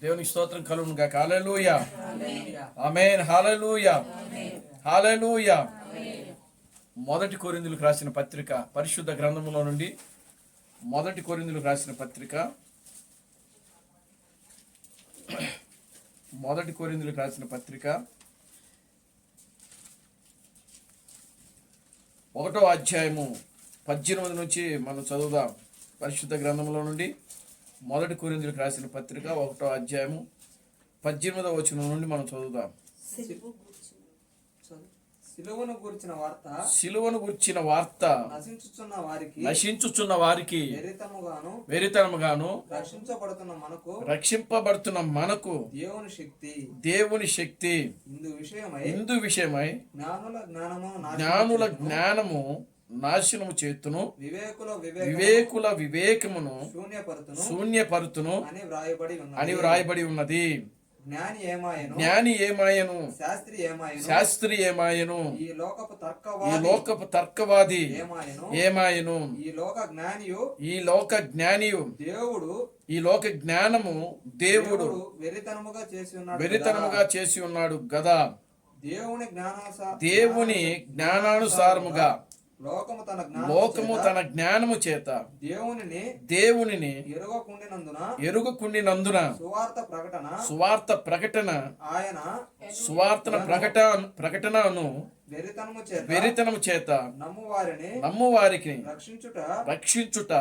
దేవునికి స్తోత్రం కలుగును గాక. హల్లెలూయా, ఆమేన్. హల్లెలూయా, హల్లెలూయా. మొదటి కొరింథీయులకు రాసిన పత్రిక, పరిశుద్ధ గ్రంథములో నుండి మొదటి కొరింథీయులకు రాసిన పత్రిక, మొదటి కొరింథీయులకు రాసిన పత్రిక 1వ అధ్యాయము 18 నుంచి మనం చదువుదాం. పరిశుద్ధ గ్రంథంలో నుండి మొదటి కొరింథీయులకు రాసిన పత్రిక 1వ అధ్యాయము 18వ వచనం నుండి మనం చదువుదాం. సిలువను గుర్చిన వార్త నశించుచున్న వారికి వెరితనముగాను రక్షింపబడుతున్న మనకు దేవుని శక్తి ఇందు విషయమై జ్ఞానుల జ్ఞానము నాశనము చేతును, వివేకుల వివేకమును శూన్యపరుతును అని వ్రాయబడి ఉన్నది. జ్ఞాని ఏమాయను, శాస్త్రి ఏమాయను, ఈ లోకపు తర్కవాది ఏమాయను, ఈ లోక జ్ఞానియు ఈ లోక జ్ఞానము దేవుడు వెరితనముగా చేసి ఉన్నాడు గదా. దేవుని జ్ఞానానుసారముగా లోకము తన జ్ఞానము చేత దేవునిని ఎరుగకుండినందున సువార్త ప్రకటనను వెరితనము చేత నమ్మువారికి రక్షించుట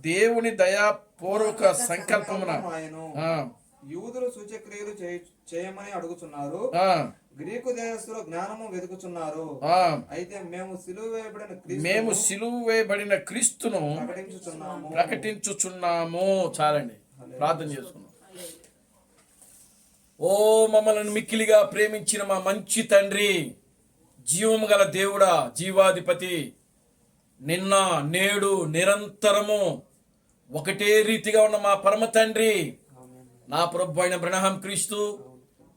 దేవుని దయాపూర్వక సంకల్పమున. యూదులు సూచక్రియలు చేయమని అడుగుతున్నారు, గ్రీకు దేశస్తులు జ్ఞానము వెతుకుతున్నారు. అయితే మేము సిలువ వేయబడిన క్రీస్తును ప్రకటించుచున్నాము. చాలండి, ప్రార్థన చేసుకున్నాం. ఓ మమ్మల్ని మిక్కిలిగా ప్రేమించిన మా మంచి తండ్రి, జీవము గల దేవుడా, జీవాధిపతి, నిన్న నేడు నిరంతరము ఒకటే రీతిగా ఉన్న మా పరమ తండ్రి, నా ప్రభు అయిన బ్రహ్మ క్రీస్తు,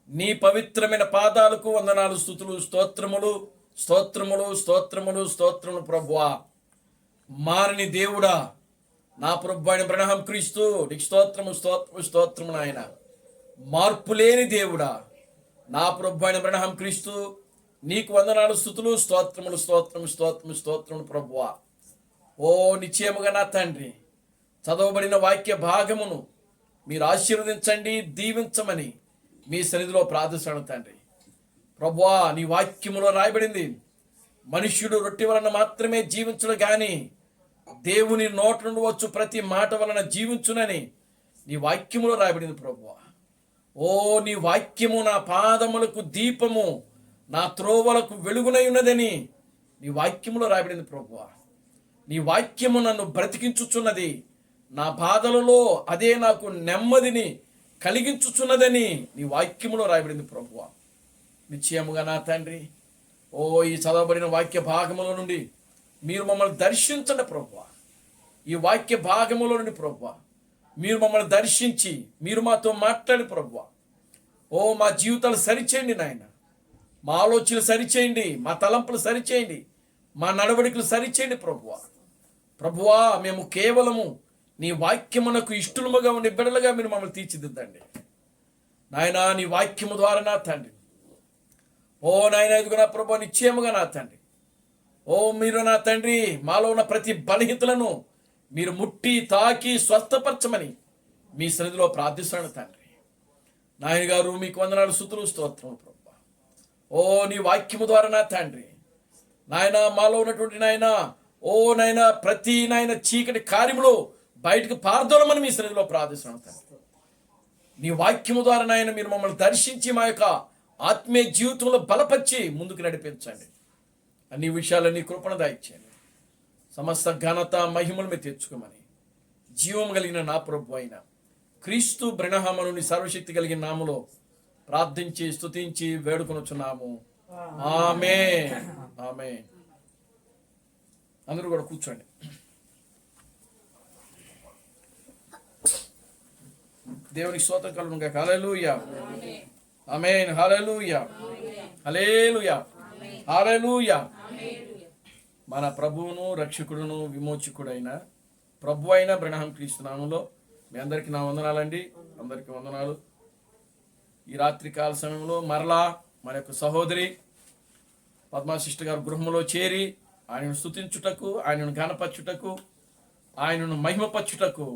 నీ పవిత్రమైన పాదాలకు వందనాలు, స్తుతులు, స్తోత్రములు స్తోత్రములు స్తోత్రములు స్తోత్రములు ప్రభువా. మారని దేవుడా, నా ప్రభు అయిన బ్రహ్మ క్రీస్తు, నీకు స్తోత్రము స్తోత్రము స్తోత్రము నాయన. మార్పు లేని దేవుడా, నా ప్రభు అయిన బ్రహ్మ క్రీస్తు, నీకు వందనాలు, స్తుతులు, స్తోత్రములు స్తోత్రము స్తోత్రము స్తోత్రములు ప్రభువా. ఓ నిశ్చయముగా నా తండ్రి, చదవబడిన వాక్య భాగమును మీరు ఆశీర్వదించండి, దీవించమని మీ సన్నిధిలో ప్రార్థిస్తాను తండ్రి. ప్రభువా, నీ వాక్యములో రాయబడింది, మనుష్యుడు రొట్టె వలన మాత్రమే జీవించును గాని దేవుని నోట నుండి వచ్చు ప్రతి మాట వలన జీవించునని నీ వాక్యములో రాయబడింది ప్రభువా. ఓ నీ వాక్యము నా పాదములకు దీపము, నా త్రోవలకు వెలుగునై ఉన్నదని నీ వాక్యములో రాయబడింది ప్రభువా. నీ వాక్యము నన్ను బ్రతికించుచున్నది, నా బాధలలో అదే నాకు నెమ్మదిని కలిగించుచున్నదని నీ వాక్యములో రాయబడింది ప్రభువా. నిశ్చయముగా నా తండ్రి, ఓ ఈ చదవబడిన వాక్య భాగముల నుండి మీరు మమ్మల్ని దర్శించండి ప్రభువా. ఈ వాక్య భాగములో నుండి ప్రభువా మీరు మమ్మల్ని దర్శించి మీరు మాతో మాట్లాడి ప్రభువా. ఓ మా జీవితాలు సరిచేయండి నాయన, మా ఆలోచనలు సరిచేయండి, మా తలంపులు సరిచేయండి, మా నడవడికలు సరిచేయండి ప్రభువా. ప్రభువా, మేము కేవలము నీ వాక్యమునకు ఇష్టలుగా ఉండే బిడ్డలుగా మీరు మమ్మల్ని తీర్చిదిద్దండి నాయన. నీ వాక్యము ద్వారా నా తండ్రి, ఓ నాయన, ఇదిగో నా ప్రభు, నిశ్చయముగా నా తండ్రి, ఓ మీరు నా తండ్రి మాలో ఉన్న ప్రతి బలహీనతలను మీరు ముట్టి తాకి స్వస్థపరచమని మీ సన్నిధిలో ప్రార్థిస్తున్నాను తండ్రి. నాయన గారు, మీకు వందనాలు, స్తుతులు, స్తోత్రములు ప్రభు. ఓ నీ వాక్యము ద్వారా నా తండ్రి నాయన మాలో ఉన్నటువంటి నాయన, ఓ నాయన, ప్రతి నాయన చీకటి కార్యములో బయటకు పారదోలమని మీ సన్నిధిలో ప్రార్థిస్తున్నాను తండ్రి. నీ వాక్యము ద్వారా నాయన మీరు మమ్మల్ని దర్శించి మా యొక్క ఆత్మీయ జీవితంలో బలపరిచి ముందుకు నడిపించండి. అన్ని విషయాలన్నీ కృపణ దాయిచ్చండి. సమస్త ఘనత మహిమలు మీరు తెచ్చుకోమని జీవం కలిగిన నా ప్రభు అయిన క్రీస్తు బ్రహ్మనుని సర్వశక్తి కలిగిన నామములో ప్రార్థించి స్తుతించి వేడుకొనుచున్నాము. ఆమేన్, ఆమేన్. అందరూ కూడా కూర్చోండి. దేవునికి స్తోత్రం కలుగును గాక. హల్లెలూయా, ఆమేన్. హల్లెలూయా, హల్లెలూయా, హల్లెలూయా. మన ప్రభువును రక్షకుడును విమోచకుడైన ప్రభు అయిన బ్రహ్మ క్రీస్తు నామములో మీ అందరికీ నా వందనాలండి. అందరికీ వందనాలు. ఈ రాత్రికాల సమయంలో మరలా మన యొక్క సహోదరి పద్మా సిస్టర్ గారు గృహంలో చేరి ఆయనను స్తుతించుటకు, ఆయనను ఘనపరచుటకు, ఆయనను మహిమపరచుటకు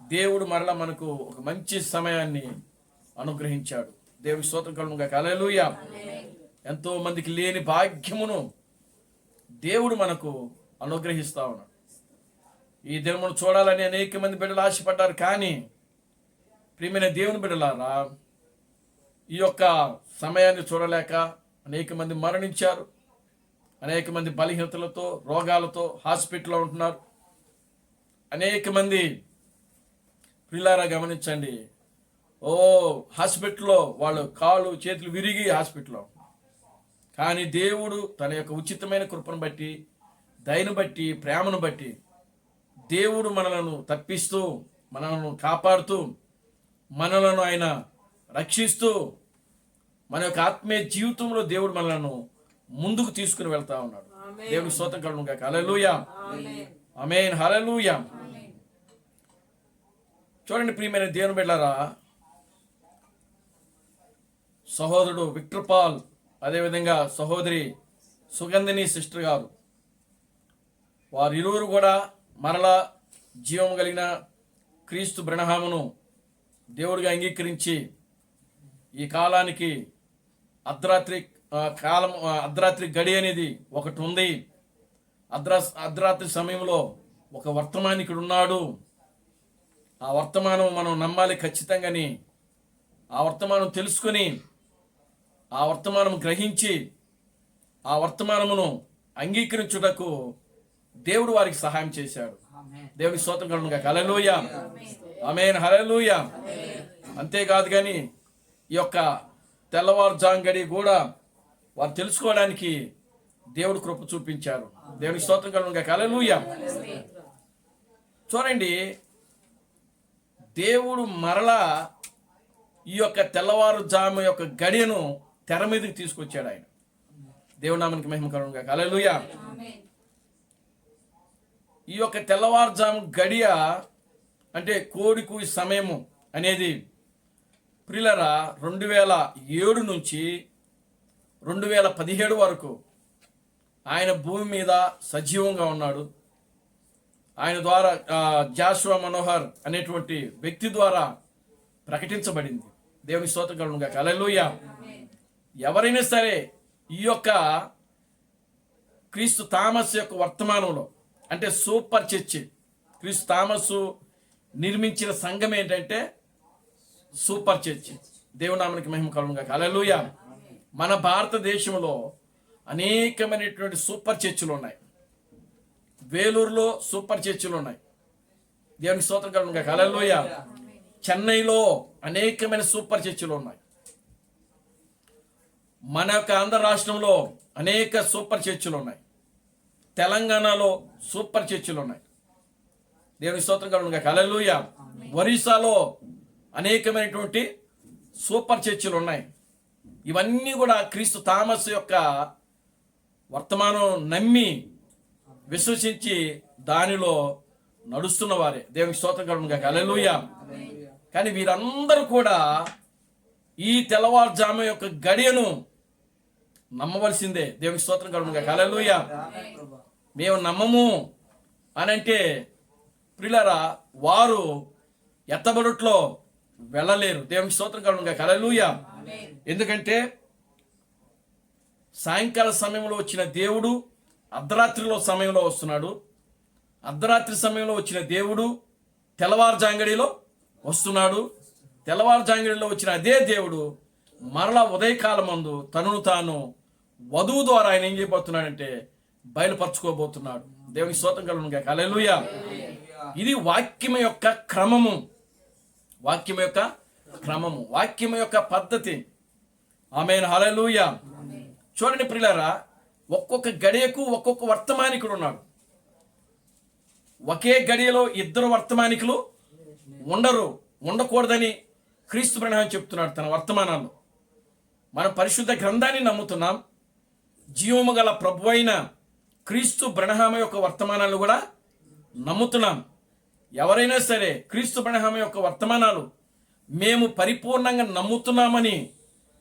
దేవుడు మరలా మనకు ఒక మంచి సమయాన్ని అనుగ్రహించాడు. దేవుని స్తోత్రం కలుగును గాక. హల్లెలూయా. ఎంతో మందికి లేని భాగ్యమును దేవుడు మనకు అనుగ్రహిస్తా ఉన్నాడు. ఈ దినమును చూడాలని అనేక మంది బిడ్డలు ఆశపడ్డారు. కానీ ప్రియమైన దేవుని బిడ్డలారా, ఈ యొక్క సమయాన్ని చూడలేక అనేక మంది మరణించారు. అనేక మంది బలహీనతలతో, రోగాలతో హాస్పిటల్లో ఉంటున్నారు. అనేక మంది ప్రియులారా గమనించండి, హాస్పిటల్లో వాళ్ళు కాళ్ళు చేతులు విరిగి హాస్పిటల్లో. కానీ దేవుడు తన యొక్క ఉచితమైన కృపను బట్టి, దయను బట్టి, ప్రేమను బట్టి దేవుడు మనలను తప్పిస్తూ, మనలను కాపాడుతూ, మనలను ఆయన రక్షిస్తూ, మన యొక్క ఆత్మీయ జీవితంలో దేవుడు మనలను ముందుకు తీసుకుని వెళ్తా ఉన్నాడు. దేవుని స్తోత్రం కలుగును గాక. హల్లెలూయా. ఆమేన్. హల్లెలూయా. చూడండి ప్రియమైన దేవుని బిడ్డలారా, సహోదరుడు విక్టర్ పాల్, అదేవిధంగా సహోదరి సుగంధిని సిస్టర్ గారు, వారు ఇరువురు కూడా మరలా జీవం కలిగిన క్రీస్తు బ్రహ్మను దేవుడిగా అంగీకరించి ఈ కాలానికి అర్ధరాత్రి గడి అనేది ఒకటి ఉంది. అర్ధరాత్రి సమయంలో ఒక వర్తమానికుడు ఉన్నాడు. ఆ వర్తమానం మనం నమ్మాలి ఖచ్చితంగాని. ఆ వర్తమానం తెలుసుకొని, ఆ వర్తమానం గ్రహించి, ఆ వర్తమానమును అంగీకరించుటకు దేవుడు వారికి సహాయం చేశాడు. దేవునికి స్తోత్రం కలుగును గాక. హల్లెలూయా. ఆమేన్. హల్లెలూయా. అంతేకాదు కానీ ఈ యొక్క తెల్లవారుజాంగడి కూడా వారు తెలుసుకోవడానికి దేవుడు కృప చూపించారు. దేవునికి స్తోత్రం కలుగును గాక. హల్లెలూయా. చూడండి, దేవుడు మరలా ఈ యొక్క తెల్లవారుజాము యొక్క గడియను తెర మీదకి తీసుకొచ్చాడు ఆయన. దేవుడి నామానికి మహిమ కలుగును గాక. హల్లెలూయా. ఈ యొక్క తెల్లవారుజాము గడియ అంటే కోడి కూయి సమయము అనేది ప్రియులారా 2007 నుంచి 2017 వరకు ఆయన భూమి మీద సజీవంగా ఉన్నాడు. ఆయన ద్వారా జాషువా మనోహర్ అనేటువంటి వ్యక్తి ద్వారా ప్రకటించబడింది. దేవుని స్తోత్రం కలుగును గాక. హల్లెలూయా. ఎవరైనా సరే ఈ యొక్క క్రీస్తు థామస్ యొక్క వర్తమానంలో, అంటే సూపర్ చర్చి, క్రీస్తు థామస్ నిర్మించిన సంఘం ఏంటంటే సూపర్ చర్చి. దేవుని నామానికి మహిమ కలుగును గాక. హల్లెలూయా. మన భారతదేశంలో అనేకమైనటువంటి సూపర్ చర్చిలు ఉన్నాయి. వేలూరులో సూపర్ చర్చిలు ఉన్నాయి. దేవునికి స్తోత్రం కలుగును గాక. హల్లెలూయా. చెన్నైలో అనేకమైన సూపర్ చర్చిలు ఉన్నాయి. మన యొక్క ఆంధ్ర రాష్ట్రంలో అనేక సూపర్ చర్చిలు ఉన్నాయి. తెలంగాణలో సూపర్ చర్చిలు ఉన్నాయి. దేవుని స్తోత్రం కలుగును గాక. హల్లెలూయా. ఒరిస్సాలో అనేకమైనటువంటి సూపర్ చర్చిలు ఉన్నాయి. ఇవన్నీ కూడా క్రీస్తు థామస్ యొక్క వర్తమానం నమ్మి విశ్వసించి దానిలో నడుస్తున్న వారే. దేవునికి స్తోత్రం కలుగును గాక. హల్లెలూయా. కానీ వీరందరూ కూడా ఈ తెల్లవారుజాము యొక్క గడియను నమ్మవలసిందే. దేవునికి స్తోత్రం కలుగును గాక. హల్లెలూయా. మేము నమ్మము అనంటే ప్రియులారా వారు ఎత్తబడుట్లో వెళ్ళలేరు. దేవునికి స్తోత్రం కలుగును గాక. హల్లెలూయా. ఎందుకంటే సాయంకాల సమయంలో వచ్చిన దేవుడు అర్ధరాత్రిలో సమయంలో వస్తున్నాడు. అర్ధరాత్రి సమయంలో వచ్చిన దేవుడు తెల్లవారుజాంగడిలో వస్తున్నాడు. తెల్లవారుజాంగడిలో వచ్చిన అదే దేవుడు మరలా ఉదయకాలమందు తనను తాను వధువు ద్వారా ఆయన ఏం చేయబోతున్నాడంటే బయలుపరచుకోబోతున్నాడు. దేవునికి స్తోత్రం కలుగును గాక. హల్లెలూయా. ఇది వాక్యం యొక్క క్రమము, వాక్యం యొక్క క్రమము, వాక్యం యొక్క పద్ధతి. ఆమేన్. హల్లెలూయా. చూడండి ప్రియులారా, ఒక్కొక్క గడియకు ఒక్కొక్క వర్తమానికుడు ఉన్నాడు. ఒకే గడియలో ఇద్దరు వర్తమానికులు ఉండకూడదని క్రీస్తు బ్రహ్మ చెప్తున్నాడు తన వర్తమానాల్లో. మనం పరిశుద్ధ గ్రంథాన్ని నమ్ముతున్నాం. జీవము గల ప్రభు అయిన క్రీస్తు బ్రహ్మ యొక్క వర్తమానాలను కూడా నమ్ముతున్నాం. ఎవరైనా సరే క్రీస్తు బ్రహ్మ యొక్క వర్తమానాలు మేము పరిపూర్ణంగా నమ్ముతున్నామని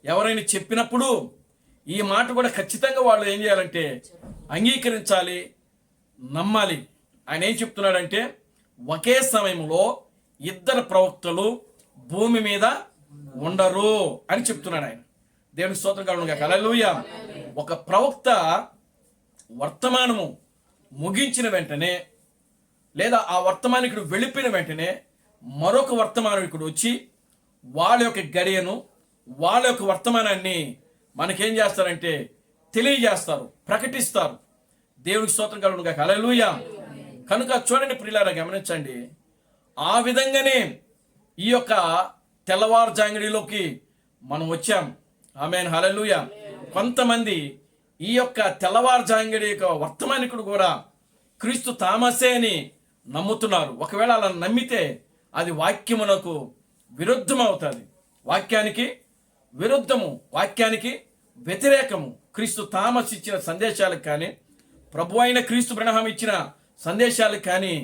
ఎవరైనా చెప్పినప్పుడు ఈ మాట కూడా ఖచ్చితంగా వాళ్ళు ఏం చేయాలంటే అంగీకరించాలి, నమ్మాలి. ఆయన ఏం చెప్తున్నాడంటే ఒకే సమయంలో ఇద్దరు ప్రవక్తలు భూమి మీద ఉండరు అని చెప్తున్నాడు ఆయన. దేవునికి స్తోత్రం కలుగును గాక. హల్లెలూయా. ఒక ప్రవక్త వర్తమానము ముగించిన వెంటనే లేదా ఆ వర్తమానికుడు వెళ్ళిపోయిన వెంటనే మరొక వర్తమానికుడు వచ్చి వాళ్ళ యొక్క గడియను, వాళ్ళ యొక్క వర్తమానాన్ని మనకేం చేస్తారంటే తెలియజేస్తారు, ప్రకటిస్తారు. దేవునికి స్తోత్రం కలుగును గాక. హల్లెలూయా. కనుక చూడండి ప్రియులారా, గమనించండి. ఆ విధంగానే ఈ యొక్క తెల్లవారుజాంగడిలోకి మనం వచ్చాం. ఆమేన్, హల్లెలూయా. కొంతమంది ఈ యొక్క తెల్లవారుజాంగడి యొక్క వర్తమానికుడు కూడా క్రీస్తు తామసే అని నమ్ముతున్నారు. ఒకవేళ అలా నమ్మితే అది వాక్యమునకు విరుద్ధం అవుతుంది. వాక్యానికి విరుద్ధము, వాక్యానికి వ్యతిరేకము. క్రీస్తు తామస్ ఇచ్చిన సందేశాలకు కానీ, ప్రభు అయిన క్రీస్తు బ్రహ్మ ఇచ్చిన సందేశాలకు కానీ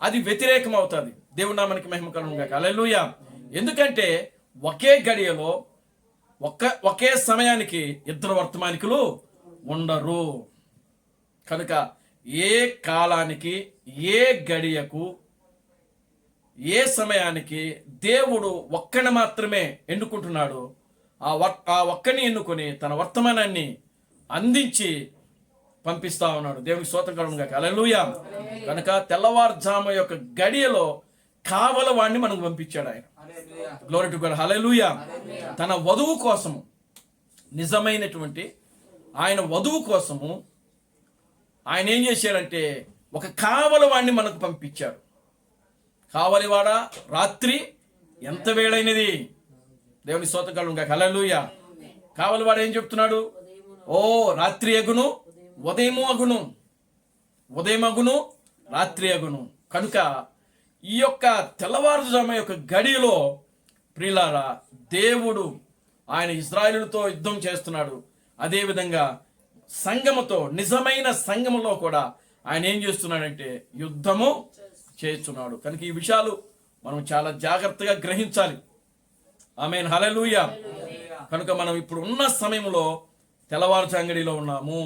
అది వ్యతిరేకం అవుతుంది. దేవుడు నామానికి మహిమ కలుగును గాక. హల్లెలూయా. ఎందుకంటే ఒకే గడియలో ఒకే సమయానికి ఇద్దరు వర్తమానికులు ఉండరు. కనుక ఏ కాలానికి, ఏ గడియకు, ఏ సమయానికి దేవుడు ఒక్కని మాత్రమే ఎన్నుకుంటున్నాడు. ఆ ఒక్కని ఎన్నుకొని తన వర్తమానాన్ని అందించి పంపిస్తా ఉన్నాడు. దేవునికి స్తోత్రం కలుగును గాక. హల్లెలూయా. కనుక తెల్లవారుజాము యొక్క గడియలో కావల వాడిని మనకు పంపించాడు ఆయన. Glory to God. హల్లెలూయా. తన వధువు కోసము, నిజమైనటువంటి ఆయన వధువు కోసము ఆయన ఏం చేశాడంటే ఒక కావల వాడిని మనకు పంపించాడు. కావలివాడ రాత్రి ఎంత వేళైనది. దేవుని స్తోత్రం కలుగును గాక. హల్లెలూయా. కావలివాడు ఏం చెప్తున్నాడు? ఓ రాత్రి అగును, ఉదయము అగును, ఉదయం అగును, రాత్రి అగును. కనుక ఈ యొక్క తెల్లవారుజాము యొక్క గడియలో ప్రియులారా, దేవుడు ఆయన ఇశ్రాయేలుతో యుద్ధం చేస్తున్నాడు. అదేవిధంగా సంఘముతో, నిజమైన సంఘములో కూడా ఆయన ఏం చేస్తున్నాడంటే యుద్ధము చేస్తున్నాడు. కనుక ఈ విషయాలు మనం చాలా జాగ్రత్తగా గ్రహించాలి. ఆమేన్, హల్లెలూయా. కనుక మనం ఇప్పుడు ఉన్న సమయంలో తెల్లవారుజాంగడిలో ఉన్నాము.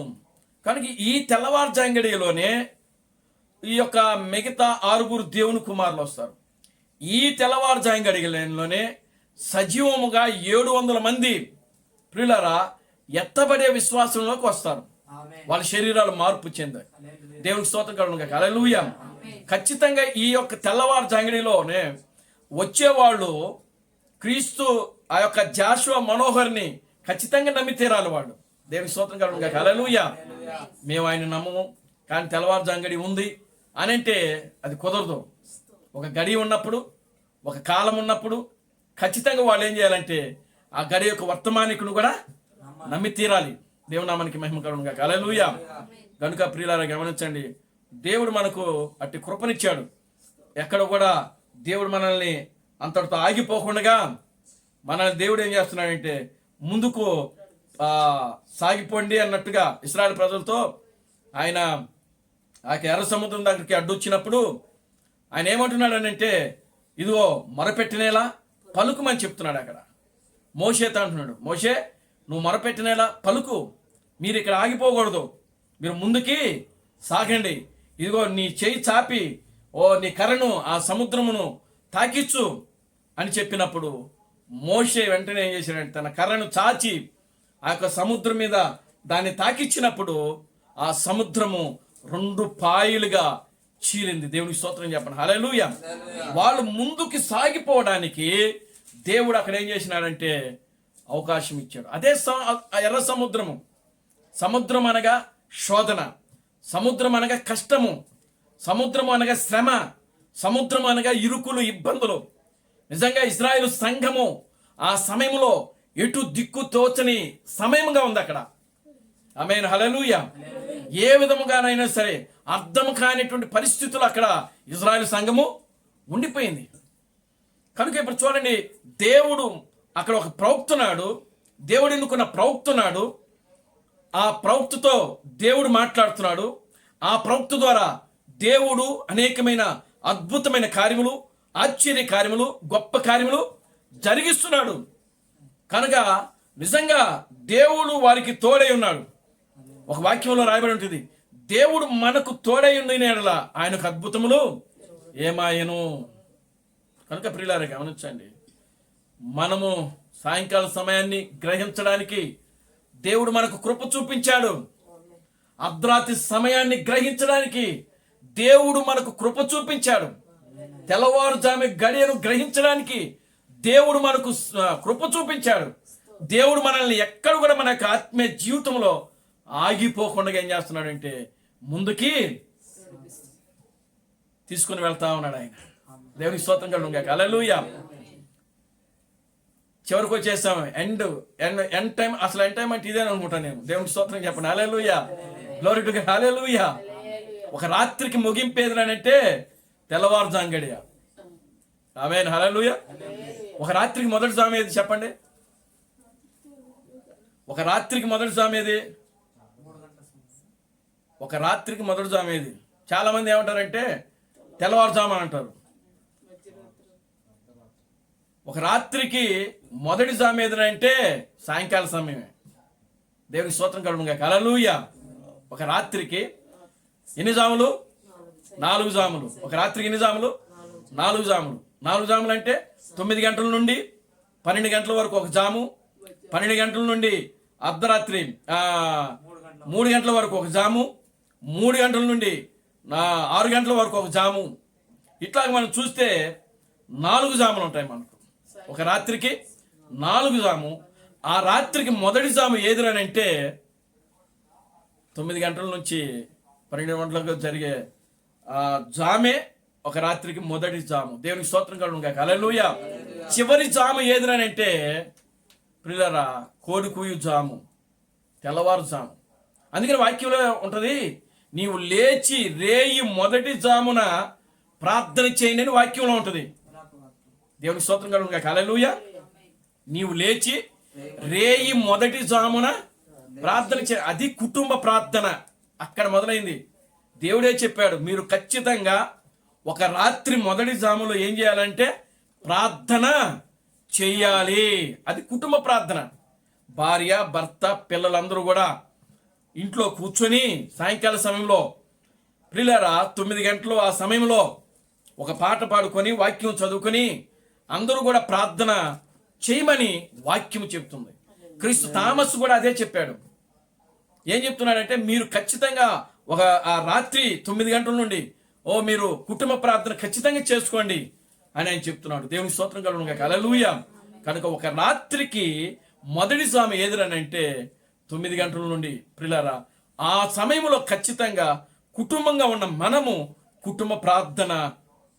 కనుక ఈ తెల్లవారుజాంగడిలోనే ఈ యొక్క మిగతా 6 దేవుని కుమారులు వస్తారు. ఈ తెల్లవారుజాంగడిలోనే సజీవముగా 700 మంది ప్రియులారా ఎత్తబడే విశ్వాసంలోకి వస్తారు. వాళ్ళ శరీరాలు మార్పు చెందాయి. దేవునికి స్తోత్రం కలుగును గాక. హల్లెలూయా. ఖచ్చితంగా ఈ యొక్క తెల్లవారుజాంగడిలోనే వచ్చేవాళ్ళు క్రీస్తు ఆ యొక్క జాషువా మనోహర్ని ఖచ్చితంగా నమ్మి తీరాలి వాళ్ళు. దేవునికి స్తోత్రం కలుగును గాక. హల్లెలూయా. మేము ఆయన నమ్మము, కానీ తెల్లవారుజాంగడి ఉంది అని అంటే అది కుదరదు. ఒక గడి ఉన్నప్పుడు, ఒక కాలం ఉన్నప్పుడు ఖచ్చితంగా వాళ్ళు ఏం చేయాలంటే ఆ గడి యొక్క వర్తమానికును కూడా నమ్మి తీరాలి. దేవుని నామానికి మహిమ కలుగును గాక. హల్లెలూయా. కనుక ప్రియులారా గమనించండి, దేవుడు మనకు అట్టి కృపనిచ్చాడు. ఎక్కడ కూడా దేవుడు మనల్ని అంతటితో ఆగిపోకుండా మనల్ని దేవుడు ఏం చేస్తున్నాడంటే ముందుకు సాగిపోండి అన్నట్టుగా ఇశ్రాయేలు ప్రజలతో ఆయన ఆ ఎర్ర సముద్రం దగ్గరికి అడ్డొచ్చినప్పుడు ఆయన ఏమంటున్నాడనంటే ఇదిగో మొరపెట్టినేలా పలుకుమని చెప్తున్నాడు. అక్కడ మోషేతో అంటున్నాడు, మోషే నువ్వు మొరపెట్టినేలా పలుకు, మీరు ఇక్కడ ఆగిపోకూడదు, మీరు ముందుకి సాగండి, ఇదిగో నీ చేయి చాపి నీ కర్రను ఆ సముద్రమును తాకిచ్చు అని చెప్పినప్పుడు మోషే వెంటనే ఏం చేశాడంటే తన కర్రను చాచి ఆ యొక్క సముద్రం మీద దాన్ని తాకిచ్చినప్పుడు ఆ సముద్రము 2 పాయలుగా చీలింది. దేవునికి స్తోత్రం చెప్పండి. హల్లెలూయా. వాళ్ళు ముందుకు సాగిపోవడానికి దేవుడు అక్కడ ఏం చేసినాడంటే అవకాశం ఇచ్చాడు. అదే ఎర్ర సముద్రము. సముద్రం అనగా శోధన, సముద్రం అనగా కష్టము, సముద్రం అనగా శ్రమ, సముద్రం అనగా ఇరుకులు, ఇబ్బందులు. నిజంగా ఇశ్రాయేలు సంఘము ఆ సమయంలో ఎటు దిక్కు తోచని సమయంగా ఉంది అక్కడ. ఆమేన్, హల్లెలూయా. ఏ విధముగానైనా సరే అర్థం కానిటువంటి పరిస్థితులు అక్కడ ఇశ్రాయేలు సంఘము ఉండిపోయింది. కనుక ఇప్పుడు చూడండి, దేవుడు అక్కడ ఒక ప్రవక్తున్నాడు, దేవుడు ఎన్నుకున్న ప్రవక్తున్నాడు. ఆ ప్రవక్తతో దేవుడు మాట్లాడుతున్నాడు. ఆ ప్రవక్త ద్వారా దేవుడు అనేకమైన అద్భుతమైన కార్యములు, ఆశ్చర్య కార్యములు, గొప్ప కార్యములు జరిగిస్తున్నాడు. కనుక నిజంగా దేవుడు వారికి తోడై ఉన్నాడు. ఒక వాక్యంలో రాయబడి ఉంటుంది, దేవుడు మనకు తోడై ఉండిన యెడల ఆయనకు అద్భుతములు ఏమాయను. కనుక ప్రియులారా గమనించండి, మనము సాయంకాల సమయాన్ని గ్రహించడానికి దేవుడు మనకు కృప చూపించాడు. అర్ధరాత్రి సమయాన్ని గ్రహించడానికి దేవుడు మనకు కృప చూపించాడు. తెల్లవారుజాము గడియను గ్రహించడానికి దేవుడు మనకు కృప చూపించాడు. దేవుడు మనల్ని ఎక్కడ కూడా మన యొక్క ఆత్మీయ జీవితంలో ఆగిపోకుండా ఏం చేస్తున్నాడంటే ముందుకి తీసుకుని వెళ్తా ఉన్నాడు ఆయన. దేవునికి స్తోత్రం కలుగును గాక. హల్లెలూయా. చివరికి వచ్చేసాం. End time. అసలు ఎండ్ టైం అంటే ఇదే అనుకుంటాను నేను. దేవునికి స్తోత్రం చెప్పండి. Hallelujah, glory to God. హల్లెలూయా. ఒక రాత్రికి ముగింపేదనంటే తెల్లవారుజాము గడియ. ఆమేన్. హల్లెలూయా. ఒక రాత్రికి మొదటి జాము ఏది చెప్పండి? ఒక రాత్రికి మొదటి జాము ఏది? ఒక రాత్రికి మొదటి జాము ఏది? చాలా మంది ఏమంటారంటే తెల్లవారుజాము అని అంటారు. ఒక రాత్రికి మొదటి జాము ఏదంటే సాయంకాల సమయమే. దేవునికి స్తోత్రం కలుగును గాక. హల్లెలూయా. ఒక రాత్రికి ఎన్ని జాములు? 4 జాములు. ఒక రాత్రికి ఎన్ని జాములు? 4 జాములు. 4 జాములు అంటే 9 గంటల నుండి 12 గంటల వరకు ఒక జాము, 12 గంటల నుండి అర్ధరాత్రి 3 గంటల వరకు ఒక జాము, 3 గంటల నుండి 6 గంటల వరకు ఒక జాము. ఇట్లా మనం చూస్తే 4 జాములు ఉంటాయి మనకు. ఒక రాత్రికి 4 జాము. ఆ రాత్రికి మొదటి జాము ఏదిరానంటే 9 గంటల నుంచి 12 గంటలకు జరిగే జామే ఒక రాత్రికి మొదటి జాము. దేవునికి స్తోత్రం కలుగును గాక. హల్లెలూయా. చివరి జాము ఏదిరానంటే ప్రియులారా కోడి కూయు జాము, తెల్లవారు జాము. అందుకని వాక్యంలో ఉంటది, నీవు లేచి రేయి మొదటి జామున ప్రార్థన చేయండి అని వాక్యంలో ఉంటది. దేవునికి స్తోత్రం కలుగును గాక. హల్లెలూయా. నీవు లేచి రేయి మొదటి జామున ప్రార్థన చే, అది కుటుంబ ప్రార్థన. అక్కడ మొదలైంది. దేవుడే చెప్పాడు, మీరు ఖచ్చితంగా ఒక రాత్రి మొదటి జాములో ఏం చేయాలంటే ప్రార్థన చెయ్యాలి. అది కుటుంబ ప్రార్థన. భార్య, భర్త, పిల్లలందరూ కూడా ఇంట్లో కూర్చొని సాయంకాల సమయంలో ప్రియులారా 9 గంటలు ఆ సమయంలో ఒక పాట పాడుకొని వాక్యం చదువుకొని అందరూ కూడా ప్రార్థన చేయమని వాక్యం చెప్తుంది. క్రీస్తు థామస్ కూడా అదే చెప్పాడు. ఏం చెప్తున్నాడంటే మీరు ఖచ్చితంగా ఒక ఆ రాత్రి 9 గంటల నుండి మీరు కుటుంబ ప్రార్థన ఖచ్చితంగా చేసుకోండి అని ఆయన చెప్తున్నాడు. దేవునికి స్తోత్రం కలుగును గాక. హల్లెలూయా. కనుక ఒక రాత్రికి మొదటి జాము ఏదిరనంటే 9 గంటల నుండి ప్రియులారా ఆ సమయంలో ఖచ్చితంగా కుటుంబంగా ఉన్న మనము కుటుంబ ప్రార్థన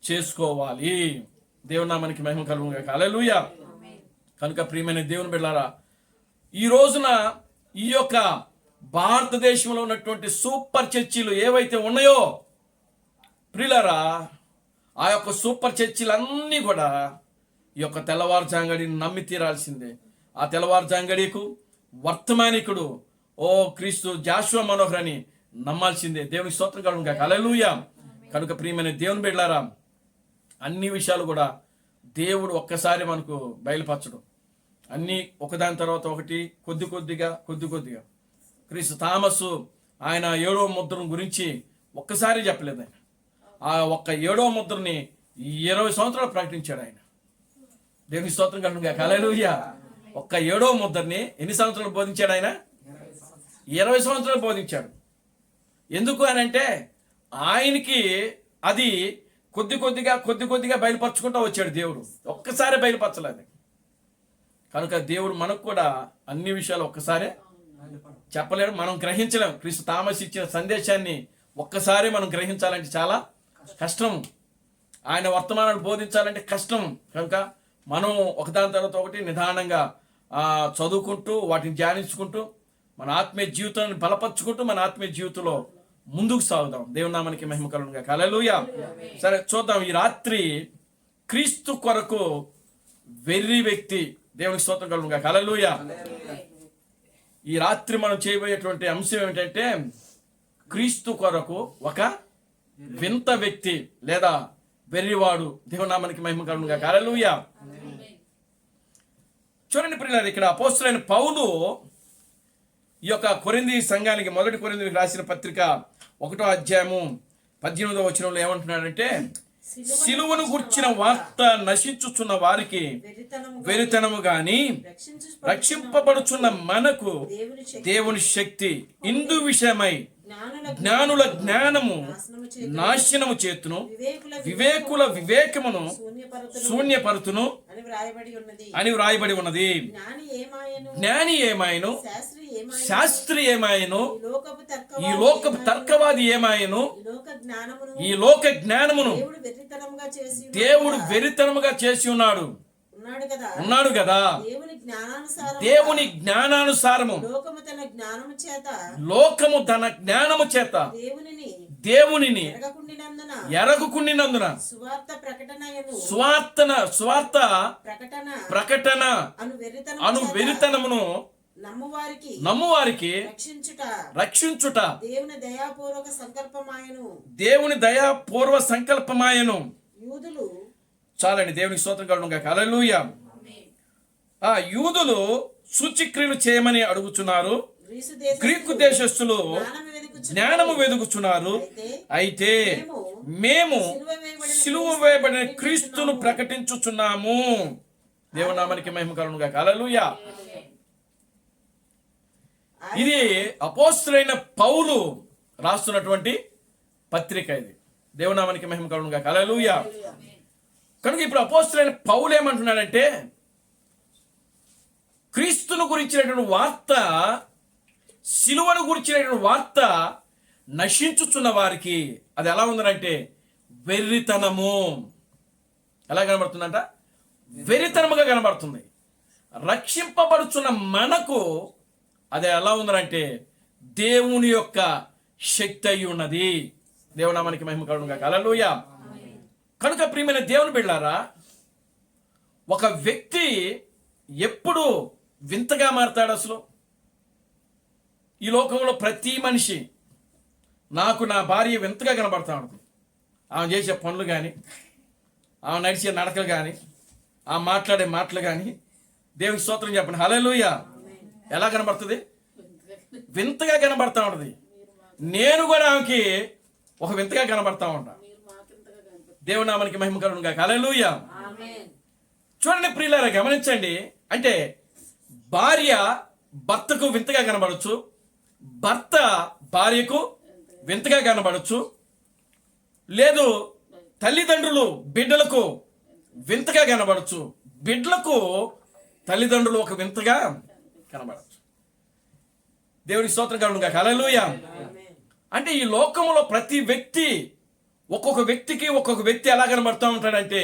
చేసుకోవాలి. దేవుని నామానికి మహిమ కలుగును గాక. హల్లెలూయా. కనుక ప్రియమైన దేవుని బిడ్డలారా, ఈ రోజున ఈ యొక్క భారతదేశంలో ఉన్నటువంటి సూపర్ చర్చిలు ఏవైతే ఉన్నాయో ప్రియులారా, ఆ యొక్క సూపర్ చర్చిలన్నీ కూడా ఈ యొక్క తెల్లవారుజాంగడిని నమ్మి తీరాల్సిందే. ఆ తెల్లవారుజాంగడికు వర్తమానికుడు క్రీస్తు జాషువా మనోహర్ అని నమ్మాల్సిందే. దేవునికి స్తోత్రం కలుగును గాక. హల్లెలూయా. కనుక ప్రియమైన దేవుని బిడ్డలారా, అన్ని విషయాలు కూడా దేవుడు ఒక్కసారి మనకు బయలుపరచడం, అన్నీ ఒకదాని తర్వాత ఒకటి కొద్ది కొద్దిగా. క్రీస్తు థామస్ ఆయన 7వ ముద్రను గురించి ఒక్కసారి చెప్పలేదు. ఆయన ఆ ఒక్క 7వ ముద్రని 20 సంవత్సరాలు ప్రకటించాడు ఆయన. దేవుని స్తోత్రం కలుగును గాక. హల్లెలూయా. ఒక్క 7వ ముద్రని ఎన్ని సంవత్సరాలు బోధించాడు ఆయన? 20 సంవత్సరాలు బోధించాడు. ఎందుకు అని అంటే ఆయనకి అది కొద్దిగా బయలుపరచుకుంటూ వచ్చాడు దేవుడు. ఒక్కసారి బయలుపరచలేదు. కనుక దేవుడు మనకు కూడా అన్ని విషయాలు ఒక్కసారే చెప్పలేడు, మనం గ్రహించలేం. క్రీస్తు థామస్ ఇచ్చిన సందేశాన్ని ఒక్కసారి మనం గ్రహించాలంటే చాలా కష్టం. ఆయన వర్తమానాలు బోధించాలంటే కష్టం. కనుక మనం ఒకదాని తర్వాత ఒకటి నిదానంగా చదువుకుంటూ వాటిని ధ్యానించుకుంటూ మన ఆత్మీయ జీవితాన్ని బలపరుచుకుంటూ మన ఆత్మీయ జీవితంలో ముందుకు సాగుదాం. దేవుని నామానికి మహిమ కలుగును గాక. హల్లెలూయా. సరే చూద్దాం. ఈ రాత్రి క్రీస్తు కొరకు వెర్రి వ్యక్తి. దేవునికి స్తోత్రం కలుగును గాక. హల్లెలూయా. ఈ రాత్రి మనం చేయబోయేటువంటి అంశం ఏమిటంటే క్రీస్తు కొరకు ఒక వింత వ్యక్తి లేదా వెర్రివాడు. దేవుని నామానికి మహిమ కలుగును గాక. హల్లెలూయా. చూడండి ప్రియులారా, ఇక్కడ అపోస్తలుడైన పౌలు ఈ యొక్క కొరింథీ సంఘానికి, మొదటి కొరింథీయులకు రాసిన పత్రిక 1వ అధ్యాయము 18వ వచనంలో ఏమంటున్నాడంటే, సిలువను గుర్చిన వార్త నశించుచున్న వారికి వెరితనము గాని రక్షింపబడుచున్న మనకు దేవుని శక్తి. ఇందు విషయమై జ్ఞానుల జ్ఞానము నాశనము చేతును, వివేకుల వివేకమును శూన్యపరుతును అని వ్రాయబడి ఉన్నది. జ్ఞాని ఏమాయను, శాస్త్రి ఏమాయను, ఈ లోకపు తర్కవాది ఏమాయను, ఈ లోక జ్ఞానమును దేవుడు వెరితనముగా చేసి ఉన్నాడు కదా. దేవుని జ్ఞానానుసారము లోకము తన జ్ఞానము చేత దేవునిని ఎరగుకుండినందున స్వార్థ ప్రకటన అను వెరితనమును నమ్మువారికి రక్షించుట దేవుని దయాపూర్వ సంకల్పమాయను. చాలండి, దేవునికి స్తోత్రం కలుగును గాక. హల్లెలూయా. యూదులు సూచక్రియలు చేయమని అడుగుచున్నారు, గ్రీకు దేశస్థులు జ్ఞానము వెదుకుచున్నారు. అయితే మేము సిలువ వేయబడిన క్రీస్తును ప్రకటించుచున్నాము. దేవుని నామానికి మహిమ కలుగును గాక. హల్లెలూయా. ఇది అపోస్తలుడైన పౌలు రాస్తున్నటువంటి పత్రిక. ఇది దేవుని నామానికి మహిమ కలుగును గాక. హల్లెలూయా. కనుక ఇప్పుడు అపోస్తలుడైన పౌలు ఏమంటున్నాడంటే, క్రీస్తును గురించినటువంటి వార్త, సిలువను గురించినటువంటి వార్త నశించుచున్న వారికి అది ఎలా ఉందంటే వెర్రితనము. ఎలా కనబడుతుందంట? వెర్రితనముగా కనబడుతుంది. రక్షింపబడుచున్న మనకు అది ఎలా ఉందంటే దేవుని యొక్క శక్తి అయి ఉన్నది. దేవుని నామానికి మహిమ కలుగును గాక. హల్లెలూయా. కనుక ప్రియమైన దేవుని బిడ్డలారా, ఒక వ్యక్తి ఎప్పుడు వింతగా మారతాడు? అసలు ఈ లోకంలో ప్రతి మనిషి, నాకు నా భార్య వింతగా కనబడతా ఉంటుంది. ఆమె చేసే పనులు కానీ, ఆమె నడిచే నడకలు కానీ, ఆమె మాట్లాడే మాటలు కానీ, దేవునికి స్తోత్రం చెప్పండి. హల్లెలూయా. ఎలా కనబడుతుంది? వింతగా కనబడతా ఉంటుంది. నేను కూడా ఆమెకి ఒక వింతగా కనబడతా ఉంటా. దేవుని నామానికి మహిమ కలుగును గాక. హల్లెలూయా. చూడండి ప్రియులారా, గమనించండి. అంటే భార్య భర్తకు వింతగా కనబడచ్చు, భర్త భార్యకు వింతగా కనబడచ్చు, లేదు తల్లిదండ్రులు బిడ్డలకు వింతగా కనబడచ్చు, బిడ్డలకు తల్లిదండ్రులు ఒక వింతగా కనబడచ్చు. దేవుని స్తోత్రం కలుగును గాక. హల్లెలూయా. అంటే ఈ లోకంలో ప్రతి వ్యక్తి, ఒక్కొక్క వ్యక్తికి ఒక్కొక్క వ్యక్తి ఎలా కనబడతా ఉంటాడంటే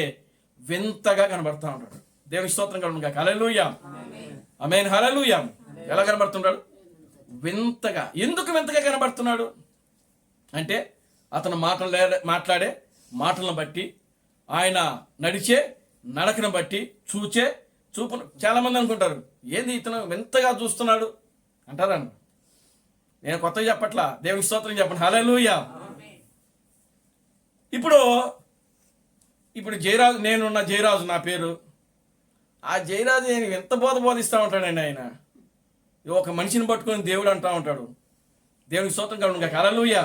వింతగా కనబడతా ఉంటాడు. దేవుని స్తోత్రం కలుగును గాక. హల్లెలూయా. ఆమేన్. హల్లెలూయా. ఎలా కనబడుతున్నాడు? వింతగా. ఎందుకు వింతగా కనబడుతున్నాడు అంటే అతను మాట్లాడే మాటలను బట్టి, ఆయన నడిచే నడకను బట్టి, చూపు. చాలా మంది అనుకుంటారు, ఏంది ఇతను వింతగా చూస్తున్నాడు అంటారని. నేను కొత్తగా చెప్పట్లా, దేవునికి స్తోత్రం చెప్పండి. హల్లెలూయా. ఇప్పుడు జయరాజు, నేనున్న జయరాజు నా పేరు. ఆ జయరాజు నేను ఎంత బోధిస్తూ ఉంటాడండి. ఆయన ఒక మనిషిని పట్టుకొని దేవుడు అంటూ ఉంటాడు. దేవునికి స్తోత్రం కలుగును గాక. హల్లెలూయా.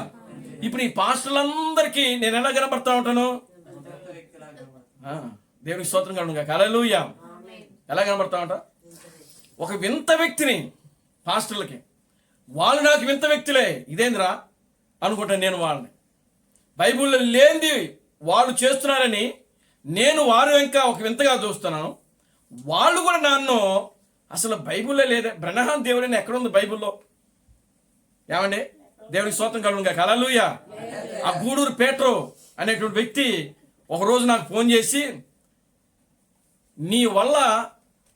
ఇప్పుడు ఈ పాస్టర్లందరికీ నేను ఎలా కనబడతా ఉంటాను? దేవునికి స్తోత్రం కలుగును గాక. హల్లెలూయా. ఎలా కనబడతా ఉంటా? ఒక వింత వ్యక్తిని పాస్టర్లకి. వాళ్ళు నాకు వింత వ్యక్తులే, ఇదేంద్రా అనుకుంటాను నేను వాళ్ళని. బైబిల్లో లేనిది వాళ్ళు చేస్తున్నారని నేను వారు ఇంకా ఒక వింతగా చూస్తున్నాను. వాళ్ళు కూడా నన్ను అసలు బైబిల్లో లేదే, బ్రహ్మం దేవుడని ఎక్కడుంది బైబిల్లో? ఏమండి? దేవునికి స్తోత్రం కలుగును గాక. హల్లెలూయా. ఆ గూడూరు పేట్రో అనేటువంటి వ్యక్తి ఒకరోజు నాకు ఫోన్ చేసి, నీ వల్ల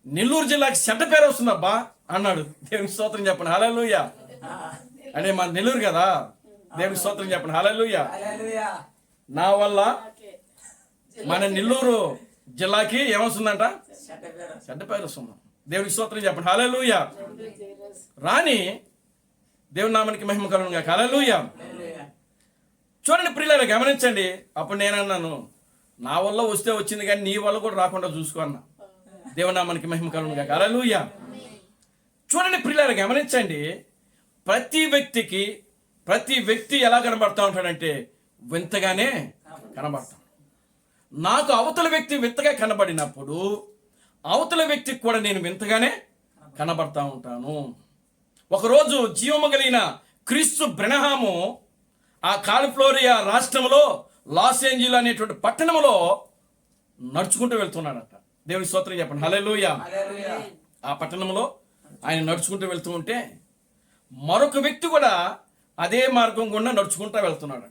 నెల్లూరు జిల్లాకి చెడ్డ పేరు వస్తుందబ్బా అన్నాడు. దేవునికి స్తోత్రం చెప్పండి. హల్లెలూయా. అంటే మన నెల్లూరు కదా. దేవునికి స్తోత్రం చెప్పండి. హల్లెలూయా. నా వల్ల మన నెల్లూరు జిల్లాకి ఏమొస్తుందంట? చెడ్డ పేరు వస్తుంది. దేవునికి స్తోత్రం చెప్పండి. హల్లెలూయా. రాని దేవుని నామానికి మహిమ కలుగును గాక. హల్లెలూయా. చూడండి ప్రియులారా, గమనించండి. అప్పుడు నేనన్నాను, నా వల్ల వస్తే వచ్చింది కానీ నీ వల్ల కూడా రాకుండా చూసుకో అన్న. దేవుని నామానికి మహిమ కలుగును గాక. హల్లెలూయా. చూడండి ప్రియులారా, గమనించండి. ప్రతి వ్యక్తి ఎలా కనబడతా ఉంటాడంటే వింతగానే కనబడతాడు. నాకు అవతల వ్యక్తి వింతగా కనబడినప్పుడు అవతల వ్యక్తికి కూడా నేను వింతగానే కనబడతా ఉంటాను. ఒకరోజు జీవము కలిగిన క్రీస్తు బ్రెనహాము ఆ కాలిఫ్లోరియా రాష్ట్రంలో లాస్ ఏంజెల్స్ అనేటువంటి పట్టణంలో నడుచుకుంటూ వెళ్తున్నాడట. దేవుని స్తోత్రం చెప్పండి. హల్లెలూయా. ఆ పట్టణంలో ఆయన నడుచుకుంటూ వెళ్తూ ఉంటే మరొక వ్యక్తి కూడా అదే మార్గం గుండా నడుచుకుంటూ వెళ్తున్నాడట.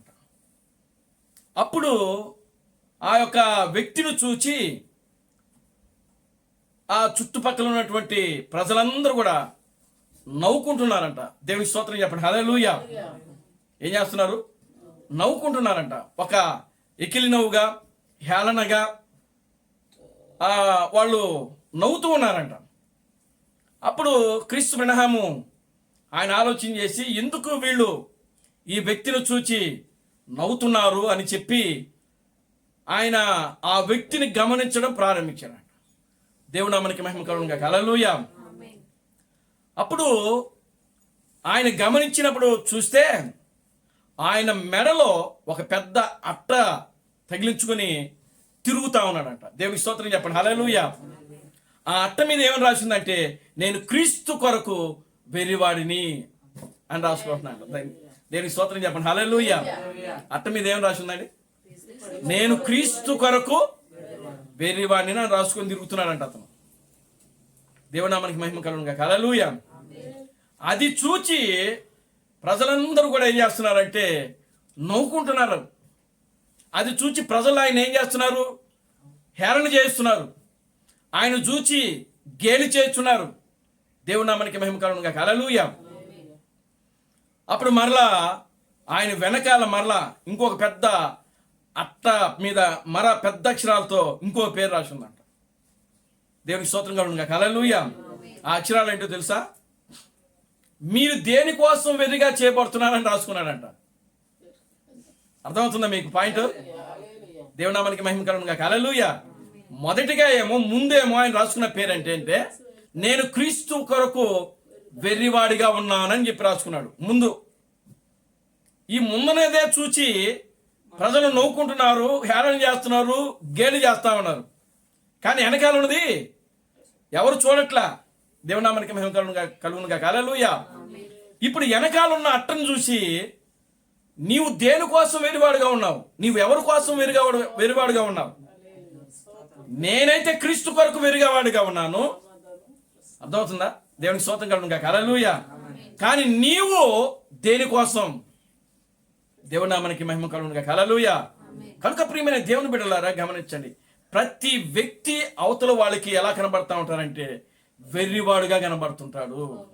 అప్పుడు ఆ యొక్క వ్యక్తిని చూచి ఆ చుట్టుపక్కల ఉన్నటువంటి ప్రజలందరూ కూడా నవ్వుకుంటున్నారంట. దేవుని స్తోత్రం చెప్పండి. హల్లెలూయా. ఏం చేస్తున్నారు? నవ్వుకుంటున్నారంట. ఒక ఎకిలి నవ్వుగా, హేళనగా వాళ్ళు నవ్వుతూ ఉన్నారంట. అప్పుడు క్రీస్తు బ్రెనహాము ఆయన ఆలోచన చేసి ఎందుకు వీళ్ళు ఈ వ్యక్తిని చూచి నవ్వుతున్నారు అని చెప్పి ఆయన ఆ వ్యక్తిని గమనించడం ప్రారంభించారంట. దేవుని నామానికి మహిమ కలుగును గాక. హల్లెలూయా. అప్పుడు ఆయన గమనించినప్పుడు చూస్తే ఆయన మెడలో ఒక పెద్ద అట్ట తగిలించుకొని తిరుగుతా ఉన్నాడంట. దేవుని స్తోత్రం చెప్పండి. హల్లెలూయా. ఆ అట్ట మీద ఏమని రాసిందంటే నేను క్రీస్తు కొరకు వెర్రివాడిని అని రాసుకుంటున్నాడు. దేవుని స్తోత్రం చెప్పండి. హల్లెలూయా. అట్ట మీద ఏమని రాసిందండి? నేను క్రీస్తు కొరకు వెర్రివాడిని అని రాసుకొని తిరుగుతున్నాడంట అతను. దేవుని నామానికి మహిమ కలుగును గాక. హల్లెలూయా. అది చూచి ప్రజలందరూ కూడా ఏం చేస్తున్నారంటే నవ్వుకుంటున్నారు. అది చూచి ప్రజలు ఆయన ఏం చేస్తున్నారు? హేళన చేస్తున్నారు. ఆయన చూచి గేలి చేస్తున్నారు. దేవుని నామానికి మహిమ కలుగును గాక. హల్లెలూయా. అప్పుడు మరలా ఆయన వెనకాల మరలా ఇంకొక పెద్ద అట్ట మీద పెద్ద అక్షరాలతో ఇంకో పేరు రాసి ఉందంట. దేవునికి స్తోత్రం కలుగును గాక. హల్లెలూయా. ఆ అక్షరాలు ఏంటో తెలుసా? మీరు దేనికోసం వెర్రిగా చేయబడుతున్నారని రాసుకున్నాడంట. అర్థమవుతుందా మీకు పాయింట్? దేవుని నామానికి మహిమ కలుగును గాక. హల్లెలూయా. మొదటిగా ముందేమో ఆయన రాసుకున్న పేరు అంటే నేను క్రీస్తు కొరకు వెర్రివాడిగా ఉన్నానని చెప్పి రాసుకున్నాడు ముందు. ఈ ముందనేదే చూచి ప్రజలు నవ్వుకుంటున్నారు, హేళన చేస్తున్నారు, గేలి చేస్తా ఉన్నారు. కానీ వెనకాల ఉన్నది ఎవరు చూడట్లా. దేవుని నామానికి మహిమ కలుగును గాక. హల్లెలూయా. ఇప్పుడు వెనకాల ఉన్న అట్టను చూసి నీవు దేనికోసం వెరివాడుగా ఉన్నావు? నీవు ఎవరి కోసం వెరివాడుగా ఉన్నావు? నేనైతే క్రీస్తు కొరకు వెరిగవాడిగా ఉన్నాను. అర్థమవుతుందా? దేవునికి స్తోత్రం కలుగును గాక. హల్లెలూయా. కానీ నీవు దేనికోసం? దేవుని నామానికి మహిమ కలుగును గాక. హల్లెలూయా. కనుక ప్రియమైన దేవుని బిడ్డలారా గమనించండి. ప్రతి వ్యక్తి అవతల వాళ్ళకి ఎలా కనబడతా ఉంటారంటే వెర్రివాడుగా కనబడుతుంటాడు.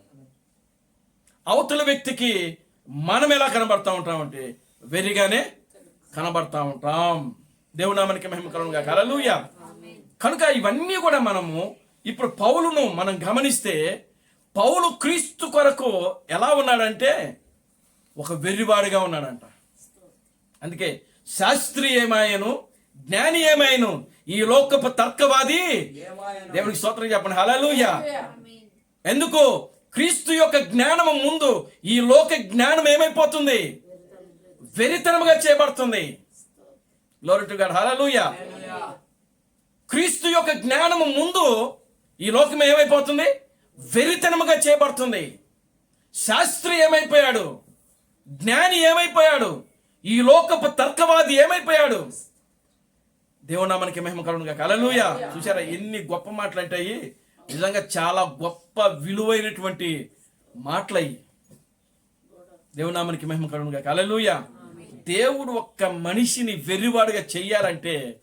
అవతల వ్యక్తికి మనం ఎలా కనబడతా ఉంటామంటే వెర్రిగానే కనబడతా ఉంటాం. దేవుని నామానికి మహిమ కలుగును గాక. హల్లెలూయా. కనుక ఇవన్నీ కూడా మనము ఇప్పుడు పౌలును మనం గమనిస్తే పౌలు క్రీస్తు కొరకు ఎలా ఉన్నాడంటే ఒక వెర్రివాడిగా ఉన్నాడంట. అందుకే శాస్త్రి ఏమాయను, జ్ఞాని ఏమాయను, ఈ లోకపు తర్కవాది దేవునికి స్తోత్రం చెప్పండి. హల్లెలూయా. ఎందుకు? క్రీస్తు యొక్క జ్ఞానము ముందు ఈ లోక జ్ఞానం ఏమైపోతుంది? వెరితనముగా చేయబడుతుంది. Glory to God. హల్లెలూయా. క్రీస్తు యొక్క జ్ఞానము ముందు ఈ లోకం ఏమైపోతుంది? వెరితనముగా చేయబడుతుంది. శాస్త్రి ఏమైపోయాడు? జ్ఞాని ఏమైపోయాడు? ఈ లోకపు తర్కవాది ఏమైపోయాడు? దేవుని నామానికి మహిమ కలుగును గాక. హల్లెలూయా. చూసారా ఎన్ని గొప్ప మాటలు అంటాయి? నిజంగా చాలా గొప్ప విలువైనటువంటి మాటలయ్యి. దేవుని నామానికి మహిమ కలుగును గాక. హల్లెలూయా. దేవుడు ఒక్క మనిషిని వెర్రివాడుగా చెయ్యాలంటే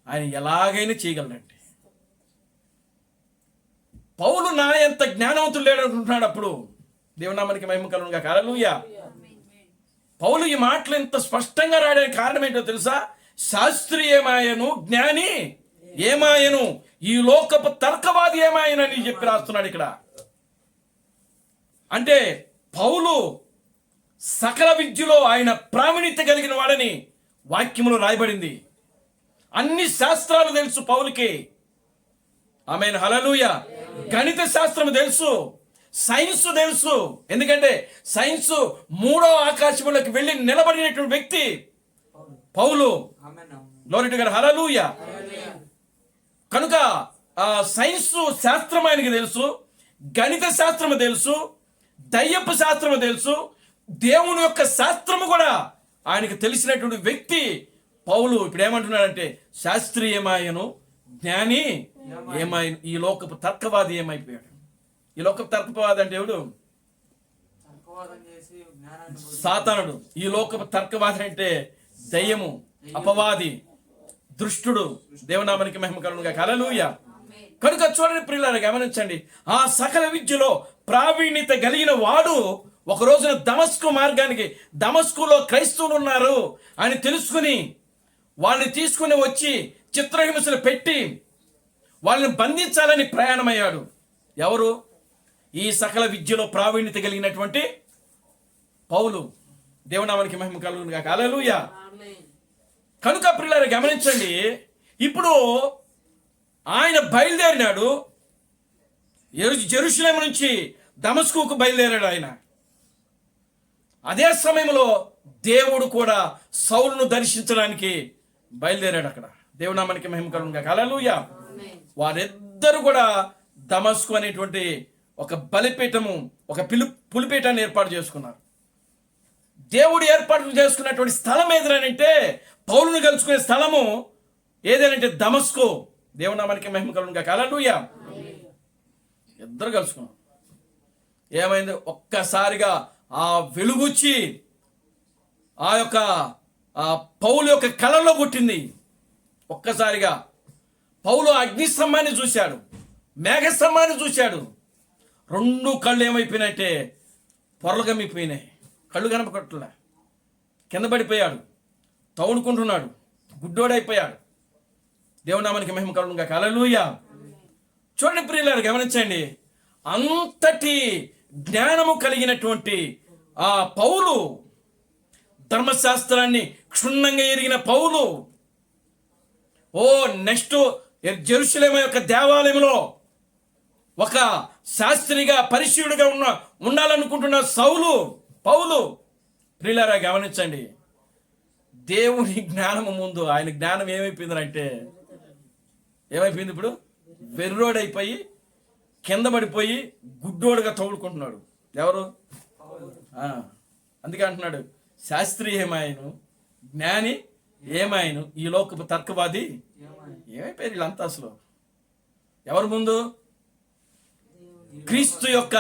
ఆయన ఎలాగైనా చేయగలడంటే. పౌలు నా ఎంత జ్ఞానవంతులు లేడనుకుంటున్నాడు అప్పుడు. దేవుని నామానికి మహిమ కలుగును గాక. హల్లెలూయా. పౌలు ఈ మాటలు ఇంత స్పష్టంగా రాయడానికి కారణం ఏంటో తెలుసా? శాస్త్రి ఏమాయను, జ్ఞాని ఏమాయను, ఈ లోకపు తర్కవాది ఏమాయను అని చెప్పి రాస్తున్నాడు ఇక్కడ. అంటే పౌలు సకల విద్యలో ఆయన ప్రావీణ్యత కలిగిన వాడని వాక్యములో రాయబడింది. అన్ని శాస్త్రాలు తెలుసు పౌలుకి. ఆమేన్, హల్లెలూయా. గణిత శాస్త్రం తెలుసు, సైన్స్ తెలుసు. ఎందుకంటే సైన్స్ 3వ ఆకాశంలోకి వెళ్ళి నిలబడినటువంటి వ్యక్తి పౌలు. Glory to God, hallelujah. కనుక సైన్స్ శాస్త్రం ఆయనకి తెలుసు, గణిత శాస్త్రము తెలుసు, దయ్యపు శాస్త్రము తెలుసు, దేవుని యొక్క శాస్త్రము కూడా ఆయనకు తెలిసినటువంటి వ్యక్తి పౌలు. ఇప్పుడు ఏమంటున్నాడంటే శాస్త్రీయమాయను, జ్ఞాని ఏమాయను. ఈ లోకపు తర్కవాది ఏమైపోయాడు? ఈ లోకపు తర్కవాది అంటే ఎవడు? సాతానుడు. ఈ లోకపు తర్కవాది అంటే దయ్యము, అపవాది, దుష్టుడు. దేవునామానికి మహిమ కలుగును గాక, హల్లెలూయా. కనుక చూడండి ప్రియులారా, గమనించండి. ఆ సకల విద్యలో ప్రావీణ్యత కలిగిన వాడు ఒక రోజున దమస్కు మార్గానికి, దమస్కులో క్రైస్తవులు ఉన్నారు అని తెలుసుకుని వాళ్ళని తీసుకుని వచ్చి చిత్రహింసలు పెట్టి వాళ్ళని బంధించాలని ప్రయాణమయ్యాడు. ఎవరు? ఈ సకల విద్యలో ప్రావీణ్యత కలిగినటువంటి పౌలు. దేవునామానికి మహిమ కలుగును గాక, హల్లెలూయా. కనుక ప్రియులారా గమనించండి, ఇప్పుడు ఆయన బయలుదేరినాడు. జెరూసలేము నుంచి దమస్కుకు బయలుదేరాడు ఆయన. అదే సమయంలో దేవుడు కూడా సౌలును దర్శించడానికి బయలుదేరాడు అక్కడ. దేవునామానికి మహిమ కలుగును గాక, హల్లెలూయా. వారిద్దరు కూడా దమస్కు అనేటువంటి ఒక బలిపీఠము, ఒక పులిపీఠాన్ని ఏర్పాటు చేసుకున్నారు. దేవుడు ఏర్పాటు చేసుకున్నటువంటి స్థలం ఏదనంటే, పౌలును కలుసుకునే స్థలము ఏదేనంటే దమస్కు. దేవునామానికి మహిమ కలుగును గాక, హల్లెలూయా. ఇద్దరు కలుసుకున్నారు. ఏమైంది? ఒక్కసారిగా ఆ వెలుగుచ్చి ఆ యొక్క పౌలు యొక్క కళ్ళలో పుట్టింది. ఒక్కసారిగా పౌలు అగ్నిస్తంభాన్ని చూశాడు, మేఘస్తంభాన్ని చూశాడు. 2 కళ్ళు ఏమైపోయినాయంటే పొరలు కమ్మిపోయినాయి. కళ్ళు కనపడట్లే. కింద పడిపోయాడు, తౌడుకుంటున్నాడు, గుడ్డోడైపోయాడు. దేవునామానికి మహిమ కలుగును గాక, హల్లెలూయా. చూడండి ప్రియులారా గమనించండి, అంతటి జ్ఞానము కలిగినటువంటి ఆ పౌలు, ధర్మశాస్త్రాన్ని క్షుణ్ణంగా ఎరిగిన పౌలు, నెక్స్ట్ జెరూసలేము యొక్క దేవాలయంలో ఒక శాస్త్రిగా పరిశీలుడిగా ఉండాలనుకుంటున్న పౌలు. ప్రియులారా గమనించండి, దేవుని జ్ఞానము ముందు ఆయన జ్ఞానం ఏమైపోయిందంటే ఏమైపోయింది? ఇప్పుడు వెర్రోడైపోయి కింద పడిపోయి గుడ్డోడుగా తోడుకుంటున్నాడు. ఎవరు? అందుకే అంటున్నాడు శాస్త్రి ఏమాయను, జ్ఞాని ఏమాయను, ఈ లోకపు తర్కవాది ఏమైపోయారు వీళ్ళంతా. అసలు ఎవరు ముందు? క్రీస్తు యొక్క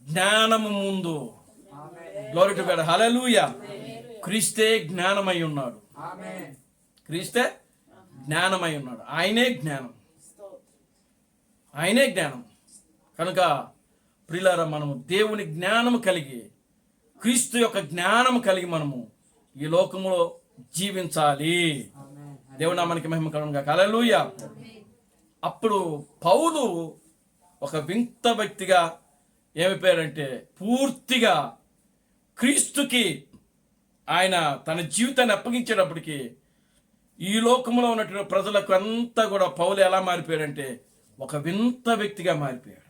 జ్ఞానము ముందు. గ్లోరీ టు గాడ్, హల్లెలూయా. క్రీస్తే జ్ఞానమై ఉన్నాడు. క్రీస్తే జ్ఞానమై ఉన్నాడు. ఆయనే జ్ఞానం, ఆయనే జ్ఞానం. కనుక ప్రియులారా, మనము దేవుని జ్ఞానము కలిగి, క్రీస్తు యొక్క జ్ఞానము కలిగి మనము ఈ లోకములో జీవించాలి. దేవుని నామానికి మహిమ కలుగును గాక, హల్లెలూయా. అప్పుడు పౌలు ఒక వింత వ్యక్తిగా ఏమైపోయాడంటే పూర్తిగా క్రీస్తుకి ఆయన తన జీవితాన్ని అప్పగించేటప్పటికి ఈ లోకంలో ఉన్నటువంటి ప్రజలకు అంతా కూడా పౌలు ఎలా మారిపోయాడంటే ఒక వింత వ్యక్తిగా మారిపోయాడు.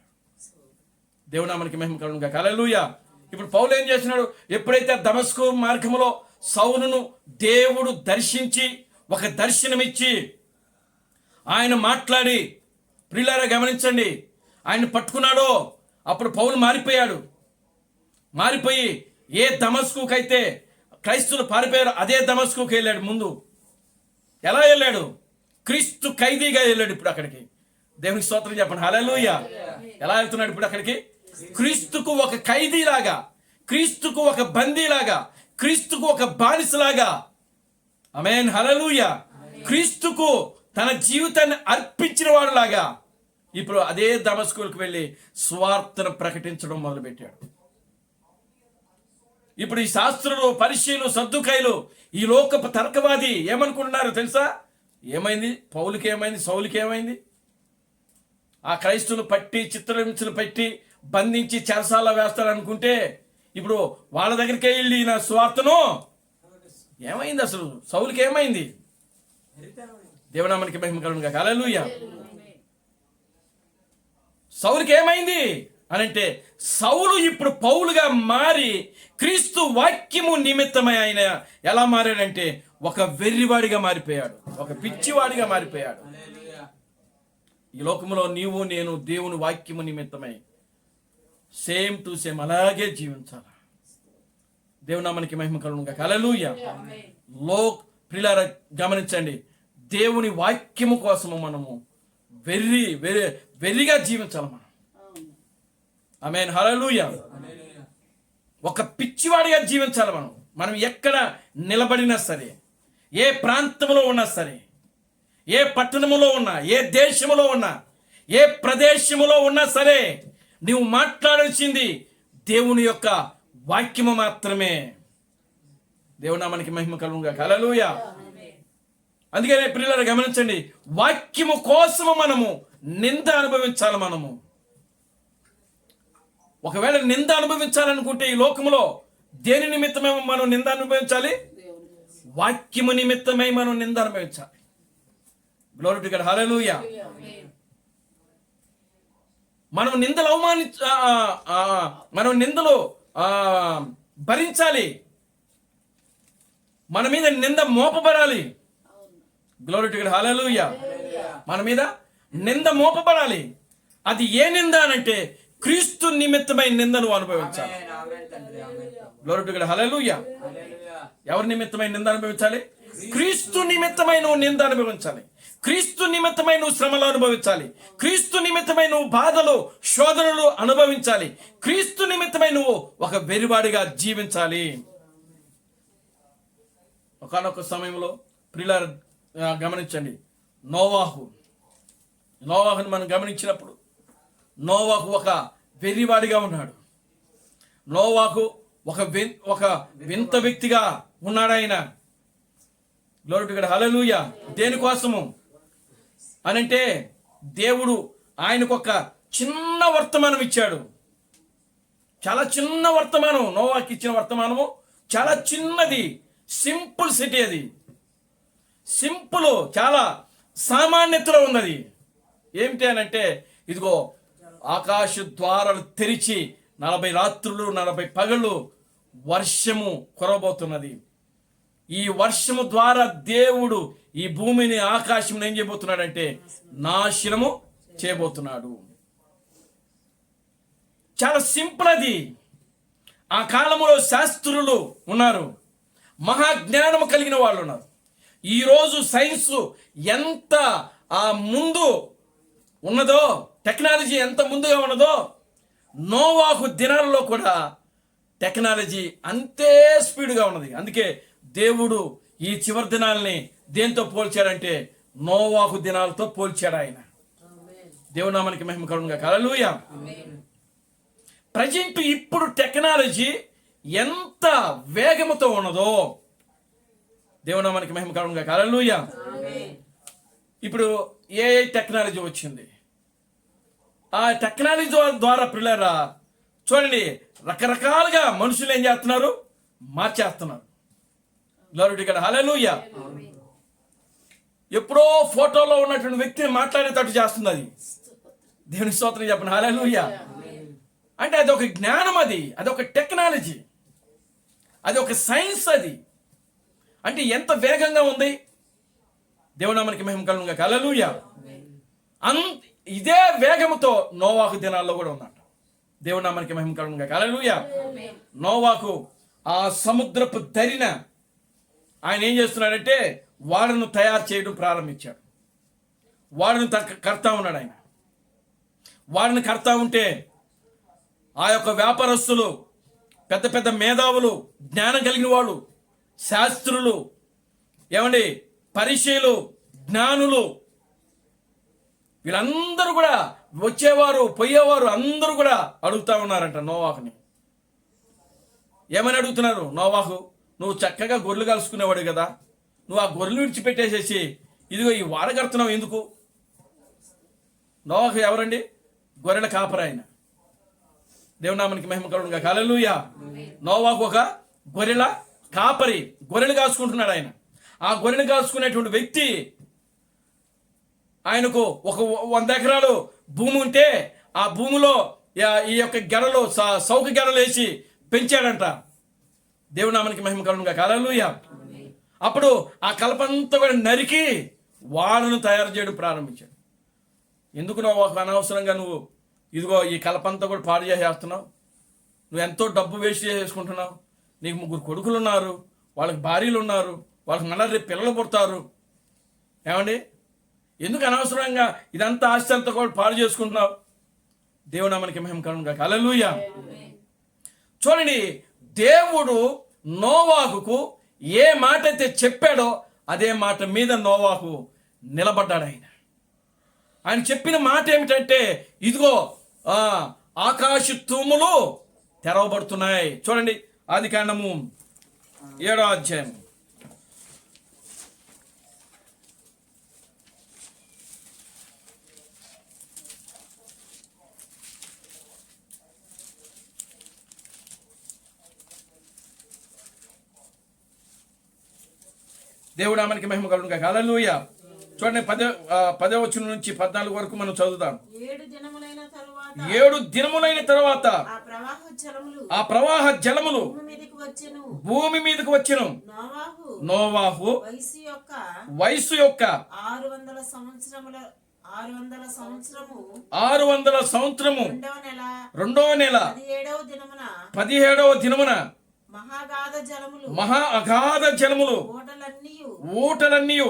దేవునామానికి మహిమ కలుగును గాక, హల్లెలూయా. ఇప్పుడు పౌలు ఏం చేస్తున్నాడు? ఎప్పుడైతే దమస్కు మార్గములో సౌలును దేవుడు దర్శించి ఒక దర్శనమిచ్చి ఆయన మాట్లాడి, ప్రియులారా గమనించండి, ఆయన పట్టుకున్నాడో అప్పుడు పౌలు మారిపోయి ఏ దమస్కుకు అయితే క్రైస్తువులు పారిపోయారు అదే దమస్కుకు వెళ్ళాడు. ముందు ఎలా వెళ్ళాడు? క్రీస్తు ఖైదీగా వెళ్ళాడు. ఇప్పుడు అక్కడికి దేవునికి స్తోత్రం చెప్పండి, హల్లెలూయా. ఎలా వెళ్తున్నాడు ఇప్పుడు అక్కడికి? క్రీస్తుకు ఒక ఖైదీలాగా, క్రీస్తుకు ఒక బందీలాగా, క్రీస్తుకు ఒక బానిసలాగా. ఆమేన్, హల్లెలూయా. క్రీస్తుకు తన జీవితాన్ని అర్పించిన వాడులాగా ఇప్పుడు అదే దమస్కులకు వెళ్ళి స్వార్థను ప్రకటించడం మొదలుపెట్టాడు. ఇప్పుడు ఈ శాస్త్రులు, పరిశీలు, సద్దుకాయలు, ఈ లోకపు తర్కవాది ఏమనుకుంటున్నారు తెలుసా? ఏమైంది పౌలుకి? ఏమైంది? సౌలుకి ఏమైంది? ఆ క్రైస్తువులు పట్టి చిత్రహింసలు పెట్టి బంధించి చెరసాల వేస్తారనుకుంటే ఇప్పుడు వాళ్ళ దగ్గరికే వెళ్ళి నా స్వార్థను ఏమైంది? అసలు సౌలుకి ఏమైంది? దేవునామానికి మహిమ కలుగును గాక. హల్లెలూయా. సౌలుకి ఏమైంది అని అంటే, సౌలు ఇప్పుడు పౌలుగా మారి క్రీస్తు వాక్యము నిమిత్తమై ఆయన ఎలా మారాడంటే ఒక వెర్రివాడిగా మారిపోయాడు, ఒక పిచ్చివాడిగా మారిపోయాడు. ఈ లోకంలో నీవు నేను దేవుని వాక్యము నిమిత్తమై సేమ్ టు సేమ్ అలాగే జీవించాలి. దేవునామానికి మహిమ కలుగును గాక. హల్లెలూయా. ప్రియులారా గమనించండి, దేవుని వాక్యము కోసము మనము వెర్రిగా జీవించాలి మనం. ఆమేన్. హల్లెలూయా. ఒక పిచ్చివాడిగా జీవించాలి మనం ఎక్కడ నిలబడినా సరే, ఏ ప్రాంతంలో ఉన్నా సరే, ఏ పట్టణములో ఉన్నా, ఏ దేశములో ఉన్నా, ఏ ప్రదేశములో ఉన్నా సరే, నీవు మాట్లాడాల్సింది దేవుని యొక్క వాక్యము మాత్రమే. దేవునామానికి మహిమ కలుగును గాక. హల్లెలూయా. అందుకనే ప్రియులారా గమనించండి, వాక్యము కోసము మనము నింద అనుభవించాలి. మనము ఒకవేళ నింద అనుభవించాలనుకుంటే ఈ లోకములో దేని నిమిత్తమే మనం నింద అనుభవించాలి? వాక్యము నిమిత్తమై మనం నింద అనుభవించాలి. Glory to God. హల్లెలూయా. మనం నిందలు భరించాలి. మన మీద నింద మోపబడాలి. Glory to God. హల్లెలూయా. మన మీద నింద మోపబడాలి. అది ఏ నింద అనంటే క్రీస్తు నిమిత్తమై నిందను అనుభవించాలి. Glory to God. హల్లెలూయా. ఎవరి నిమిత్తమై నింద అనుభవించాలి? క్రీస్తు నిమిత్తమై నువ్వు నింద అనుభవించాలి. క్రీస్తు నిమిత్తమై నువ్వు శ్రమలు అనుభవించాలి. క్రీస్తు నిమిత్తమై నువ్వు బాధలు శోధనలు అనుభవించాలి. క్రీస్తు నిమిత్తమై నువ్వు ఒక వెరివాడిగా జీవించాలి. ఒకానొక సమయంలో ప్రియులారా గమనించండి, నోవాహుని మనం గమనించినప్పుడు నోవాహు ఒక వెర్రివాడిగా ఉన్నాడు. నోవాహు ఒక వింత వ్యక్తిగా ఉన్నాడు. ఆయన గ్లోరీ టు గాడ్. హల్లెలూయా. దేనికోసము అనంటే దేవుడు ఆయనకు ఒక చిన్న వర్తమానం ఇచ్చాడు. చాలా చిన్న వర్తమానం. నోవాహుకి ఇచ్చిన వర్తమానము చాలా చిన్నది, సింపుల్ సిటీ. అది సింపుల్, చాలా సామాన్యతలో ఉన్నది. ఏమిటి అనంటే, ఇదిగో ఆకాశ ద్వారాలు తెరిచి 40 రాత్రులు 40 పగళ్ళు వర్షము కురవబోతున్నది. ఈ వర్షము ద్వారా దేవుడు ఈ భూమిని ఆకాశం ఏం చేయబోతున్నాడంటే నాశనము చేయబోతున్నాడు. చాలా సింపుల్ అది. ఆ కాలంలో శాస్త్రులు ఉన్నారు, మహాజ్ఞానము కలిగిన వాళ్ళు ఉన్నారు. ఈరోజు సైన్స్ ఎంత ముందు ఉన్నదో, టెక్నాలజీ ఎంత ముందుగా ఉన్నదో, నోవాహు దినాలలో కూడా టెక్నాలజీ అంతే స్పీడ్గా ఉన్నది. అందుకే దేవుడు ఈ చివరి దినాల్ని దేంతో పోల్చాడంటే నోవాహు దినాలతో పోల్చాడు ఆయన. దేవునామానికి మహిమ కలుగును గాక. హల్లెలూయా. ప్రజెంట్ ఇప్పుడు టెక్నాలజీ ఎంత వేగముతో ఉన్నదో, దేవునామానికి మహిమ కలుగును గాక. హల్లెలూయా. ఇప్పుడు ఏఐ టెక్నాలజీ వచ్చింది. ఆ టెక్నాలజీ ద్వారా పిల్లరా చూడండి, రకరకాలుగా మనుషులు ఏం చేస్తున్నారు? మార్చేస్తున్నారు. Glory to God. హల్లెలూయా. ఎప్పుడో ఫోటోలో ఉన్నటువంటి వ్యక్తిని మాట్లాడేటట్టు చేస్తుంది అది. దేవుని స్తోత్రం చెప్పండి. హల్లెలూయా. అంటే అది ఒక జ్ఞానం, అది ఒక టెక్నాలజీ, అది ఒక సైన్స్. అది అంటే ఎంత వేగంగా ఉంది. దేవునామానికి మహిమ కలుగును గాక. హల్లెలూయా. ఇదే వేగముతో నోవాహు దినాల్లో కూడా ఉన్నాడు. దేవునామానికి మహిమ కలుగును గాక. హల్లెలూయా. నోవాహు ఆ సముద్రపు దరిన ఆయన ఏం చేస్తున్నాడంటే వాడను తయారు చేయడం ప్రారంభించాడు. వాడను కడతా ఉన్నాడు ఆయన. వాడను కడతా ఉంటే ఆ యొక్క వ్యాపారస్తులు, పెద్ద పెద్ద మేధావులు, జ్ఞానం కలిగిన వాళ్ళు, శాస్త్రులు, ఏమండి పరిచయులు, జ్ఞానులు, వీళ్ళందరూ కూడా వచ్చేవారు పోయేవారు అందరూ కూడా అడుగుతా ఉన్నారంట నోవాహుని. ఏమని అడుగుతున్నారు? నోవాహు, నువ్వు చక్కగా గొర్రెలు కలుసుకునేవాడు కదా, నువ్వు ఆ గొర్రెలు విడిచిపెట్టేసేసి ఇదిగో ఈ వాడ కడుతున్నావు ఎందుకు? నోవాహు ఎవరండి? గొర్రెల కాపరి ఆయన. దేవునామానికి మహిమ కలుగును గాక. హల్లెలూయా. నోవాహు ఒక గొర్రెల కాపరి, గొర్రెలు కాసుకుంటున్నాడు ఆయన. ఆ గొర్రెలు కాసుకునేటువంటి వ్యక్తి ఆయనకు ఒక 100 ఎకరాలు భూమి ఉంటే ఆ భూమిలో ఈ యొక్క గెడలు సౌక గెడలు వేసి పెంచాడంట. దేవుని నామానికి మహిమ కలుగునుగా. హల్లెలూయా. అప్పుడు ఆ కలపంతా కూడా నరికి వాళ్ళను తయారు చేయడం ప్రారంభించాడు. ఎందుకు నువ్వు ఒక అనవసరంగా నువ్వు ఇదిగో ఈ కలపంతా కూడా పాడు చేసేస్తున్నావు? నువ్వు ఎంతో డబ్బు వేస్ట్ చేసుకుంటున్నావు. నీకు 3 కొడుకులు ఉన్నారు, వాళ్ళకి భార్యలు ఉన్నారు, వాళ్ళకి మళ్ళీ రేపు పిల్లలు పుడతారు. ఏమండి, ఎందుకు అనవసరంగా ఇదంతా ఆస్తి అంతా కూడా పాడు చేసుకుంటున్నావు? దేవుడు మనకి మహిమ కలుగునుగా. హల్లెలూయా. చూడండి, దేవుడు నోవాహుకు ఏ మాట అయితే చెప్పాడో అదే మాట మీద నోవాహు నిలబడ్డాడు. ఆయన చెప్పిన మాట ఏమిటంటే, ఇదిగో ఆకాశ తూములు తెరవబడుతున్నాయి. చూడండి, ఆదికాండము 7వ అధ్యాయం. దేవుడు మనకి మహిమ కలుగునుగా. హల్లెలూయా. చూడండి, 10వ వచనం నుంచి 14 వరకు మనం చదువుతాం. 7 దినములైన తరువాత ఆ ప్రవాహ జలములు భూమి మీదకు వచ్చెను. నోవాహు వయసు యొక్క 600 సంవత్సరము 2వ నెల 17వ దినమున మహా అగాధ జలములు ఊటలన్నీయు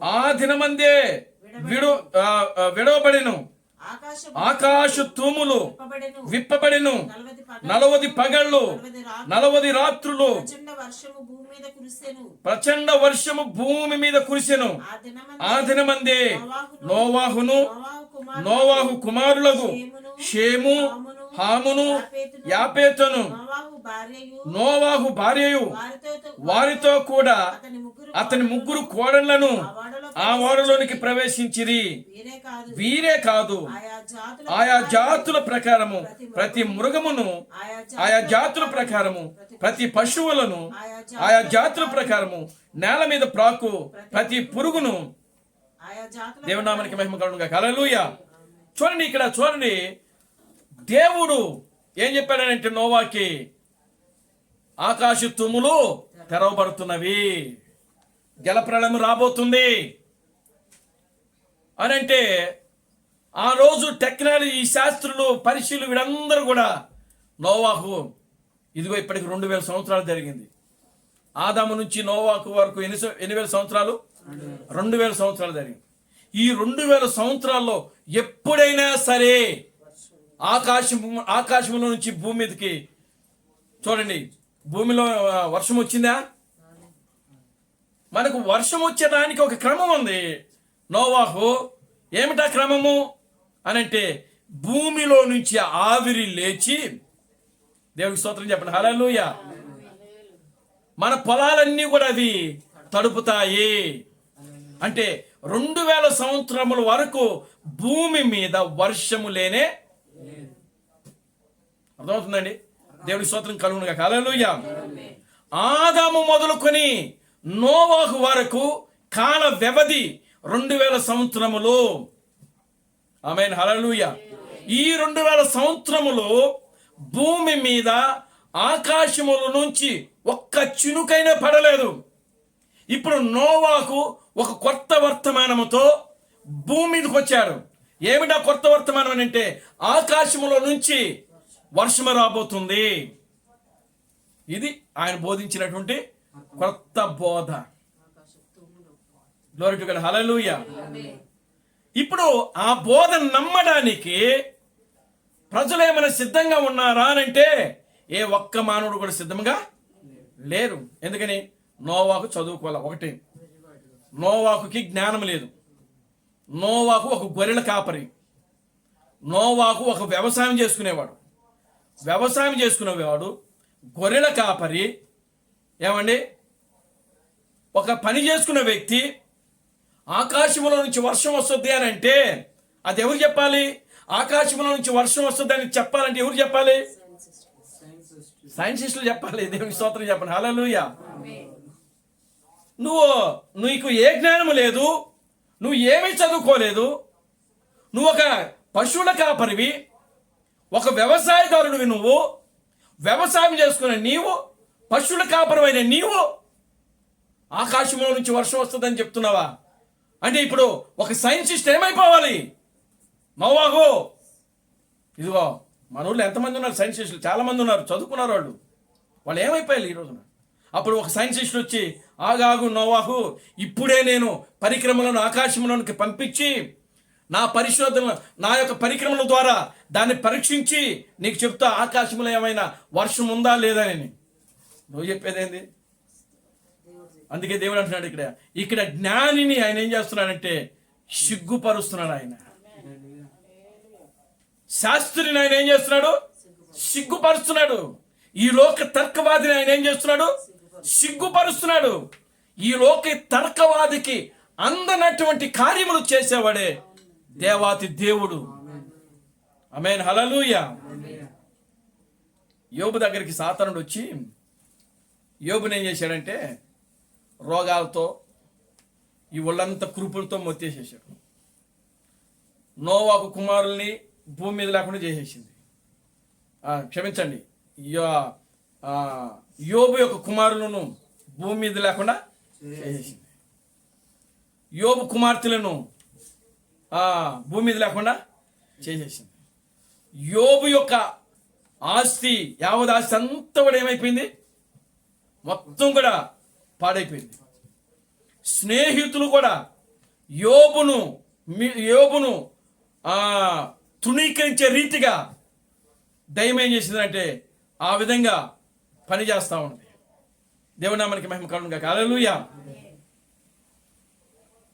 ఆ దినమందే విడవబడెను. ఆకాశ తూములు విప్పబడెను. 40 పగళ్ళు 40 రాత్రులు ప్రచండ వర్షము భూమి మీద కురిసెను. ఆ దినమందే నోవాహు కుమారులకు షేము, హామును, యాపేతును, నోవాహు భార్యయు వారితో కూడా అతని 3 కోడళ్లను ఆ ఓడలోనికి ప్రవేశించిరి. వీరే కాదు, ఆయా జాతుల ప్రకారము ప్రతి మృగమును, ఆయా జాతుల ప్రకారము ప్రతి పశువులను, ఆయా జాతుల ప్రకారము నేల మీద ప్రాకు ప్రతి పురుగును. దేవుని నామానికి మహిమ కలుగునుగా. హల్లెలూయా. చూడండి, ఇక్కడ చూడండి, దేవుడు ఏం చెప్పాడంటే నోవాకి, ఆకాశ తుమ్ములు తెరవబడుతున్నవి, జలప్రళయం రాబోతుంది అని అంటే, ఆ రోజు టెక్నాలజీ శాస్త్రులు, పరిశీలు వీళ్ళందరూ కూడా నోవాహు ఇదిగో ఇప్పటికి 2000 సంవత్సరాలు జరిగింది. ఆదాము నుంచి నోవాహు వరకు ఎన్ని వేల సంవత్సరాలు? 2000 సంవత్సరాలు జరిగింది. ఈ 2000 సంవత్సరాల్లో ఎప్పుడైనా సరే ఆకాశంలో నుంచి భూమి మీదకి చూడండి, భూమిలో వర్షం వచ్చిందా? మనకు వర్షం వచ్చేదానికి ఒక క్రమం ఉంది. నోవాహు ఏమిటా క్రమము అనంటే, భూమిలో నుంచి ఆవిరి లేచి, దేవునికి స్తోత్రం చెప్పండి. హల్లెలూయా. మన పొలాలన్నీ కూడా అవి తడుపుతాయి. అంటే 2000 సంవత్సరముల వరకు భూమి మీద వర్షము లేనే. అర్థమవుతుందండి? దేవునికి స్తోత్రం కలుగునుగా. హల్లెలూయా. ఆదాము మొదలుకొని నోవాహు వరకు కాల వ్యవధి 2000 సంవత్సరములు. ఆమేన్. హల్లెలూయా. ఈ 2000 సంవత్సరములు భూమి మీద ఆకాశముల నుంచి ఒక్క చినుకైనా పడలేదు. ఇప్పుడు నోవాహు ఒక కొత్త వర్తమానముతో భూమి మీదకి వచ్చాడు. ఏమిటా కొత్త వర్తమానం అని అంటే, ఆకాశములో నుంచి వర్షము రాబోతుంది. ఇది ఆయన బోధించినటువంటి కొత్త బోధ. Glory to God. హల్లెలూయా. ఇప్పుడు ఆ బోధ నమ్మడానికి ప్రజలు ఏమైనా సిద్ధంగా ఉన్నారా అని అంటే, ఏ ఒక్క మానవుడు కూడా సిద్ధంగా లేరు. ఎందుకని? నోవాహు చదువుకోవాలి. ఒకటి, నోవాహుకి జ్ఞానం లేదు. నోవాహు ఒక గొర్రెల కాపరి. నోవాహు ఒక వ్యవసాయం చేసుకునేవాడు. గొర్రెల కాపరి. ఏమండి, ఒక పని చేసుకున్న వ్యక్తి ఆకాశంలో నుంచి వర్షం వస్తుంది అని అంటే అది ఎవరు చెప్పాలి? ఆకాశంలో నుంచి వర్షం వస్తుంది అని చెప్పాలంటే ఎవరు చెప్పాలి? సైంటిస్టులు చెప్పాలి. దేవునికి స్తోత్రం చెప్పండి. హల్లెలూయా. నీకు ఏ జ్ఞానము లేదు, నువ్వు ఏమీ చదువుకోలేదు, నువ్వు ఒక పశువుల కాపరివి, ఒక వ్యవసాయదారుడివి, నువ్వు వ్యవసాయం చేసుకునే నీవు, పశువుల కాపరమైన నీవు ఆకాశంలో నుంచి వర్షం వస్తుందని చెప్తున్నావా? అంటే ఇప్పుడు ఒక సైంటిస్ట్ ఏమైపోవాలి? నోవాహు, ఇదిగో మన ఊళ్ళో ఎంతమంది ఉన్నారు సైంటిస్టులు? చాలామంది ఉన్నారు, చదువుకున్నారు వాళ్ళు ఏమైపోయాలి ఈ రోజున? అప్పుడు ఒక సైంటిస్ట్ వచ్చి, ఆగాగు నోవాహు, ఇప్పుడే నేను పరిక్రమలను ఆకాశంలోనికి పంపించి నా పరిశోధన, నా యొక్క పరిక్రమల ద్వారా దాన్ని పరీక్షించి నీకు చెప్తా ఆకాశంలో ఏమైనా వర్షం ఉందా లేదా అని. నువ్వు చెప్పేదేంది? అందుకే దేవుడు అంటున్నాడు ఇక్కడ జ్ఞానిని ఆయన ఏం చేస్తున్నాడంటే సిగ్గుపరుస్తున్నాడు. ఆయన శాస్త్రిని ఆయన ఏం చేస్తున్నాడు? సిగ్గుపరుస్తున్నాడు. ఈ లోక తర్కవాదిని ఆయన ఏం చేస్తున్నాడు? సిగ్గుపరుస్తున్నాడు. ఈ లోక తర్కవాదికి అందనటువంటి కార్యములు చేసేవాడే దేవాతి దేవుడు. ఆమేన్, హల్లెలూయా. యోబు దగ్గరికి సాతానుడు వచ్చి యోబుని ఏం చేశాడంటే రోగాలతో, ఈ ఒళ్ళంతా కురుపులతో మొత్తేసేసాడు. నోవాహు కుమారుల్ని భూమి మీద లేకుండా చేసేసింది. క్షమించండి, యోబు యొక్క కుమారులను భూమి మీద లేకుండా చేసేసింది. యోబు కుమార్తెలను భూమి మీద లేకుండా చేసేసింది. యోబు యొక్క ఆస్తి, యావత్ ఆస్తి అంతా కూడా ఏమైపోయింది? మొత్తం కూడా పాడైపోయింది. స్నేహితులు కూడా యోబును తృణీకరించే రీతిగా దయ్యం ఏం చేసిందంటే ఆ విధంగా పని చేస్తూ ఉంది. దేవుని నామానికి మహిమ కలుగును గాక. హల్లెలూయా.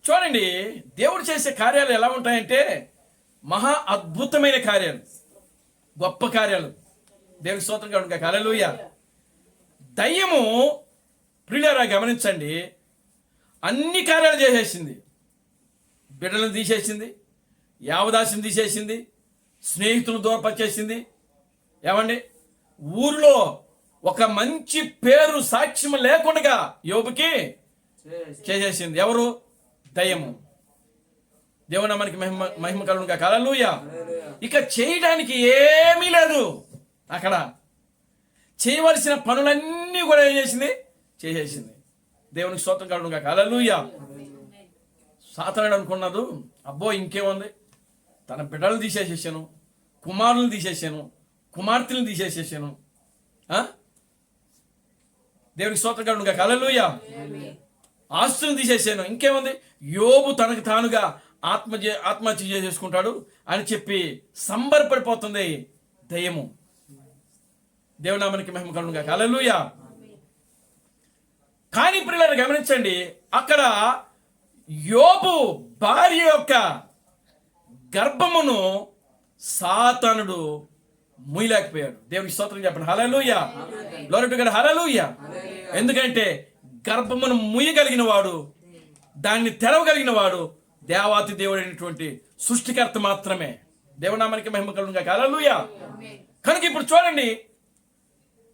చూడండి, దేవుడు చేసే కార్యాలు ఎలా ఉంటాయంటే మహా అద్భుతమైన కార్యాలు, గొప్ప కార్యాలు. దేవుని స్తోత్రం కలుగును గాక. హల్లెలూయా. దయ్యము ప్రియులారా గమనించండి, అన్ని కార్యాలు చేసేసింది. బిడ్డలను తీసేసింది, యావదాసిని తీసేసింది, స్నేహితులను దూరపరిచేసింది. ఏమండి, ఊరిలో ఒక మంచి పేరు సాక్ష్యం లేకుండా యోబుకి చేసేసింది. ఎవరు? దయ్యము. దేవుని నామానికి మహిమ కలుగును గాక. హల్లెలూయా. ఇక చేయడానికి ఏమీ లేదు. అక్కడ చేయవలసిన పనులన్నీ కూడా ఏం చేసింది? చేసేసింది. దేవునికి స్తోత్రం కలుగును గాక. హల్లెలూయా. సాతానుడు అనుకున్నది, అబ్బో ఇంకేముంది, తన బిడ్డలను తీసేసేసాను, కుమారులను తీసేసాను, కుమార్తెలను తీసేసేసాను. దేవునికి స్తోత్రం కలుగును గాక. హల్లెలూయా. ఆస్తులను తీసేసాను, ఇంకేముంది, యోబు తనకు తానుగా ఆత్మహత్య చేసుకుంటాడు అని చెప్పి సంబరపడిపోతుంది దయ్యము. దేవుని నామానికి మహిమ కలుగును గాక. హల్లెలూయా. కానీ ప్రియులారా గమనించండి, అక్కడ యోబు భార్య యొక్క గర్భమును సాతానుడు మూయలేకపోయాడు. దేవునికి స్తోత్రం చెప్పండి. Hallelujah. Glory to God. Hallelujah. ఎందుకంటే గర్భమును మూయగలిగిన వాడు, దాన్ని తెరవగలిగిన వాడు దేవాతి దేవుడు అయినటువంటి సృష్టికర్త మాత్రమే. దేవునామానికి మహిమ కలుగును గాక. హల్లెలూయా. కనుక ఇప్పుడు చూడండి,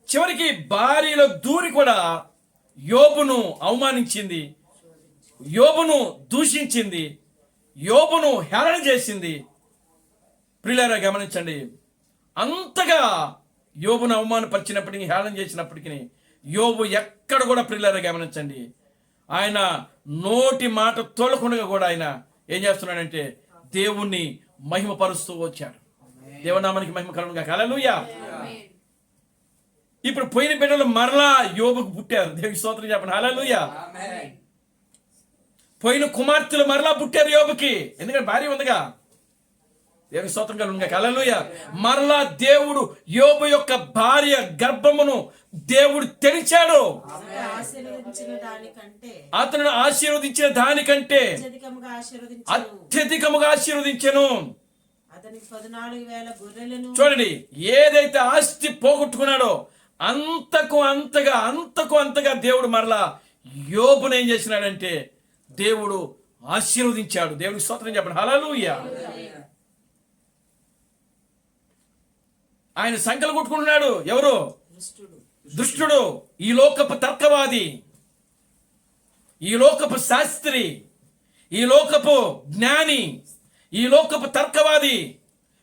చివరికి భార్యలో దూరి కూడా యోబును అవమానించింది, యోబును దూషించింది, యోబును హేళన చేసింది. ప్రియులారా గమనించండి, అంతగా యోబును అవమానపరిచినప్పటికీ, హేళన చేసినప్పటికీ యోబు ఎక్కడ కూడా, ప్రియులారా గమనించండి, ఆయన నోటి మాట తోలకుండా కూడా ఆయన ఏం చేస్తున్నాడంటే దేవుణ్ణి మహిమపరుస్తూ వచ్చాడు. దేవునామానికి మహిమ కలుగును గాక. హల్లెలూయా. ఇప్పుడు పోయిన బిడ్డలు మరలా యోబుకు పుట్టారు. దేవునికి స్తోత్రం చెప్పండి. హల్లెలూయా. పోయిన కుమార్తెలు మరలా పుట్టారు యోబుకి, ఎందుకంటే భార్య ఉందిగా. దేవునికి స్తోత్రం కలుగును గాక. హల్లెలూయా. మరలా దేవుడు యోబు యొక్క భార్య గర్భమును దేవుడు తెరిచాడు. అతను ఆశీర్వదించిన దానికంటే అత్యధికముగా ఆశీర్వదించెను. చూడండి, ఏదైతే ఆస్తి పోగొట్టుకున్నాడో అంతకు అంతగా దేవుడు మరలా యోబును ఏం చేసినాడంటే దేవుడు ఆశీర్వదించాడు. దేవునికి స్తోత్రం చెప్పండి. హల్లెలూయా. ఆయన సంకలు కొట్టుకుంటున్నాడు. ఎవరు? దుష్టుడు, ఈ లోకపు తర్కవాది, ఈ లోకపు శాస్త్రి, ఈ లోకపు జ్ఞాని, ఈ లోకపు తర్కవాది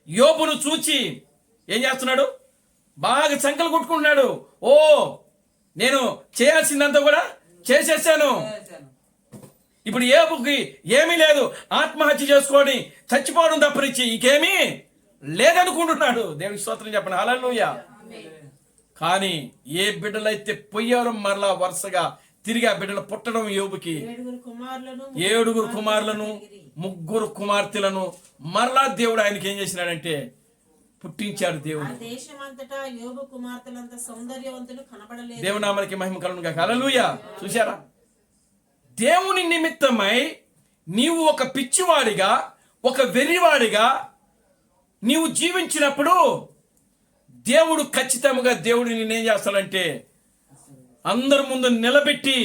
యోబును చూచి ఏం చేస్తున్నాడు? బాగా సంకలు కొట్టుకుంటున్నాడు. ఓ, నేను చేయాల్సిందంతా కూడా చేసేసాను, ఇప్పుడు యోబుకి ఏమీ లేదు, ఆత్మహత్య చేసుకొని చచ్చిపోవడం తప్పనిచ్చి ఇంకేమీ లేదనుకుంటున్నాడు. దేవునికి స్తోత్రం చెప్పండి. హల్లెలూయా. కానీ ఏ బిడ్డలైతే పోయారో మరలా వరుసగా తిరిగి ఆ బిడ్డలు పుట్టడం యోబుకి 7 కుమారులను 3 కుమార్తెలను మరలా దేవుడు ఆయనకి ఏం చేసినాడంటే పుట్టించాడు. దేవుడు దేశమంతటా యోబు కుమార్తెలంత సౌందర్యవంతులు కనబడలేదు. దేవుని నామమునకి మహిమ కలుగును గాక. హల్లెలూయా. చూశారా? దేవుని నిమిత్తమై నీవు ఒక పిచ్చివాడిగా, ఒక వెర్రివాడిగా నీవు జీవించినప్పుడు దేవుడు ఖచ్చితంగా దేవుడు నిన్నేం చేస్తాడంటే అందరి ముందు నిలబెట్టి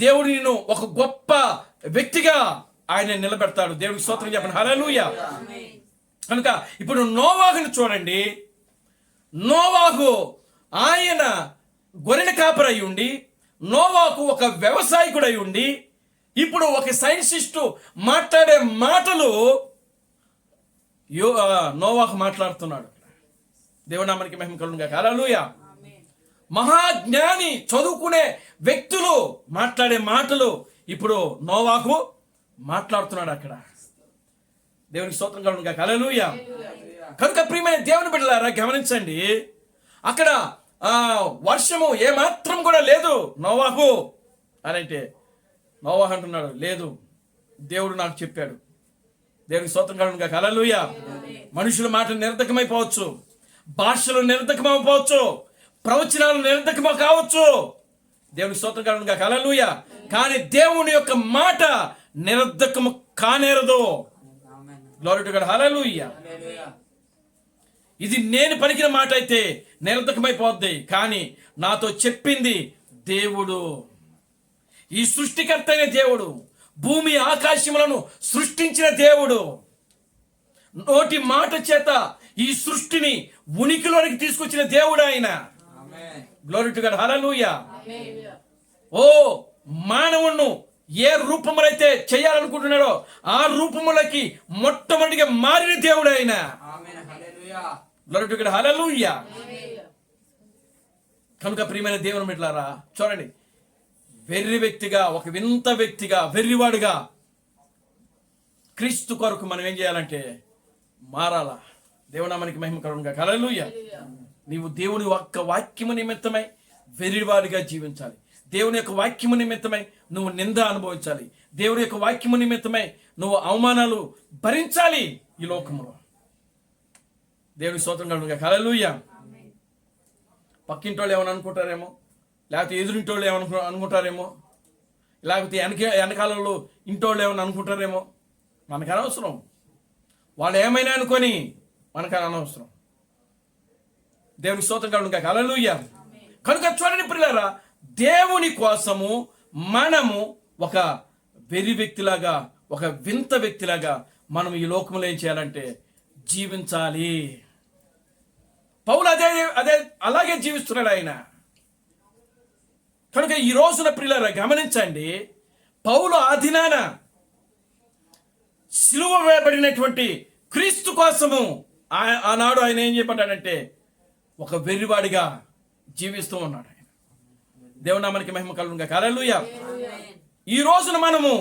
దేవుడు నిన్ను ఒక గొప్ప వ్యక్తిగా ఆయన నిలబెడతాడు. దేవుడికి స్తోత్రం చెప్పండి. హల్లెలూయా. కనుక ఇప్పుడు నోవాహుని చూడండి. నోవాహు ఆయన గొర్రెల కాపరై ఉండి, నోవాహు ఒక వ్యవసాయకుడై ఉండి, ఇప్పుడు ఒక సైంటిస్టు మాట్లాడే మాటలు నోవాహు మాట్లాడుతున్నాడు. దేవునామానికి మహిమ కలుగును గాక. హల్లెలూయా. మహాజ్ఞాని చదువుకునే వ్యక్తులు మాట్లాడే మాటలు ఇప్పుడు నోవాహు మాట్లాడుతున్నాడు అక్కడ. దేవునికి స్తోత్రం కలుగును గాక. హల్లెలూయా. కనుక ప్రియమైన దేవుని బిడ్డలారా గమనించండి, అక్కడ వర్షము ఏమాత్రం కూడా లేదు. నోవాహు అని అంటే నోవాహు అంటున్నాడు, లేదు, దేవుడు నాకు చెప్పాడు. దేవునికి స్తోత్రం కలుగును గాక. హల్లెలూయా. మనుషుల మాటలు నిరర్ధకమైపోవచ్చు, భాషలు నిరర్ధకమైపోవచ్చు, ప్రవచనాలు నిరర్ధకమ కావచ్చు. దేవునికి స్తోత్రం కలుగును గాక. హల్లెలూయా. కానీ దేవుని యొక్క మాట నిరర్ధకము కానేరదు. Glory to God. హల్లెలూయా. ఇది నేను పలికిన మాట అయితే నిరర్ధకమైపోద్ది, కానీ నాతో చెప్పింది దేవుడు, ఈ సృష్టికర్త అయిన దేవుడు, భూమి ఆకాశములను సృష్టించిన దేవుడు, నోటి మాట చేత ఈ సృష్టిని ఉనికిలోనికి తీసుకొచ్చిన దేవుడు ఆయన. Glory to God. హల్లెలూయా. ఓ, మానవుణ్ణు ఏ రూపములైతే చేయాలనుకుంటున్నాడో ఆ రూపములకి మొట్టమొదటిగా మారిన దేవుడు ఆయన. Glory to God. హల్లెలూయా. కనుక ప్రియమైన దేవుని బిడ్డలారా చూడండి, వెర్రి వ్యక్తిగా, ఒక వింత వ్యక్తిగా, వెర్రివాడుగా క్రీస్తు కొరకు మనం ఏం చేయాలంటే మారాలా. దేవునామానికి మహిమ కలుగును గాక. హల్లెలూయా. నీవు దేవుని యొక్క వాక్యము నిమిత్తమై వెర్రివాడిగా జీవించాలి. దేవుని యొక్క వాక్యము నిమిత్తమై నువ్వు నింద అనుభవించాలి. దేవుని యొక్క వాక్యము నిమిత్తమై నువ్వు అవమానాలు భరించాలి ఈ లోకంలో. దేవుని స్తోత్రం కలుగును గాక. హల్లెలూయా. పక్కింటోళ్ళు ఏమని అనుకుంటారేమో, లేకపోతే ఎదురింటోళ్ళు ఏమను అనుకుంటారేమో, లేకపోతే వెనకాలలో ఇంటోళ్ళు ఏమని అనుకుంటారేమో, మనకు అనవసరం. వాళ్ళు ఏమైనా అనుకొని మనకు అనవసరం. దేవుని స్తోత్రం కలుగును గాక. హల్లెలూయా. కనుక చూడండి ప్రియులారా, దేవుని కోసము మనము ఒక వెర్రి వ్యక్తిలాగా, ఒక వింత వ్యక్తిలాగా మనం ఈ లోకంలో ఏం చేయాలంటే జీవించాలి. పౌలు అలాగే జీవిస్తున్నాడు ఆయన. కనుక ఈ రోజున ప్రియులారా గమనించండి, పౌలు ఆ దినాన సిలువ వేయబడినటువంటి క్రీస్తు కోసము ఆనాడు ఆయన ఏం చెప్పాడంటే ఒక వెర్రివాడిగా జీవిస్తూ ఉన్నాడు ఆయన. దేవునామానికి మహిమ కలుగును గాక. హల్లెలూయా. ఈ రోజున మనము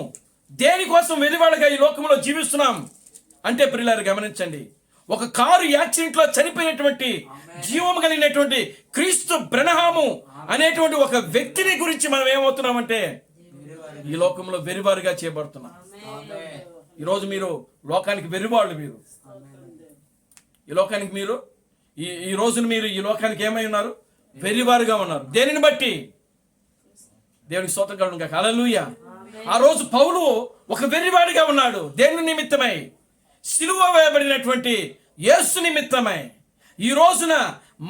దేనికోసం వెర్రివాడిగా ఈ లోకంలో జీవిస్తున్నాం అంటే ప్రియులారా గమనించండి, ఒక కారు యాక్సిడెంట్ లో చనిపోయినటువంటి జీవం కలిగినటువంటి క్రీస్తు బ్రహ్మము అనేటువంటి ఒక వ్యక్తిని గురించి మనం ఏమవుతున్నామంటే ఈ లోకంలో వెర్రివారుగా చేయబడుతున్నాం. ఈరోజు మీరు లోకానికి వెర్రివాళ్ళు. మీరు ఈ లోకానికి మీరు ఈ రోజున మీరు ఈ లోకానికి ఏమై ఉన్నారు? వెర్రివారుగా ఉన్నారు. దేనిని బట్టి? దేవునికి స్తోత్రం కలుగును గాక. హల్లెలూయా. ఆ రోజు పౌలు ఒక వెర్రివాడిగా ఉన్నాడు. దేని నిమిత్తమై? సిలువ వేయబడినటువంటి యేసు నిమిత్తమై. ఈ రోజున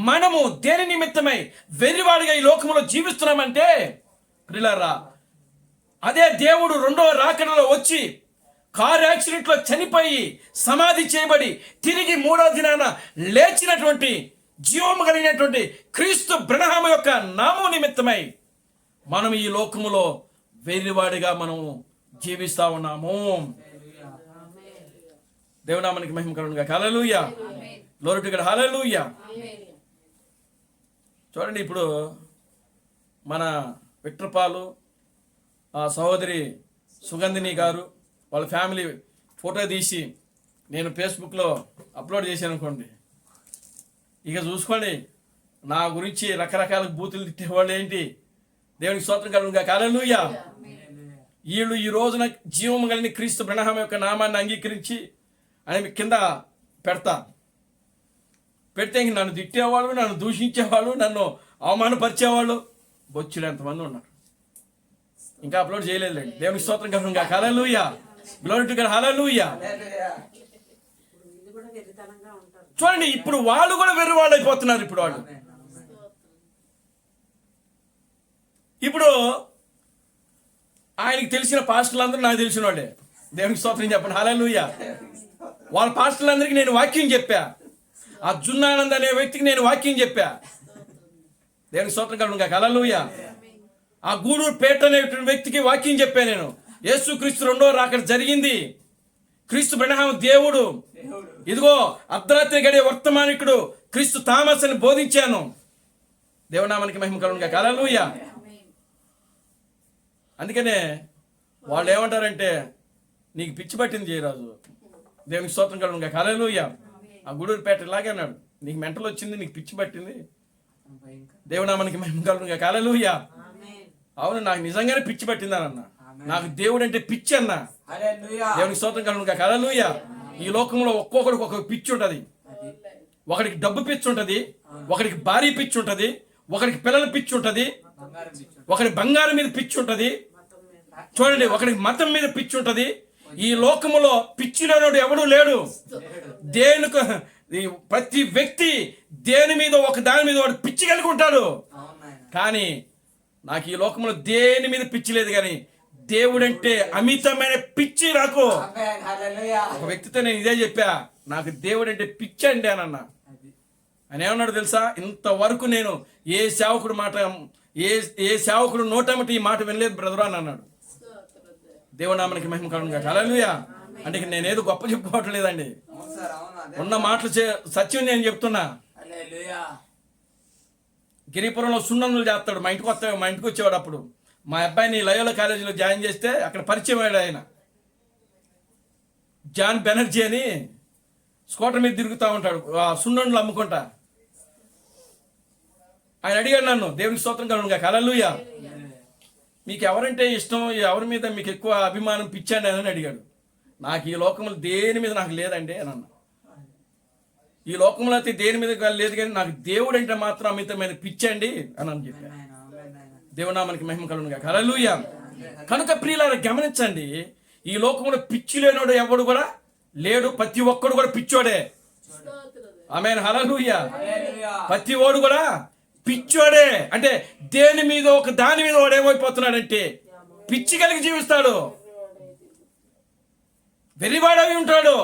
మనము దేని నిమిత్తమై వెర్రివాడిగా ఈ లోకంలో జీవిస్తున్నామంటే ప్రియులారా, అదే దేవుడు రెండవ రాకడలో వచ్చి కారు యాక్సిడెంట్ లో చనిపోయి సమాధి చేయబడి తిరిగి 3వ దినాన లేచినటువంటి జీవము కలిగినటువంటి క్రీస్తు బ్రహ్మ యొక్క నామం నిమిత్తమై మనం ఈ లోకములో వెర్రివాడిగా మనం జీవిస్తా ఉన్నాము. దేవునామానికి మహిమ కలుగునుగాక. Hallelujah. Glory to God. Hallelujah. చూడండి, ఇప్పుడు మన విక్టర్పాలు, ఆ సహోదరి సుగంధిని గారు వాళ్ళ ఫ్యామిలీ ఫోటో తీసి నేను ఫేస్బుక్లో అప్లోడ్ చేశాను అనుకోండి, ఇక చూసుకోండి, నా గురించి రకరకాల బూతులు తిట్టేవాళ్ళు ఏంటి. దేవునికి స్తోత్రం కలుగునుగాక. హల్లెలూయా. వీళ్ళు ఈ రోజున జీవము కలిగిన క్రీస్తు బ్రహ్మ యొక్క నామాన్ని అంగీకరించి అని కింద పెడితే ఇంక నన్ను తిట్టేవాళ్ళు, నన్ను దూషించేవాళ్ళు, నన్ను అవమానపరిచేవాళ్ళు బొచ్చుడు ఎంతమంది ఉన్నారు. ఇంకా అప్లోడ్ చేయలేదులేండి. దేవునికి స్తోత్రం కలుగునుగాక. Hallelujah. Glory to God. Hallelujah. చూడండి, ఇప్పుడు వాళ్ళు కూడా వెర్రి వాళ్ళు అయిపోతున్నారు. ఇప్పుడు ఆయనకి తెలిసిన పాస్టర్లందరూ నాకు తెలిసిన వాళ్ళే. దేవునికి స్తోత్రం చెప్పండి. హల్లెలూయా. వాళ్ళ పాస్టర్లందరికీ నేను వాక్యం చెప్పా. ఆ జున్నానంద్ అనే వ్యక్తికి నేను వాక్యం చెప్పా. దేవునికి స్తోత్రం కలుగునుగాక. హల్లెలూయా. ఆ గూడూరు పేట అనే వ్యక్తికి వాక్యం చెప్పా నేను. యేసు క్రీస్తు రెండో రాకడ జరిగింది. క్రీస్తు బ్రహ్మ దేవుడు. ఇదిగో అర్ధరాత్రి గడియ వర్తమానికుడు క్రీస్తు థామస్ అని బోధించాను. దేవునామానికి మహిమ కలుగునుగాక. హల్లెలూయా. అందుకనే వాళ్ళు ఏమంటారంటే, నీకు పిచ్చి పట్టింది జయరాజు. దేవునికి స్తోత్రం కలుగునుగాక. హల్లెలూయా. ఆ గూడూరుపేట ఇలాగే అన్నాడు, నీకు మెంటల్ వచ్చింది, నీకు పిచ్చి పట్టింది. దేవునామానికి మహిమ కలుగునుగాక. హల్లెలూయా. అవును, నాకు నిజంగానే పిచ్చి పట్టింది అని అన్నా. నాకు దేవుడు అంటే పిచ్చి అన్నా. దేవునికి స్తోత్రం కలుగునుగాక. హల్లెలూయా. ఈ లోకంలో ఒక్కొక్కడికి ఒక్కొక్క పిచ్చి ఉంటుంది. ఒకడికి డబ్బు పిచ్చి ఉంటుంది, ఒకడికి భారీ పిచ్చి ఉంటుంది, ఒకడికి పిల్లల పిచ్చి ఉంటుంది, ఒకడి బంగారం మీద పిచ్చి ఉంటుంది. చూడండి, ఒకడికి మతం మీద పిచ్చి ఉంటుంది. ఈ లోకములో పిచ్చి లేనోడు ఎవడూ లేడు. ప్రతి వ్యక్తి దేని మీద ఒక దాని మీద వాడు పిచ్చి కలిగి ఉంటాడు. కానీ నాకు ఈ లోకంలో దేని మీద పిచ్చి లేదు, కానీ దేవుడంటే అమితమైన పిచ్చి నాకు. ఒక వ్యక్తితో నేను ఇదే చెప్పా, నాకు దేవుడంటే పిచ్చి అండి అని అన్నా. అని ఏమన్నాడు తెలుసా, ఇంతవరకు నేను ఏ సేవకుడు మాట ఏ సేవకుడు నోటమటి ఈ మాట వినలేదు బ్రదర్ అని అన్నాడు. దేవునామానికి మహిమ కలుగునుగాక. హల్లెలూయా. అంటే నేనేదో గొప్ప చెప్పుకోవటం లేదండి, ఉన్న మాటలు సత్యం నేను చెప్తున్నా. గిరిపురంలో సున్ననులు చేస్తాడు. మా ఇంటికి వచ్చేవాడు. అప్పుడు మా అబ్బాయిని లయోలా కాలేజీలో జాయిన్ చేస్తే అక్కడ పరిచయం అయ్యాడు ఆయన, జాన్ బెనర్జీ అని. స్కూటర్ మీద తిరుగుతూ ఉంటాడు, సున్నుండలు అమ్ముకుంటా. ఆయన అడిగాడు నన్ను, దేవునికి స్తోత్రం కలుగునుగాక. హల్లెలూయా. మీకు ఎవరంటే ఇష్టం, ఎవరి మీద మీకు ఎక్కువ అభిమానం, పిచ్చండి అని అడిగాడు. నాకు ఈ లోకంలో దేని మీద నాకు లేదండి అని అన్నా. ఈ లోకంలో అయితే దేని మీద లేదు, కానీ నాకు దేవుడు అంటే మాత్రం అమితమైన పిచ్చండి అని చెప్పాను. దేవునామానికి మహిమ కలుగునుగాక. హల్లెలూయా. కనుక ప్రియులారా గమనించండి, ఈ లోకంలో పిచ్చి లేనోడు ఎవడు కూడా లేడు. ప్రతి ఒక్కడు కూడా పిచ్చోడే. ఆమేన్. హల్లెలూయా. ప్రతి ఓడు కూడా పిచ్చోడే. అంటే దేని మీద ఒక దాని మీద వాడు ఏమైపోతున్నాడంటే పిచ్చి కలిగి జీవిస్తాడు, వెర్రివాడవి ఉంటాడు.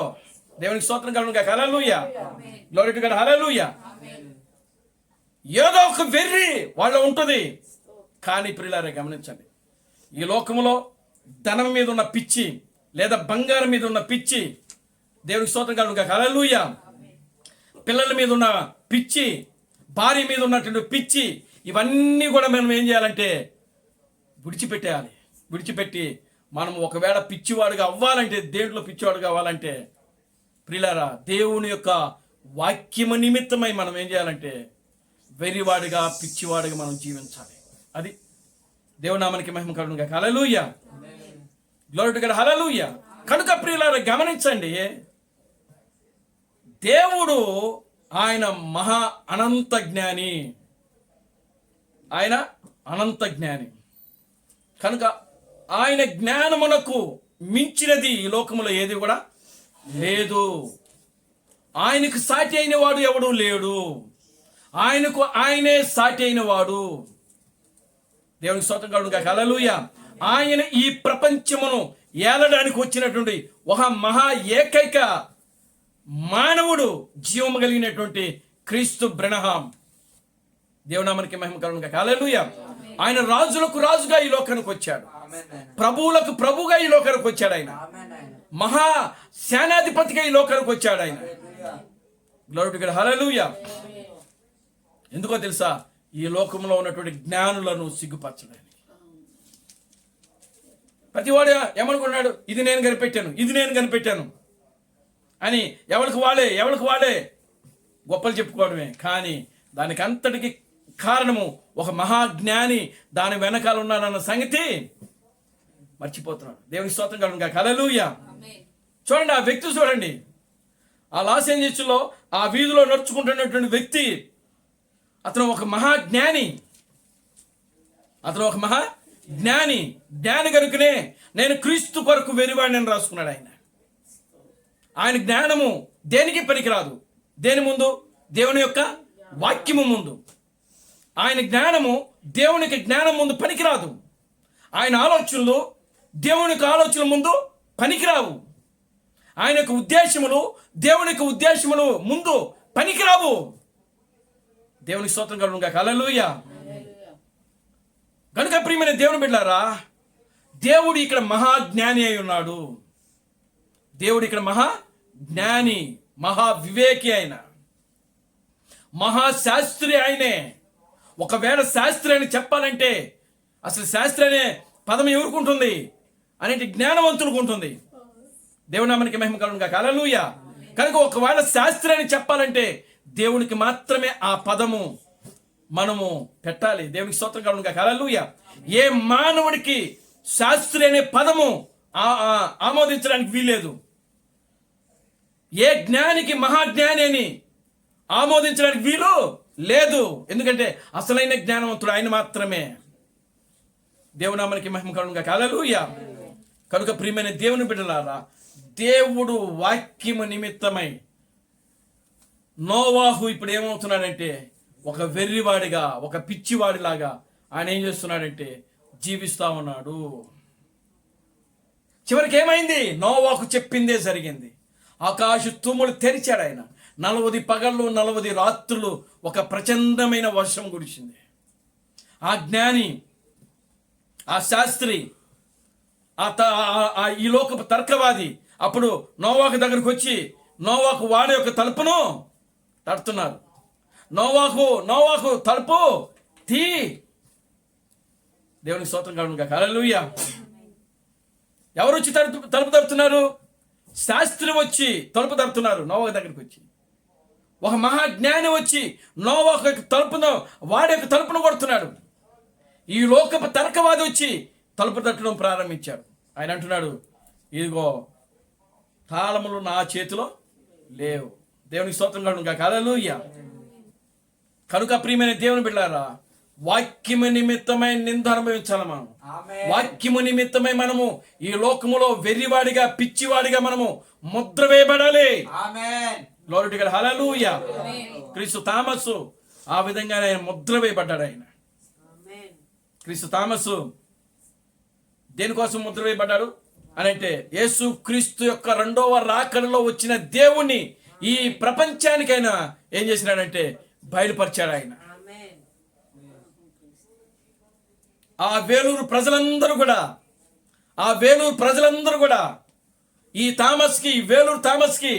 దేవునికి స్తోత్రం కలుగునుగాక. Hallelujah. Glory to God. Hallelujah. ఏదో ఒక వెర్రి వాళ్ళ ఉంటుంది. కానీ ప్రియులారా గమనించండి, ఈ లోకంలో ధనం మీద ఉన్న పిచ్చి లేదా బంగారం మీద ఉన్న పిచ్చి, దేవునికి స్తోత్రం కలుగునుగాక. హల్లెలూయా. పిల్లల మీద ఉన్న పిచ్చి, భార్య మీద ఉన్నటువంటి పిచ్చి, ఇవన్నీ కూడా మనం ఏం చేయాలంటే విడిచిపెట్టేయాలి. విడిచిపెట్టి మనం ఒకవేళ పిచ్చివాడుగా అవ్వాలంటే, దేంట్లో పిచ్చివాడు కావాలంటే ప్రియులారా దేవుని యొక్క వాక్యము నిమిత్తమై మనం ఏం చేయాలంటే వెర్రివాడిగా, పిచ్చివాడిగా మనం జీవించాలి. అది దేవునామానికి మహిమ కలుగునుగాక. Hallelujah. Glory to God. Hallelujah. కనుక ప్రియులారా గమనించండి, దేవుడు ఆయన మహా అనంత జ్ఞాని. ఆయన అనంత జ్ఞాని. కనుక ఆయన జ్ఞానమునకు మించినది ఈ లోకములో ఏది కూడా లేదు. ఆయనకు సాటి అయిన వాడు ఎవడు లేడు. ఆయనకు ఆయనే సాటి అయిన వాడు. దేవునికి స్తోత్రం కలుగునుగాక. హల్లెలూయా. ఆయన ఈ ప్రపంచమును ఏలడానికి వచ్చినటువంటి ఒక మహా ఏకైక మానవుడు, జీవము కలిగినటువంటి క్రీస్తు బ్రహ్మ. దేవునామానికి మహిమ కలుగునుగాక. హల్లెలూయా. ఆయన రాజులకు రాజుగా ఈ లోకానికి వచ్చాడు. ఆమేన్ నాయనా. ప్రభువులకు ప్రభుగా ఈ లోకానికి వచ్చాడు ఆయన. ఆమేన్ నాయనా. మహా సేనాధిపతిగా ఈ లోకానికి వచ్చాడు ఆయన. గ్లోరీ టు గాడ్, హల్లెలూయా. ఎందుకో తెలుసా? ఈ లోకంలో ఉన్నటువంటి జ్ఞానులను సిగ్గుపరచడానికి. ప్రతివాడు ఏమనుకున్నాడు? ఇది నేను కనిపెట్టాను, ఇది నేను కనిపెట్టాను అని ఎవరికి వాళ్ళే గొప్పలు చెప్పుకోవడమే. కానీ దానికి అంతటికి కారణము ఒక మహాజ్ఞాని దాని వెనకాల ఉన్నాడన్న సంగతి మర్చిపోతున్నాడు. దేవునికి స్తోత్రం కలుగును గాక, హల్లెలూయా. చూడండి, ఆ వ్యక్తి చూడండి. ఆ లాస్ ఏంజల్స్లో ఆ వీధిలో నడుచుకుంటున్నటువంటి వ్యక్తి, అతను ఒక మహాజ్ఞాని. జ్ఞాని కనుకనే నేను క్రీస్తు కొరకు వెరివాడిని అని రాసుకున్నాడు ఆయన. ఆయన జ్ఞానము దేనికి పనికిరాదు. దేని ముందు? దేవుని యొక్క వాక్యము ముందు. ఆయన జ్ఞానము దేవునికి జ్ఞానం ముందు పనికిరాదు. ఆయన ఆలోచనలు దేవునికి ఆలోచనల ముందు పనికిరావు. ఆయన యొక్క ఉద్దేశములు దేవునికి ఉద్దేశములు ముందు పనికిరావు. దేవునికి స్తోత్రం కలుగును గాక, హల్లెలూయా. కనుక ప్రియమైన దేవుని బిడ్డలారా, దేవుడు ఇక్కడ మహాజ్ఞాని అయి ఉన్నాడు. దేవుడు ఇక్కడ మహాజ్ఞాని, మహావివేకి అయిన మహాశాస్త్రి ఆయనే. ఒకవేళ శాస్త్రి అని చెప్పాలంటే అసలు శాస్త్రి అనే పదం ఎవరికి ఉంటుంది అనేది జ్ఞానవంతులకు ఉంటుంది. దేవుని నామానికి మహిమ కలుగును గాక, హల్లెలూయా. కనుక ఒకవేళ శాస్త్రి అని చెప్పాలంటే దేవునికి మాత్రమే ఆ పదము మనము పెట్టాలి. దేవునికి స్తోత్రం కలుగును గాక, హల్లెలూయా. ఏ మానవుడికి శాస్త్రి అనే పదము ఆమోదించడానికి వీల్లేదు. ఏ జ్ఞానికి మహాజ్ఞాని అని ఆమోదించడానికి వీలు లేదు. ఎందుకంటే అసలైన జ్ఞానవంతుడు ఆయన మాత్రమే. దేవుని నామానికి మహిమ కలుగును గాక, హల్లెలూయా. కనుక ప్రియమైన దేవుని బిడ్డలారా, దేవుడు వాక్యము నిమిత్తమై నోవాహు ఇప్పుడు ఏమవుతున్నాడంటే ఒక వెర్రివాడిగా, ఒక పిచ్చివాడిలాగా ఆయన ఏం చేస్తున్నాడంటే జీవిస్తా ఉన్నాడు. చివరికి ఏమైంది? నోవాహు చెప్పిందే జరిగింది. ఆకాశ తుమ్ములు తెరిచాడు ఆయన. 40 పగళ్ళు 40 రాత్రులు ఒక ప్రచండమైన వర్షం కురిసింది. ఆ జ్ఞాని, ఆ శాస్త్రి, ఈ లోకపు తర్కవాది అప్పుడు నోవాహు దగ్గరకు వచ్చి నోవాహు వాడి యొక్క తలుపును తడుతున్నారు. నోవాహు తలుపు తీ. దేవునికి స్తోత్రం కలుగును గాక, హల్లెలూయా. ఎవరు వచ్చి తలుపు తడుతున్నారు? శాస్త్రి వచ్చి తలుపు తడుతున్నారు నోవాహు దగ్గరికి వచ్చి. ఒక మహాజ్ఞాని వచ్చి నోవాహు యొక్క తలుపును, వాడి యొక్క తలుపును కొడుతున్నాడు. ఈ లోకపు తర్కవాది వచ్చి తలుపు తట్టడం ప్రారంభించాడు. ఆయన అంటున్నాడు, ఇదిగో తాళములు నా చేతిలో లేవు. దేవునికి స్తోత్రం కలుగును గాక, హల్లెలూయా. కనుక ప్రియమైన దేవుని బిడ్డలారా, వాక్యము నిమిత్తమై నింద అనుభవించాలి మనం. వాక్యము నిమిత్తమై మనము ఈ లోకములో వెర్రివాడిగా, పిచ్చివాడిగా మనము Mudra వేయబడాలి. Glory to God, hallelujah. క్రీస్తు థామసు ఆ విధంగా ఆయన ముద్ర వేయబడ్డాడు. ఆయన క్రీస్తు థామసు దేనికోసం ముద్ర వేయబడ్డాడు అని అంటే, యేసు క్రీస్తు యొక్క రెండవ రాకడలో వచ్చిన దేవుణ్ణి ఈ ప్రపంచానికైనా ఏం చేసినాడంటే బయలుపరిచాడు ఆయన. ఆ వేలూరు ప్రజలందరూ కూడా ఈ వేలూరు థామస్కి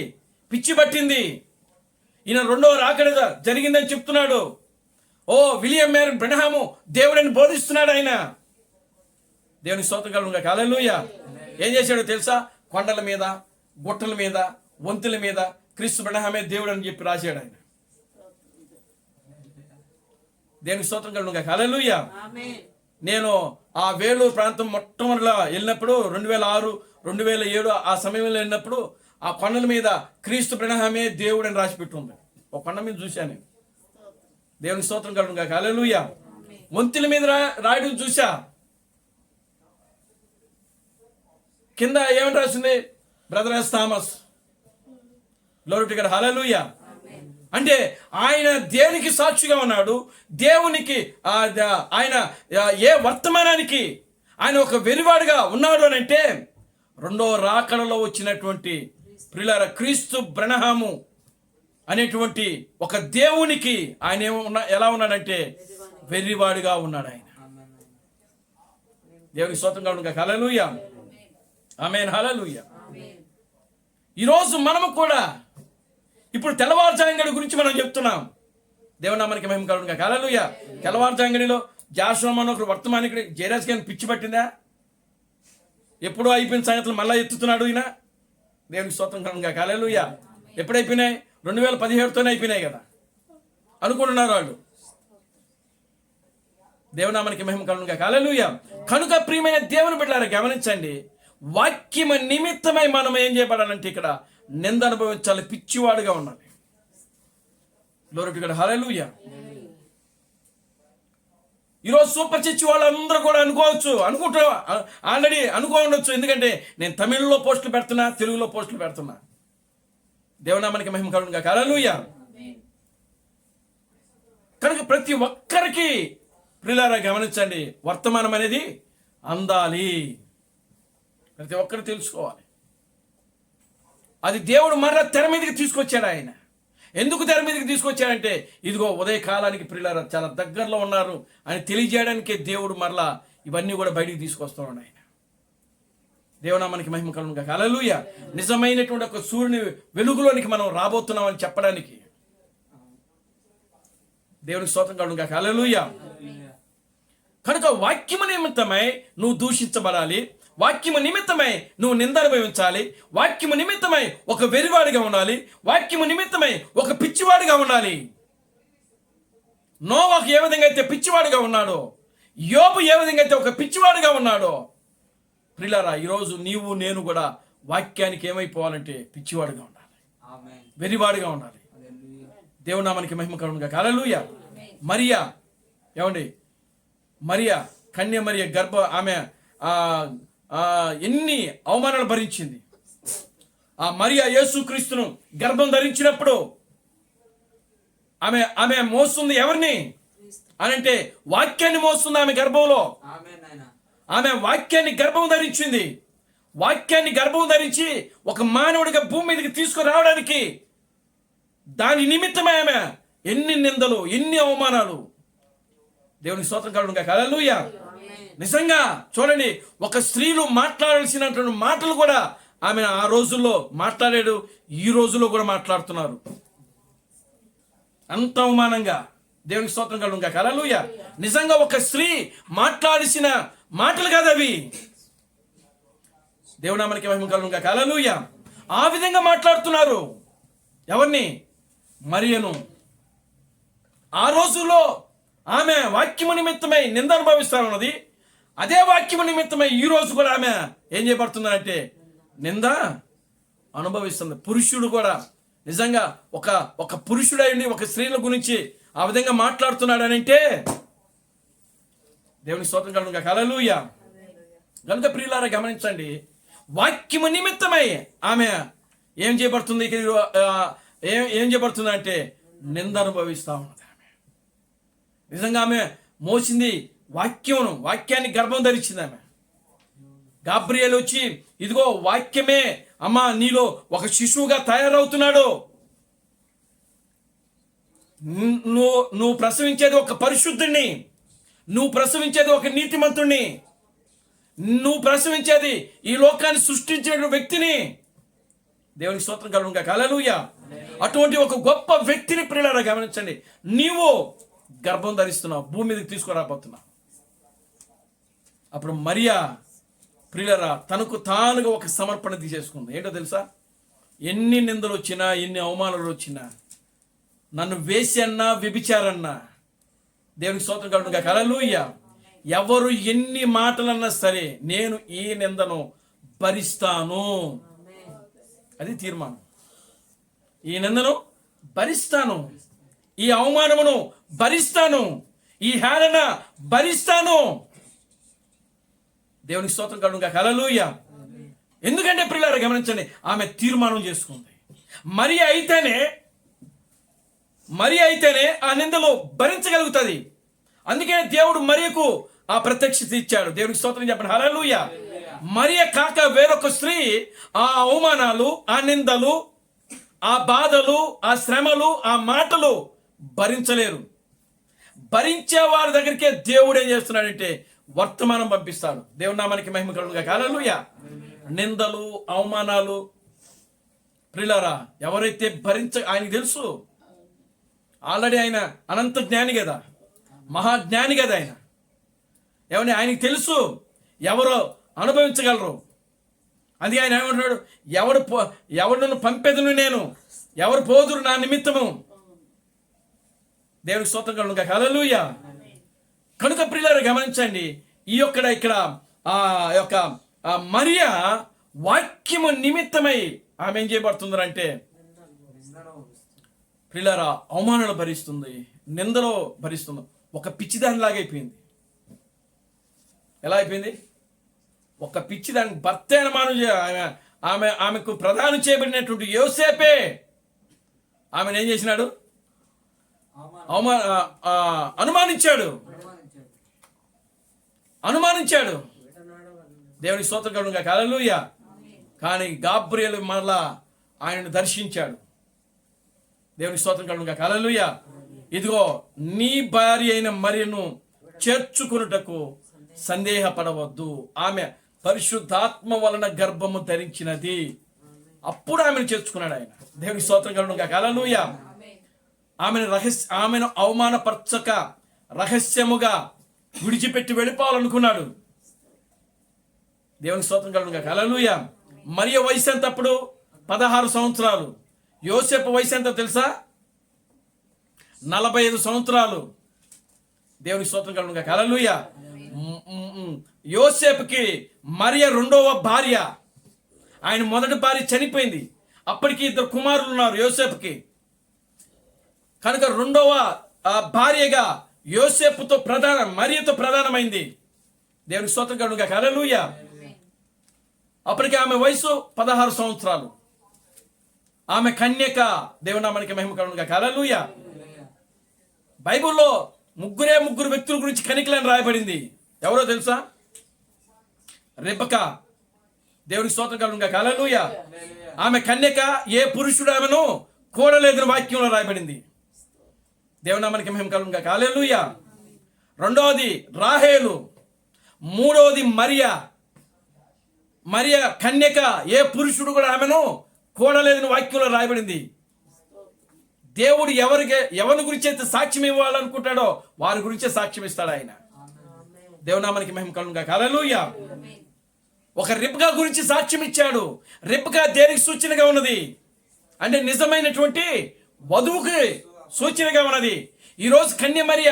పిచ్చి పట్టింది. ఈయన రెండవ రాకడ జరిగిందని చెప్తున్నాడు. విలియం మేరీ బ్రెనహాము దేవుడిని బోధిస్తున్నాడు ఆయన. దేవునికి స్తోత్రం కలుగును గాక, హల్లెలూయా. ఏం చేశాడో తెలుసా? కొండల మీద, గుట్టల మీద, వంతుల మీద క్రీస్తు బ్రెనహామే దేవుడు అని చెప్పి రాశాడు ఆయన. దేవునికి స్తోత్రం కలుగును గాక, హల్లెలూయా. నేను ఆ వేలూరు ప్రాంతం మొట్టమొదటిలో వెళ్ళినప్పుడు 2006, 2007 ఆ సమయంలో వెళ్ళినప్పుడు ఆ కొండల మీద క్రీస్తు బ్రెనహామే దేవుడు అని రాసి పెట్టుంది. ఒక కొండ మీద చూశాను. దేవునికి స్తోత్రం కలుగును గాక, హల్లెలూయా. వంతుల మీద రాయడం చూసా. కింద ఏమని రాసింది? Brother S Thomas. Glory to God, hallelujah. అంటే ఆయన దేనికి సాక్షిగా ఉన్నాడు? దేవునికి ఆయన ఏ వర్తమానానికి ఆయన ఒక వెరివాడుగా ఉన్నాడు అని అంటే, రెండో రాకడలో వచ్చినటువంటి ప్రియులారా క్రీస్తు బ్రెనహాము అనేటువంటి ఒక దేవునికి ఆయన ఎలా ఉన్నాడంటే వెర్రివాడుగా ఉన్నాడు ఆయన. దేవునికి స్తోత్రం కలుగును గాక. హల్లెలూయా. ఆమేన్. హల్లెలూయా. ఈరోజు మనము కూడా ఇప్పుడు తెల్లవారుజాంగడి గురించి మనం చెప్తున్నాం. దేవుని నామానికి మహిమ కలుగును గాక. హల్లెలూయా. తెల్లవారుజాంగడిలో జాషువా ఒకరు వర్తమానికి జయరాజ్ గారిని పిచ్చి పట్టిందా? ఎప్పుడో అయిపోయిన సంగతులు మళ్ళా ఎత్తుతున్నాడు ఈయన. దేవునికి స్తోత్రం కలుగును గాక. హల్లెలూయా. ఎప్పుడైపోయినాయి? 2017తోనే అయిపోయినాయి కదా అనుకుంటున్నారు వాళ్ళు. దేవునామానికి మహిమ కలుగును గాక. హల్లెలూయా. కనుక ప్రియమైన దేవుని బిడ్డలారా గమనించండి, వాక్యము నిమిత్తమై మనం ఏం చేయబడాలంటే ఇక్కడ నింద అనుభవించాలి, పిచ్చివాడుగా ఉండాలి. Glory to God. హల్లెలూయా. ఈరోజు సూపర్ చర్చి వాళ్ళందరూ కూడా ఆల్రెడీ అనుకోవచ్చు. ఎందుకంటే నేను తమిళ్లో పోస్టులు పెడుతున్నా, తెలుగులో పోస్టులు పెడుతున్నా. దేవునామానికి మహిమ కలుగును గాక. హల్లెలూయా. కనుక ప్రతి ఒక్కరికి ప్రియులారా గమనించండి, వర్తమానం అనేది అందాలి. ప్రతి ఒక్కరు తెలుసుకోవాలి. అది దేవుడు మరలా తెర మీదకి తీసుకొచ్చాడు. ఆయన ఎందుకు తెర మీదకి తీసుకొచ్చాడంటే, ఇదిగో ఉదయకాలానికి ప్రియులారా చాలా దగ్గరలో ఉన్నారు అని తెలియజేయడానికే దేవుడు మరలా ఇవన్నీ కూడా బయటికి తీసుకొస్తున్నాడు. ఆయన దేవునామానికి మహిమ కలుగును గాక. హల్లెలూయా. నిజమైనటువంటి ఒక సూర్యుని వెలుగులోనికి మనం రాబోతున్నామని చెప్పడానికి దేవునికి స్తోత్రం కలుగును గాక. హల్లెలూయా. కనుక వాక్యము నిమిత్తమై నువ్వు దూషించబడాలి, వాక్యము నిమిత్తమై నువ్వు నింద అనుభవించాలి, వాక్యము నిమిత్తమై ఒక వెరివాడిగా ఉండాలి, వాక్యము నిమిత్తమై ఒక పిచ్చివాడిగా ఉండాలి. నోవాహు ఏ విధంగా అయితే పిచ్చివాడిగా ఉన్నాడో, యోబు ఏ విధంగా అయితే ఒక పిచ్చివాడిగా ఉన్నాడో, ప్రియులారా ఈరోజు నీవు నేను కూడా వాక్యానికి ఏమైపోవాలంటే పిచ్చివాడిగా ఉండాలి, వెరివాడిగా ఉండాలి. దేవుని నామానికి మహిమ కలుగును గాక. హల్లెలూయా. మరియా ఏమండి, మరియా కన్య మరియ ఆమె ఎన్ని అవమానాలు భరించింది. ఆ మరియా యేసుక్రీస్తును గర్భం ధరించినప్పుడు ఆమె మోస్తుంది ఎవరిని అనంటే వాక్యాన్ని మోస్తుంది. ఆమె గర్భంలో ఆమె వాక్యాన్ని గర్భం ధరించింది. వాక్యాన్ని గర్భం ధరించి ఒక మానవుడిగా భూమి మీదకి తీసుకురావడానికి దాని నిమిత్తమే ఆమె ఎన్ని నిందలు, ఎన్ని అవమానాలు. దేవునికి స్తోత్రం కలుగును గాక. హల్లెలూయా. నిజంగా చూడండి, ఒక స్త్రీలు మాట్లాడాల్సినటువంటి మాటలు కూడా ఆమె ఆ రోజుల్లో మాట్లాడాడు, ఈ రోజుల్లో కూడా మాట్లాడుతున్నారు అంత అవమానంగా. దేవునికి స్తోత్రం కలుగును గాక. హల్లెలూయా. నిజంగా ఒక స్త్రీ మాట్లాడిసిన మాటలు కాదు అవి. దేవునామానికి మహిమ కలుగును గాక. హల్లెలూయా. ఆ విధంగా మాట్లాడుతున్నారు. ఎవరిని? మరియను. ఆ రోజుల్లో ఆమె వాక్యము నిమిత్తమై నింద అనుభవిస్తా ఉన్నది. అదే వాక్యము నిమిత్తమై ఈ రోజు కూడా ఆమె ఏం చేయబడుతుందంటే నింద అనుభవిస్తుంది. పురుషుడు కూడా నిజంగా ఒక పురుషుడైంది ఒక స్త్రీల గురించి ఆ విధంగా మాట్లాడుతున్నాడు అని అంటే దేవుని స్తోత్రం కలుగును గాక. హల్లెలూయా. కనుక ప్రియులారా గమనించండి, వాక్యము నిమిత్తమై ఆమె ఏం చేయబడుతుంది, ఏం చేయబడుతుంది అంటే నింద అనుభవిస్తా ఉన్నది. నిజంగా ఆమె మోసింది వాక్యాన్ని గర్భం ధరించింది. ఆమె గాబ్రియేలు వచ్చి ఇదిగో వాక్యమే అమ్మా నీలో ఒక శిశువుగా తయారవుతున్నాడు, నువ్వు ప్రసవించేది ఒక పరిశుద్ధుణ్ణి, నువ్వు ప్రసవించేది ఒక నీతిమంతుణ్ణి, నువ్వు ప్రసవించేది ఈ లోకాన్ని సృష్టించిన వ్యక్తిని. దేవునికి స్తోత్రం కలుగును గాక. హల్లెలూయా. అటువంటి ఒక గొప్ప వ్యక్తిని ప్రియులారా గమనించండి, నీవు గర్భం ధరిస్తున్నావు, భూమి మీదకి తీసుకురాబోతున్నావు. అప్పుడు మరియా ప్రియులారా తనకు తానుగా ఒక సమర్పణ తీసేసుకుంది. ఏంటో తెలుసా? ఎన్ని నిందలు వచ్చినా, ఎన్ని అవమానాలు వచ్చినా, నన్ను వేసన్నా వ్యభిచారన్నా, దేవునికి స్తోత్రం కలుగును గాక. హల్లెలూయా. ఎవరు ఎన్ని మాటలన్నా సరే నేను ఈ నిందను భరిస్తాను. అది తీర్మానం. ఈ నిందను భరిస్తాను, ఈ అవమానమును భరిస్తాను, ఈ హేళన భరిస్తాను. దేవునికి స్తోత్రం కలుగును గాక. హల్లెలూయా. ఎందుకంటే ప్రియులారా గమనించండి, ఆమె తీర్మానం చేసుకుంది. మరియ అయితేనే ఆ నిందలు భరించగలుగుతుంది. అందుకే దేవుడు మరియకు ఆ ప్రత్యక్షత ఇచ్చాడు. దేవునికి స్తోత్రం చెప్పండి. హల్లెలూయా. మరియ కాక వేరొక స్త్రీ ఆ అవమానాలు, ఆ నిందలు, ఆ బాధలు, ఆ శ్రమలు, ఆ మాటలు భరించలేరు. భరించే వారి దగ్గరికే దేవుడు ఏం చేస్తున్నాడంటే వర్తమానం పంపిస్తాడు. దేవుని నామానికి మహిమ కలుగుగా. హల్లెలూయా. నిందలు, అవమానాలు ప్రియులారా ఎవరైతే ఆయనకు తెలుసు, ఆల్రెడీ ఆయన అనంత జ్ఞాని కదా, మహాజ్ఞాని కదా ఆయన. ఏమని ఆయనకి తెలుసు ఎవరో అనుభవించగలరు. అది ఆయన ఏమంటున్నాడు, ఎవడు నన్ను పంపేదను నేను, ఎవరు పోదురు నా నిమిత్తము. దేవునికి స్తోత్రం కలుగుగా. హల్లెలూయా. కనుక ప్రియులారా గమనించండి, ఇక్కడ మరియ వాక్యము నిమిత్తమై ఆమె ఏం చేయబడుతుందంటే ప్రియులారా అవమానాలు భరిస్తుంది, నిందలో భరిస్తుంది. ఒక పిచ్చిదానిలాగా అయిపోయింది. ఎలా అయిపోయింది? ఒక పిచ్చిదానికి భర్త అనుమానం ఆమెకు ప్రదానం చేయబడినటువంటి యోసేపే ఆమెను ఏం చేసినాడు? అనుమానించాడు. దేవుని స్తోత్రం కలుగుగా. హల్లెలూయా. కానీ గాబ్రియేలు మరలా ఆయనను దర్శించాడు. దేవుని స్తోత్రం కలుగుగా. హల్లెలూయా. ఇదిగో నీ భార్య అయిన మరియను చేర్చుకొనుటకు సందేహపడవద్దు, ఆమె పరిశుద్ధాత్మ వలన గర్భము ధరించినది. అప్పుడు ఆమెను చేర్చుకున్నాడు ఆయన. దేవుని స్తోత్రం కలుగుగా. హల్లెలూయా. ఆమెను అవమానపరచక రహస్యముగా విడిచిపెట్టి వెళ్ళిపోవాలనుకున్నాడు. దేవుని స్తోత్రం కలుగుగా. హల్లెలూయా. మరియ వయసు ఎంత అప్పుడు? 16 సంవత్సరాలు. యోసేపు వయసు ఎంత తెలుసా? 45 సంవత్సరాలు. దేవుని స్తోత్రం కలుగుగా. హల్లెలూయా. యోసేపుకి మరియ రెండవ భార్య. ఆయన మొదటి భార్య చనిపోయింది. అప్పటికి 2 కుమారులు ఉన్నారు యోసేపుకి. కనుక రెండవ భార్యగా యోసేపుతో మరియతో ప్రధానమైంది. దేవుని స్తోత్రం కలుగుగా. హల్లెలూయా. అప్పటికి ఆమె వయసు 16 సంవత్సరాలు. ఆమె కన్యక. దేవుని నామానికి మహిమ కలుగుగా. హల్లెలూయా. బైబిల్లో ముగ్గురు వ్యక్తుల గురించి కనికలని రాయబడింది. ఎవరో తెలుసా? రెబెకా. దేవునికి స్తోత్రం కలుగుగా. హల్లెలూయా. ఆమె కన్యక, ఏ పురుషుడు ఆమెను కూడలేదని వాక్యంలో రాయబడింది. దేవుని నామానికి మహిమ కలుగుగా. హల్లెలూయా. రెండవది రాహేలు. మూడవది మరియ కన్యక, ఏ పురుషుడు కూడా ఆమెను కూడలేదని వాక్యంలో రాయబడింది. దేవుడు ఎవరి గురించి అయితే సాక్ష్యం ఇవ్వాలనుకుంటాడో వారి గురించే సాక్ష్యం ఇస్తాడు ఆయన. దేవుని నామానికి మహిమ కలుగుగా. హల్లెలూయా. ఒక రిబ్కా గురించి సాక్ష్యం ఇచ్చాడు. రిబ్కా దేనికి సూచనగా ఉన్నది అంటే నిజమైనటువంటి వధువుకి సూచనగా ఉన్నది. ఈరోజు కన్య మరియ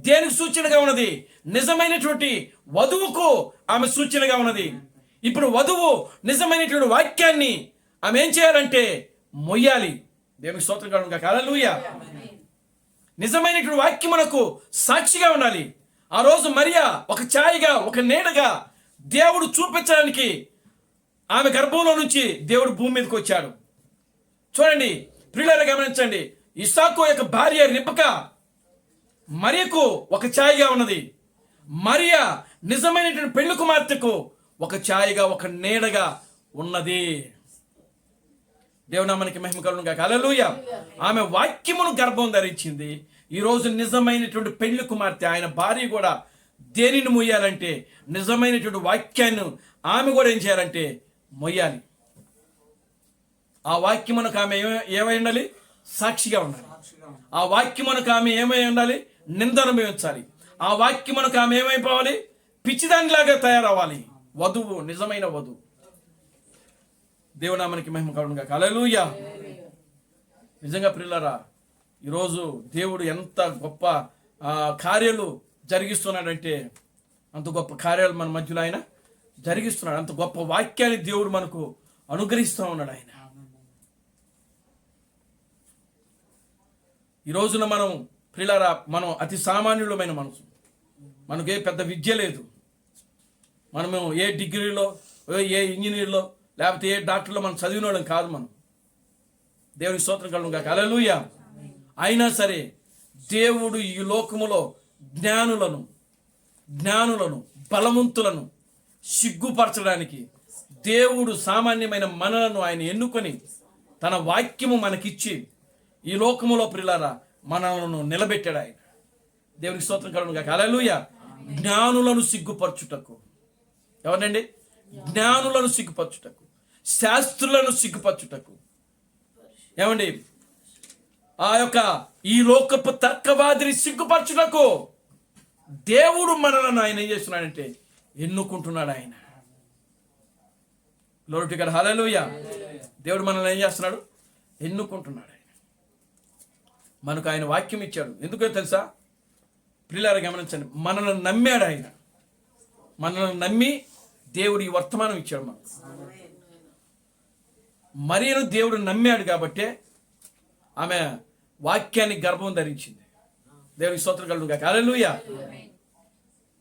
దేనికి సూచనగా ఉన్నది? నిజమైనటువంటి వధువుకు ఆమె సూచనగా ఉన్నది. ఇప్పుడు వధువు నిజమైనటువంటి వాక్యాన్ని ఆమె ఏం చేయాలంటే మొయ్యాలి. దేవునికి స్తోత్రం కలుగుగా. హల్లెలూయా. నిజమైనటువంటి వాక్యమునకు సాక్షిగా ఉండాలి. ఆ రోజు మరియ ఒక ఛాయగా, ఒక నీడగా దేవుడు చూపించడానికి ఆమె గర్భంలో నుంచి దేవుడు భూమి మీదకి వచ్చాడు. చూడండి ప్రియులారా గమనించండి. ఇస్సాకు యొక్క భార్య రిబెకా మరియకు ఒక ఛాయగా ఉన్నది. మరియ నిజమైనటువంటి పెళ్లి కుమార్తెకు ఒక ఛాయగా, ఒక నీడగా ఉన్నది. దేవుని నామానికి మహిమ కలుగుగా. హల్లెలూయా. ఆమె వాక్యమును గర్భం ధరించింది. ఈరోజు నిజమైనటువంటి పెళ్లి కుమార్తె ఆయన భార్య కూడా దేనిని మొయ్యాలంటే నిజమైనటువంటి వాక్యాన్ని ఆమె కూడా ఏం చేయాలంటే మొయ్యాలి. ఆ వాక్యమునకు ఆమె ఏమై ఉండాలి? సాక్షిగా ఉండాలి. ఆ వాక్యమునకు ఆమె ఏమై ఉండాలి? నిందను అనుభవించాలి. ఆ వాక్యమునకు ఆమె ఏమైపోవాలి? పిచ్చిదానిలాగా తయారవ్వాలి. వధువు, నిజమైన వధువు. దేవునామానికి మహిమ కలుగుగా. హల్లెలూయా. నిజంగా ప్రియులారా ఈరోజు దేవుడు ఎంత గొప్ప కార్యాలు జరిగిస్తున్నాడంటే అంత గొప్ప కార్యాలు మన మధ్యలో ఆయన జరిగిస్తున్నాడు. అంత గొప్ప వాక్యాన్ని దేవుడు మనకు అనుగ్రహిస్తూ ఉన్నాడు ఆయన. ఈ రోజున మనం ప్రియులారా మనం అతి సామాన్యులమైన మనసు. మనకు ఏ పెద్ద విద్య లేదు. మనము ఏ డిగ్రీలో, ఏ ఇంజనీర్లో, లేకపోతే ఏ డాక్టర్లో మనం చదివిన వాళ్ళం కాదు. మనం దేవునికి స్తోత్రం కలుగుగా. హల్లెలూయా. అయినా సరే దేవుడు ఈ లోకములో జ్ఞానులను బలవంతులను సిగ్గుపరచడానికి దేవుడు సామాన్యమైన మనలను ఆయన ఎన్నుకొని తన వాక్యము మనకిచ్చి ఈ లోకములో ప్రియులారా మనలను నిలబెట్టాడు ఆయన. దేవునికి స్తోత్రం కలుగుగా. హల్లెలూయా. జ్ఞానులను సిగ్గుపరచుటకు. ఎవరండి? జ్ఞానులను సిగ్గుపరచుటకు, శాస్త్రులను సిగ్గుపరచుటకు. ఏమండి? ఆ యొక్క ఈ లోకపు తర్కవాదిని సిగ్గుపరచుటకు దేవుడు మనలను ఆయన ఏం చేస్తున్నాడంటే ఎన్నుకుంటున్నాడు. ఆయన గ్లోరీ టు గాడ్, హల్లెలూయా. దేవుడు మనల్ని ఏం చేస్తున్నాడు? ఎన్నుకుంటున్నాడు. ఆయన మనకు ఆయన వాక్యం ఇచ్చాడు. ఎందుకో తెలుసా ప్రియులారా? గమనించండి, మనల్ని నమ్మాడు. ఆయన మనల్ని నమ్మి దేవుడు ఈ వర్తమానం ఇచ్చాడు మనకు. మరియను దేవుడు నమ్మాడు కాబట్టే ఆమె వాక్యాన్ని గర్భం ధరించింది. దేవునికి స్తోత్రం కలుగును గాక, హల్లెలూయా.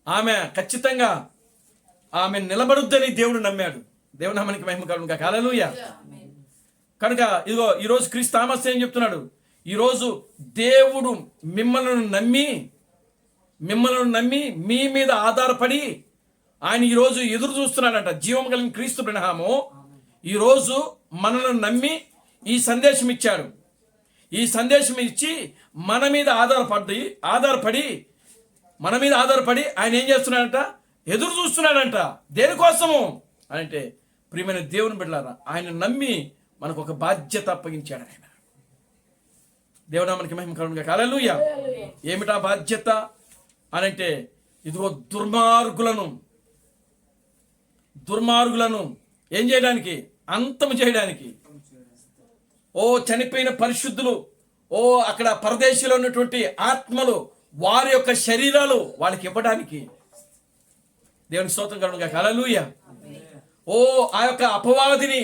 ఆమె ఖచ్చితంగా ఆమె నిలబడుద్దని దేవుడు నమ్మాడు. దేవుని నామానికి మహిమ కలుగును గాక, హల్లెలూయా. కనుక ఇదిగో ఈరోజు క్రీస్తు థామస్ ఏం చెప్తున్నాడు? ఈరోజు దేవుడు మిమ్మల్ని నమ్మి మీ మీద ఆధారపడి ఆయన ఈరోజు ఎదురు చూస్తున్నాడంట. జీవం కలిగిన క్రీస్తు బ్రహ్మము ఈరోజు మనల్ని నమ్మి ఈ సందేశం ఇచ్చాడు. ఈ సందేశం ఇచ్చి మన మీద ఆధారపడి ఆయన ఏం చేస్తున్నాడంట? ఎదురు చూస్తున్నాడంట. దేనికోసము అంటే ప్రియమైన దేవుని బిడ్డలారా, ఆయన నమ్మి మనకు ఒక బాధ్యత అప్పగించాడు. ఆయన దేవునామానికి మహిమ కలుగును గాక, హల్లెలూయా. ఏమిటా బాధ్యత అనంటే ఇదిగో దుర్మార్గులను ఏం చేయడానికి? అంతం చేయడానికి. ఓ చనిపోయిన పరిశుద్ధులు, ఓ అక్కడ పరదేశంలో ఉన్నటువంటి ఆత్మలు, వారి యొక్క శరీరాలు వాళ్ళకి ఇవ్వడానికి. దేవుని స్తోత్రం కలుగును గాక, హల్లెలూయా. ఓ ఆ యొక్క అపవాదిని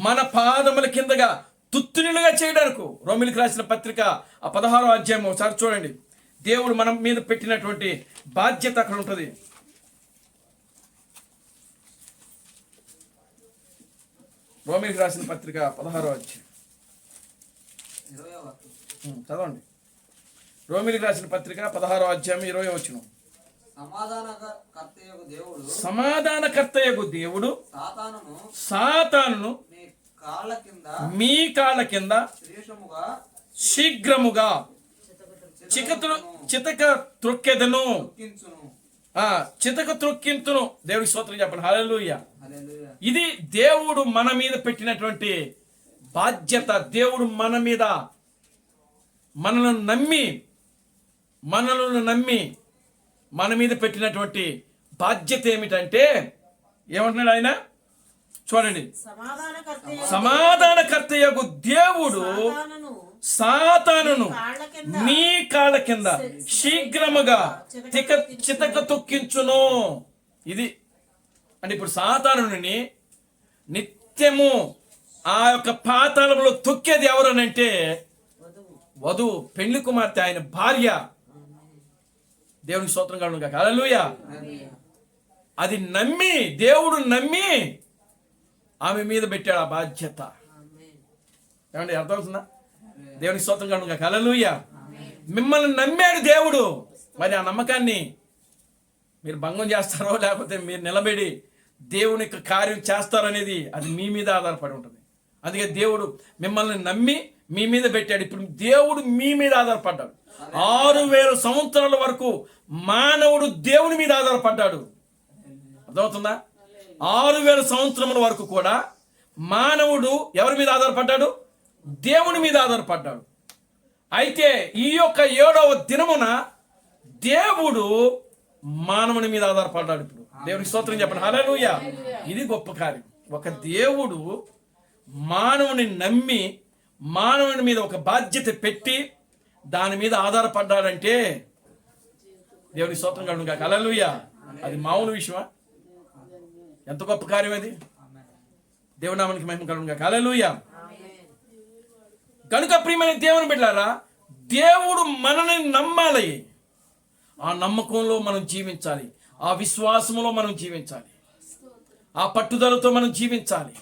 మన పాదముల కిందగా తుత్తునిలుగా చేయడానికి. రోమిలికి రాసిన పత్రిక 16వ అధ్యాయం ఒకసారి చూడండి. దేవుడు మనం మీద పెట్టినటువంటి బాధ్యత అక్కడ ఉంటుంది. రోమిలికి రాసిన పత్రిక 16వ అధ్యాయం చదవండి. రోమిలికి రాసిన పత్రిక 16వ అధ్యాయం 20వ వచనం. సమాధానకర్తయగు దేవుడు సాతానును మీ కాళ్ళ కింద శీఘ్రముగా చితక త్రొక్కెదను. చితక త్రొక్కింతును. దేవుడికి స్తోత్రం చెప్పండి, హల్లెలూయా. ఇది దేవుడు మన మీద పెట్టినటువంటి బాధ్యత. దేవుడు మనల్ని నమ్మి మన మీద పెట్టినటువంటి బాధ్యత ఏమిటంటే ఏమంటున్నాడు ఆయన? చూడండి, సమాధానకర్తయగు దేవుడు సాతానును మీ కాళ్ళ కింద శీఘ్రముగా చితక తొక్కించును. ఇది అంటే ఇప్పుడు సాతానుని నిత్యము ఆ యొక్క పాతాళంలో తొక్కేది ఎవరనంటే వధువు, పెళ్లి కుమార్తె, ఆయన భార్య. దేవునికి స్తోత్రం కలుగును గాక, హల్లెలూయా. అది దేవుడు నమ్మి ఆమె మీద పెట్టాడు ఆ బాధ్యత. ఏమండి అర్థమవుతుందా? దేవునికి స్తోత్రం కలుగును గాక, హల్లెలూయా. మిమ్మల్ని నమ్మాడు దేవుడు. మరి ఆ నమ్మకాన్ని మీరు భంగం చేస్తారో లేకపోతే మీరు నిలబడి దేవుని యొక్క కార్యం చేస్తారనేది అది మీ మీద ఆధారపడి ఉంటుంది. అందుకే దేవుడు మిమ్మల్ని నమ్మి మీ మీద పెట్టాడు. ఇప్పుడు దేవుడు మీ మీద ఆధారపడ్డాడు. 6000 సంవత్సరాల వరకు మానవుడు దేవుని మీద ఆధారపడ్డాడు. అర్థమవుతుందా? 6000 సంవత్సరముల వరకు కూడా మానవుడు ఎవరి మీద ఆధారపడ్డాడు? దేవుని మీద ఆధారపడ్డాడు. అయితే ఈ యొక్క 7వ దినమున దేవుడు మానవుని మీద ఆధారపడ్డాడు. ఇప్పుడు దేవునికి స్తోత్రం చెప్పండి, హల్లెలూయా. ఇది గొప్ప కార్యం. ఒక దేవుడు మానవుని నమ్మి మానవుని మీద ఒక బాధ్యత పెట్టి దాని మీద ఆధారపడ్డాడంటే దేవునికి స్తోత్రం కలుగును గాక, హల్లెలూయా. అది మామూలు విషయమా? ఎంత గొప్ప కార్యం అది. దేవుని నామానికి మహిమ కలుగును గాక, హల్లెలూయా. కనుక ప్రియమైన దేవుని బిడ్డలారా, దేవుడు మనల్ని నమ్మాలి. ఆ నమ్మకంలో మనం జీవించాలి. ఆ విశ్వాసంలో మనం జీవించాలి. ఆ పట్టుదలతో మనం జీవించాలి.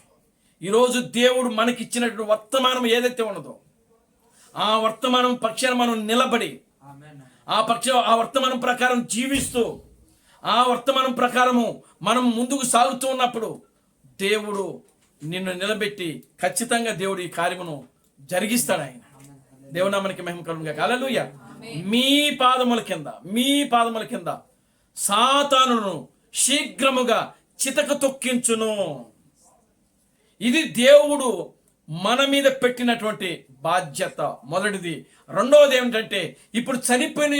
ఈరోజు దేవుడు మనకిచ్చినటువంటి వర్తమానం ఏదైతే ఉన్నదో ఆ వర్తమానం పక్షాన మనం నిలబడి ఆ వర్తమానం ప్రకారం జీవిస్తూ ఆ వర్తమానం ప్రకారము మనం ముందుకు సాగుతూ ఉన్నప్పుడు దేవుడు నిన్ను నిలబెట్టి ఖచ్చితంగా దేవుడు ఈ కార్యమును జరిగిస్తాడు. ఆయన దేవునామానికి మహిమ కలుగును గాక, హల్లెలూయా. మీ పాదముల కింద సాతానును శీఘ్రముగా చితక తొక్కించును. ఇది దేవుడు మన మీద పెట్టినటువంటి బాధ్యత, మొదటిది. రెండవది ఏమిటంటే, ఇప్పుడు చనిపోయిన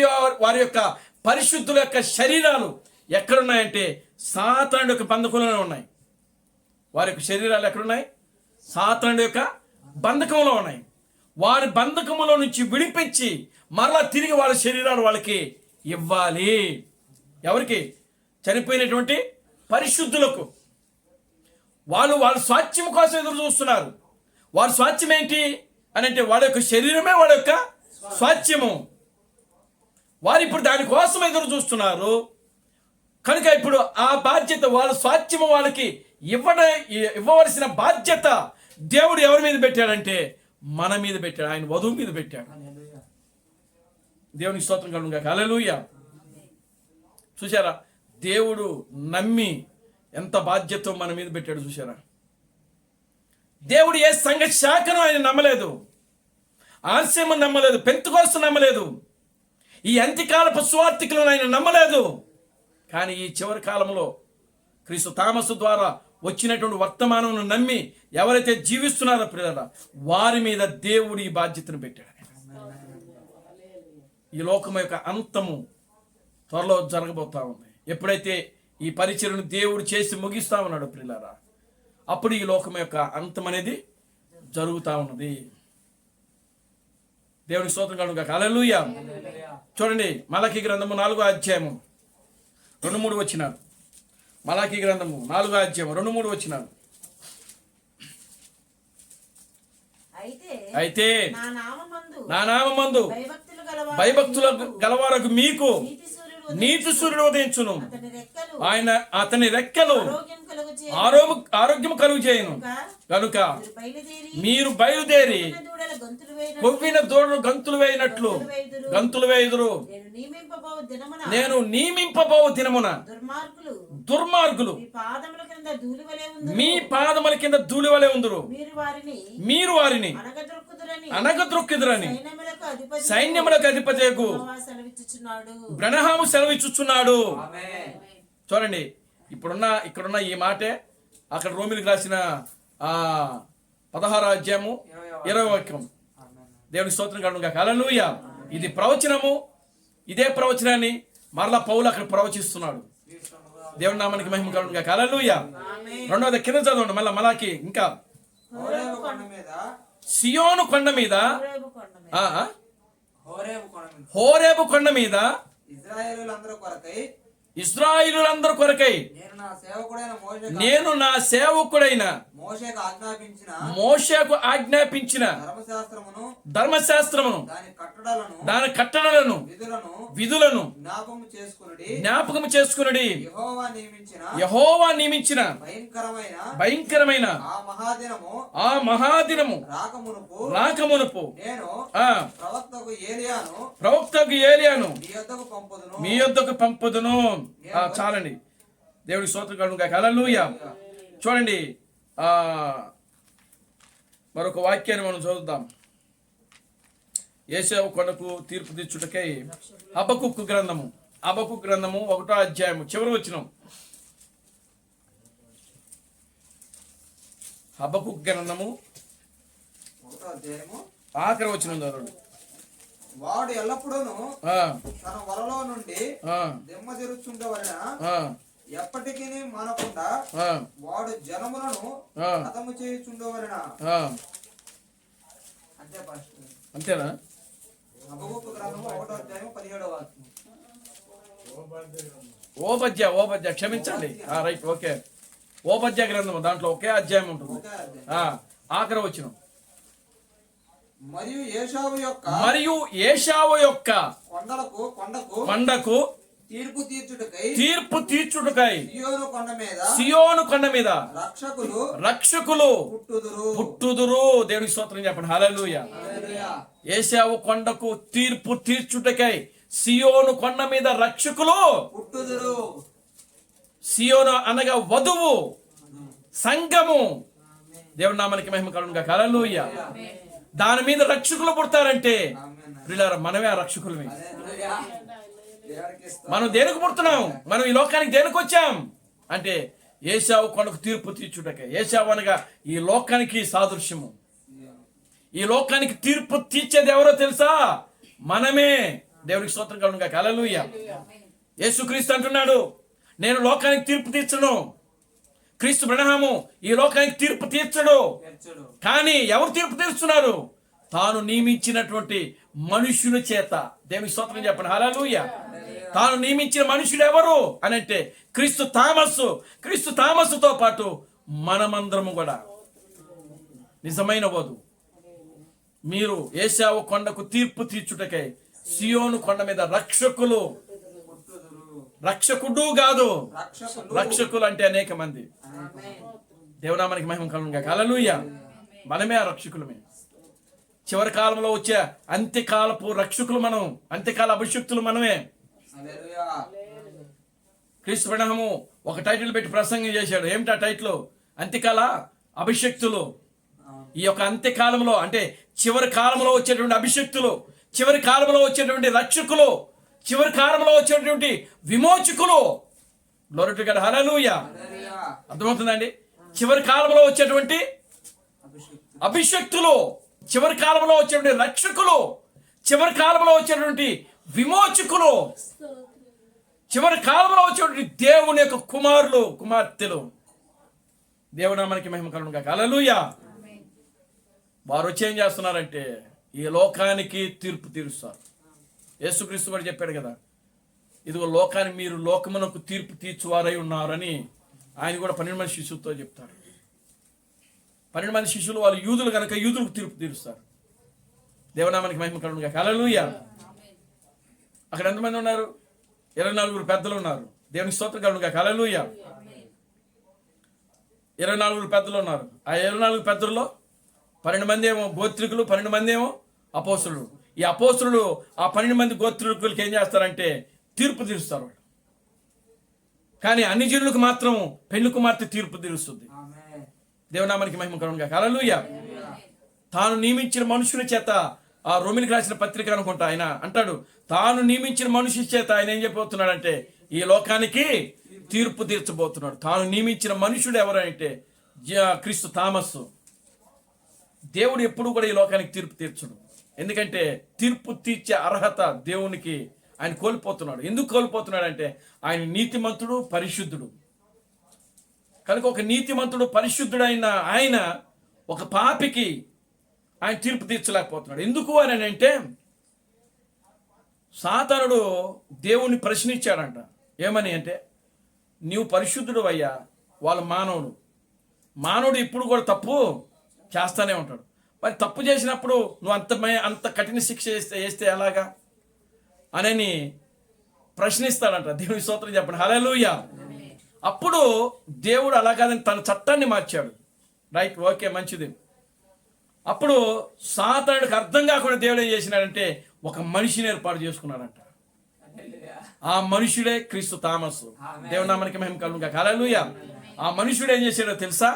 వారి యొక్క పరిశుద్ధుల యొక్క శరీరాలు ఎక్కడున్నాయంటే సాతాను యొక్క బంధకంలో ఉన్నాయి. వారి యొక్క శరీరాలు ఎక్కడున్నాయి? సాతాను యొక్క బంధకంలో ఉన్నాయి. వారి బంధకములో నుంచి విడిపించి మరలా తిరిగి వాళ్ళ శరీరాలు వాళ్ళకి ఇవ్వాలి. ఎవరికి? చనిపోయినటువంటి పరిశుద్ధులకు. వాళ్ళు వాళ్ళ స్వాస్థ్యం కోసం ఎదురు చూస్తున్నారు. వారి స్వాస్థ్యం ఏంటి అని అంటే వాళ్ళ యొక్క శరీరమే వాళ్ళ యొక్క స్వాస్థ్యము. వారు ఇప్పుడు దానికోసం ఎదురు చూస్తున్నారు. కనుక ఇప్పుడు ఆ బాధ్యత, వాళ్ళ స్వాస్థ్యము వాళ్ళకి ఇవ్వవలసిన బాధ్యత దేవుడు ఎవరి మీద పెట్టాడంటే మన మీద పెట్టాడు. ఆయన వధువు మీద పెట్టాడు. దేవునికి స్తోత్రం కలుగును గాక. హల్లెలూయా. చూశారా, దేవుడు నమ్మి ఎంత బాధ్యత మన మీద పెట్టాడు. చూశారా, దేవుడు ఏ సంఘ శాఖను ఆయన నమ్మలేదు, ఆశయము నమ్మలేదు, పెంతుకోస్తు నమ్మలేదు, ఈ అంత్యకాలపు సువార్థికులను ఆయన నమ్మలేదు. కానీ ఈ చివరి కాలంలో క్రీస్తు థామసు ద్వారా వచ్చినటువంటి వర్తమానం నమ్మి ఎవరైతే జీవిస్తున్నారో ప్రియులారా, వారి మీద దేవుడు ఈ బాధ్యతను పెట్టాడు. ఈ లోకం యొక్క అంతము త్వరలో జరగబోతా ఉంది. ఎప్పుడైతే ఈ పరిచర్యను దేవుడు చేసి ముగిస్తా ఉన్నాడు ప్రియులారా, అప్పుడు ఈ లోకం యొక్క అంతం అనేది జరుగుతూ ఉన్నది. దేవుని స్తోత్రం కలుగును గాక. హల్లెలూయా. చూడండి, మలాకీ గ్రంథము 4వ అధ్యాయము 2-3 వచనాలు. మలాకీ గ్రంథము 4వ అధ్యాయము 2-3 వచనాలు. అయితే నా నామమందు భయభక్తుల గలవారకు మీకు నీతి సూర్యుడు ఉదయించును. అతని రెక్కలు ఆరోగ్యం కలుగు చేయను. కనుక మీరు బయలుదేరి కొవ్విన దూడలు గంతులు వేయుదురు. నేను నియమింపబోవు దినమున దుర్మార్గులు మీ పాదముల కింద ధూళివలె ఉందురు. మీరు వారిని అనగద్రొక్కిదురని సైన్యములకు అధిపతియగు బ్రనహాము సెలవిచ్చుచున్నాడు. చూడండి, ఇక్కడున్న ఈ మాటే అక్కడ రోమిలకు రాసిన 16వ అధ్యాయము 20వ వాక్యం. దేవుని స్తోత్రం కలుగును గాక. హల్లెలూయా. ఇది ప్రవచనము. ఇదే ప్రవచనాన్ని మరలా పౌలు అక్కడ ప్రవచిస్తున్నాడు. దేవుని నామానికి మహిమ కలుగును గాక. హల్లెలూయా. రెండవది కింద చదవండి మళ్ళా మలాకి. ఇంకా సియోను కొండ మీద, హోరేబు కొండ మీద ఇశ్రాయేలులందరి కొరకై నేను నా సేవకుడైన మోషేకు ఆజ్ఞాపించిన ధర్మశాస్త్రమును దాని కట్టడలను విధులను జ్ఞాపకము చేసుకునుడి. యెహోవా నియమించిన భయంకరమైన ఆ మహాదినము రాకమునుపు ప్రవక్తకు ఏలియాను మీ యొద్దకు పంపుదును. చాలండి. దేవుడి స్తోత్రం కలుగును గాక. హల్లెలూయా. చూడండి, మరొక వాక్యాన్ని మనం చదువుదాం. యేషావు కొండకు తీర్పు తీర్చుటకై హబక్కుకు గ్రంథము 1వ అధ్యాయము చివరి వచనం. హబక్కుకు గ్రంథము 1వ అధ్యాయము ఆఖరి వచనం చదవండి. వాడు ఎల్లప్పుడూ తన వలలో నుండి దిమ్మ జరుగుతుండవలన ఎప్పటికీ మానకుండా వాడు జనములను హతము చేయుచుండవలన. అంతేనా? హబక్కూకు గ్రంథము 1వ అధ్యాయం 17వ వాక్యం. ఓబద్య క్షమించండి. Right, okay. ఓబద్య గ్రంథము దాంట్లో ఒకే అధ్యాయం ఉంటుంది. ఆఖరి వచనం. మరియు ఏశావు యొక్క కొండకు తీర్పు తీర్చుటకై సియోను కొండ మీద రక్షకులు పుట్టుదురు. దేవునికి స్తోత్రం చెప్పండి. హల్లెలూయా. ఏశావు కొండకు తీర్పు తీర్చుటకై సియోను కొండ మీద రక్షకులు పుట్టుదురు. సియోను అనగా వధువు, సంఘము. దేవుని నామానికి మహిమ కలుగును గాక. హల్లెలూయా. దాని మీద రక్షకులు పుడతారంటే ప్రియులారా, మనమే ఆ రక్షకులమే. దేనికి స్తోత్రం. మనం దేనికి పుడుతున్నాం? మనం ఈ లోకానికి దేనికి వచ్చాం అంటే ఏశావు కొండకు తీర్పు తీర్చుటకే. ఏశావు అనగా ఈ లోకానికి సాదృశ్యము. ఈ లోకానికి తీర్పు తీర్చేది ఎవరో తెలుసా? మనమే. దేవునికి స్తోత్రం కలుగును గాక. హల్లెలూయా. యేసుక్రీస్తు అంటున్నాడు, నేను లోకానికి తీర్పు తీర్చను. క్రీస్తు బ్రహ్మము ఈ లోకానికి తీర్పు తీర్చడు. తీర్చుడు. కానీ ఎవరు తీర్పు తీరుస్తున్నారు? తాను నియమించినటువంటి మనుషుల చేత. దేవునికి స్తోత్రం చెప్పండి. హల్లెలూయా. తాను నియమించిన మనుషులు ఎవరు అని అంటే క్రీస్తు తామస్సు. క్రీస్తు తామస్సుతో పాటు మనమందరము కూడా నిజమైన వధువు. మీరు ఏశావు కొండకు తీర్పు తీర్చుటకై సియోను కొండ మీద రక్షకులు. పుట్టుదురు. రక్షకుడు కాదు, రక్షకులు. రక్షకులు అంటే అనేక మంది. దేవునామానికి మహిమ కలుగును గాక. హల్లెలూయా. మనమే ఆ రక్షకులమే. చివరి కాలంలో వచ్చే అంత్యకాలపు రక్షకులు మనం. అంత్యకాల అభిషక్తులు మనమే. హల్లెలూయా. క్రీస్తు బ్రహ్మము ఒక టైటిల్ పెట్టి ప్రసంగం చేశాడు. ఏమిటా టైటిల్? అంత్యకాల అభిషక్తులు. ఈ యొక్క అంత్యకాలంలో అంటే చివరి కాలంలో వచ్చేటువంటి అభిషక్తులు, చివరి కాలంలో వచ్చేటువంటి రక్షకులు, చివరి కాలంలో వచ్చేటువంటి విమోచకులు. Glory to God. Hallelujah. Hallelujah. అర్థమవుతుందండి? చివరి కాలంలో వచ్చేటువంటి అభిషేక్తుడు. అభిషక్తులు, చివరి కాలంలో వచ్చేటువంటి రక్షకులు, చివరి కాలంలో వచ్చేటువంటి విమోచకులు, చివరి కాలంలో వచ్చేటువంటి దేవుని యొక్క కుమారులు, కుమార్తెలు. దేవుడు మనకి మహిమ కలుగును గాక. హల్లెలూయా. వారు వచ్చి ఏం చేస్తున్నారంటే ఈ లోకానికి తీర్పు తీరుస్తారు. యేసుక్రీస్తు కూడా చెప్పాడు కదా, ఇదిగో లోకానికి మీరు లోకమునకు తీర్పు తీర్చువారై ఉన్నారని ఆయన కూడా 12 మంది శిష్యులతో చెప్తారు. 12 మంది శిష్యులు వాళ్ళు యూదులు కనుక యూదులకు తీర్పు తీరుస్తారు. దేవనామానికి మహిమ కలుగును గాక. హల్లెలూయా. అక్కడ ఎంతమంది ఉన్నారు? 24 పెద్దలు ఉన్నారు. దేవునికి స్తోత్రం కలుగును గాక. హల్లెలూయా. 24 పెద్దలు ఉన్నారు. ఆ 24 పెద్దల్లో 12 మంది ఏమో గోత్రికులు, 12 మంది ఏమో అపోస్తులు. ఈ అపోస్తులు ఆ 12 మంది గోత్రికులకి ఏం చేస్తారంటే తీర్పు తీరుస్తారు. కానీ అన్ని జనులకు మాత్రం పెళ్లి కుమార్తె తీర్పు తీరుస్తుంది. ఆమేన్. దేవునామానికి మహిమ కలుగును గాక. హల్లెలూయా. తాను నియమించిన మనుషుల చేత, ఆ రోమిలికి రాసిన పత్రిక అనుకుంటా, ఆయన అంటాడు, తాను నియమించిన మనుషుల చేత ఆయన ఏం చెప్పబోతున్నాడంటే ఈ లోకానికి తీర్పు తీర్చబోతున్నాడు. తాను నియమించిన మనుషుడు ఎవరంటే క్రీస్తు తామస్సు. దేవుడు ఎప్పుడు కూడా ఈ లోకానికి తీర్పు తీర్చడు. ఎందుకంటే తీర్పు తీర్చే అర్హత దేవునికి ఆయన కోల్పోతున్నాడు. ఎందుకు కోల్పోతున్నాడు అంటే ఆయన నీతిమంతుడు, పరిశుద్ధుడు. కనుక ఒక నీతిమంతుడు, పరిశుద్ధుడైన ఆయన ఒక పాపికి ఆయన తీర్పు తీర్చలేకపోతున్నాడు. ఎందుకు అని అంటే సాతానుడు దేవుణ్ణి ప్రశ్నించాడంట. ఏమని అంటే, నీవు పరిశుద్ధుడు అయ్యా, వాళ్ళు మానవుడు ఇప్పుడు కూడా తప్పు చేస్తానే ఉంటాడు. మరి తప్పు చేసినప్పుడు నువ్వు అంత కఠిన శిక్ష వేస్తే ఎలాగా అని ప్రశ్నిస్తాడంట. దేవుని స్తోత్రం చెప్పండి. హల్లెలూయా. అప్పుడు దేవుడు అలా కాదని తన చట్టాన్ని మార్చాడు. రైట్, ఓకే, మంచిది. అప్పుడు సాతానుడికి అర్థం కాకుండా దేవుడు ఏం చేసినాడంటే ఒక మనిషిని ఏర్పాటు చేసుకున్నాడంట. ఆ మనుషుడే క్రీస్తు తామస్సు. దేవునామానికి మహిమ కలుగును గాక. హల్లెలూయా. ఆ మనుషుడు ఏం చేశాడో తెలుసా?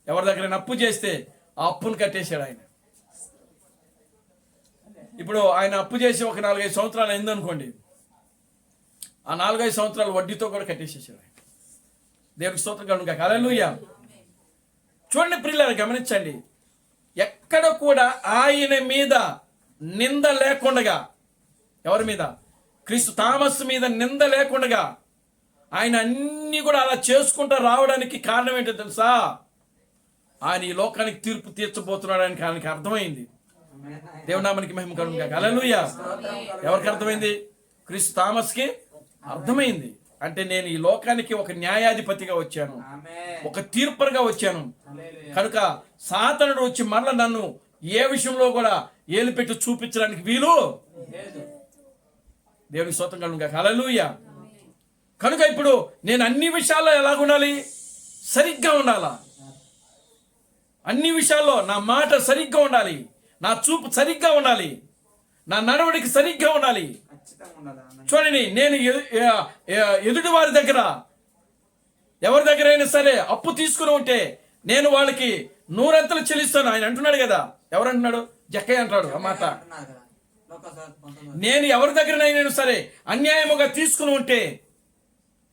ఎవరి దగ్గర అప్పు చేస్తే ఆ అప్పును కట్టేశాడు ఆయన. ఇప్పుడు ఆయన అప్పు చేసి ఒక 4-5 సంవత్సరాలు అయిందనుకోండి, ఆ 4-5 సంవత్సరాలు వడ్డీతో కూడా కట్టేసేసాడు ఆయన. దేవునికి స్తోత్రం కలుగును గాక. హల్లెలూయా. చూడండి ప్రియులారా, గమనించండి, ఎక్కడ కూడా ఆయన మీద నింద లేకుండగా, ఎవరి మీద? క్రీస్తు తామస్సు మీద నింద లేకుండగా ఆయన అన్ని కూడా అలా చేసుకుంటూ రావడానికి కారణం ఏంటో తెలుసా? ఆయన ఈ లోకానికి తీర్పు తీర్చబోతున్నాడని ఆయనకి అర్థమైంది. దేవునామానికి మహిమ కలుగును గాక. హల్లెలూయా. ఎవరికి అర్థమైంది? క్రీస్తు తామస్కి అర్థమైంది. అంటే నేను ఈ లోకానికి ఒక న్యాయాధిపతిగా వచ్చాను, ఒక తీర్పరుగా వచ్చాను. కనుక సాతానుడు వచ్చి మరల నన్ను ఏ విషయంలో కూడా ఏలుపెట్టి చూపించడానికి వీలు లేదు. దేవునికి స్తోత్రం కలుగును గాక. హల్లెలూయా. కనుక ఇప్పుడు నేను అన్ని విషయాల్లో ఎలాగుండాలి? సరిగ్గా ఉండాలా. అన్ని విషయాల్లో నా మాట సరిగ్గా ఉండాలి, నా చూపు సరిగ్గా ఉండాలి, నా నడవడికి సరిగ్గా ఉండాలి. చూడండి, నేను ఎదుటి వారి దగ్గర, ఎవరి దగ్గర అయినా సరే అప్పు తీసుకుని ఉంటే నేను వాళ్ళకి 100 అంతలు చెల్లిస్తాను ఆయన అంటున్నాడు కదా. ఎవరంటున్నాడు? జక్కయ్య అంటాడు ఆ మాట. సార్ 19. నేను ఎవరి దగ్గరనైనా సరే అన్యాయముగా తీసుకుని ఉంటే,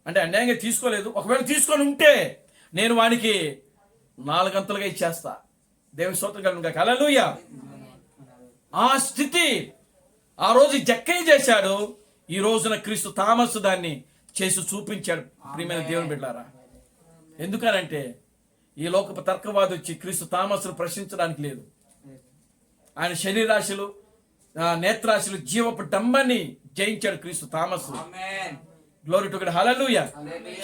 అంటే అన్యాయంగా తీసుకోలేదు, ఒకవేళ తీసుకొని ఉంటే నేను వానికి 4 గంటలుగా ఇచ్చేస్తా. దేవుని స్తోత్రం కలుగును గాక. హల్లెలూయా. ఆ స్థితి ఆ రోజు జక్కయ్య చేశాడు, ఈ రోజున క్రీస్తు థామస్ దాన్ని చేసి చూపించాడు. ప్రియమైన దేవుని బిడ్డలారా, ఎందుకనంటే ఈ లోకపు తర్కవాది వచ్చి క్రీస్తు థామస్ను ప్రశ్నించడానికి లేదు. ఆయన శరీరాశులు, నేత్రాశులు, జీవపు డంబాన్ని జయించాడు క్రీస్తు Thomas. Amen. Glory to God. Hallelujah.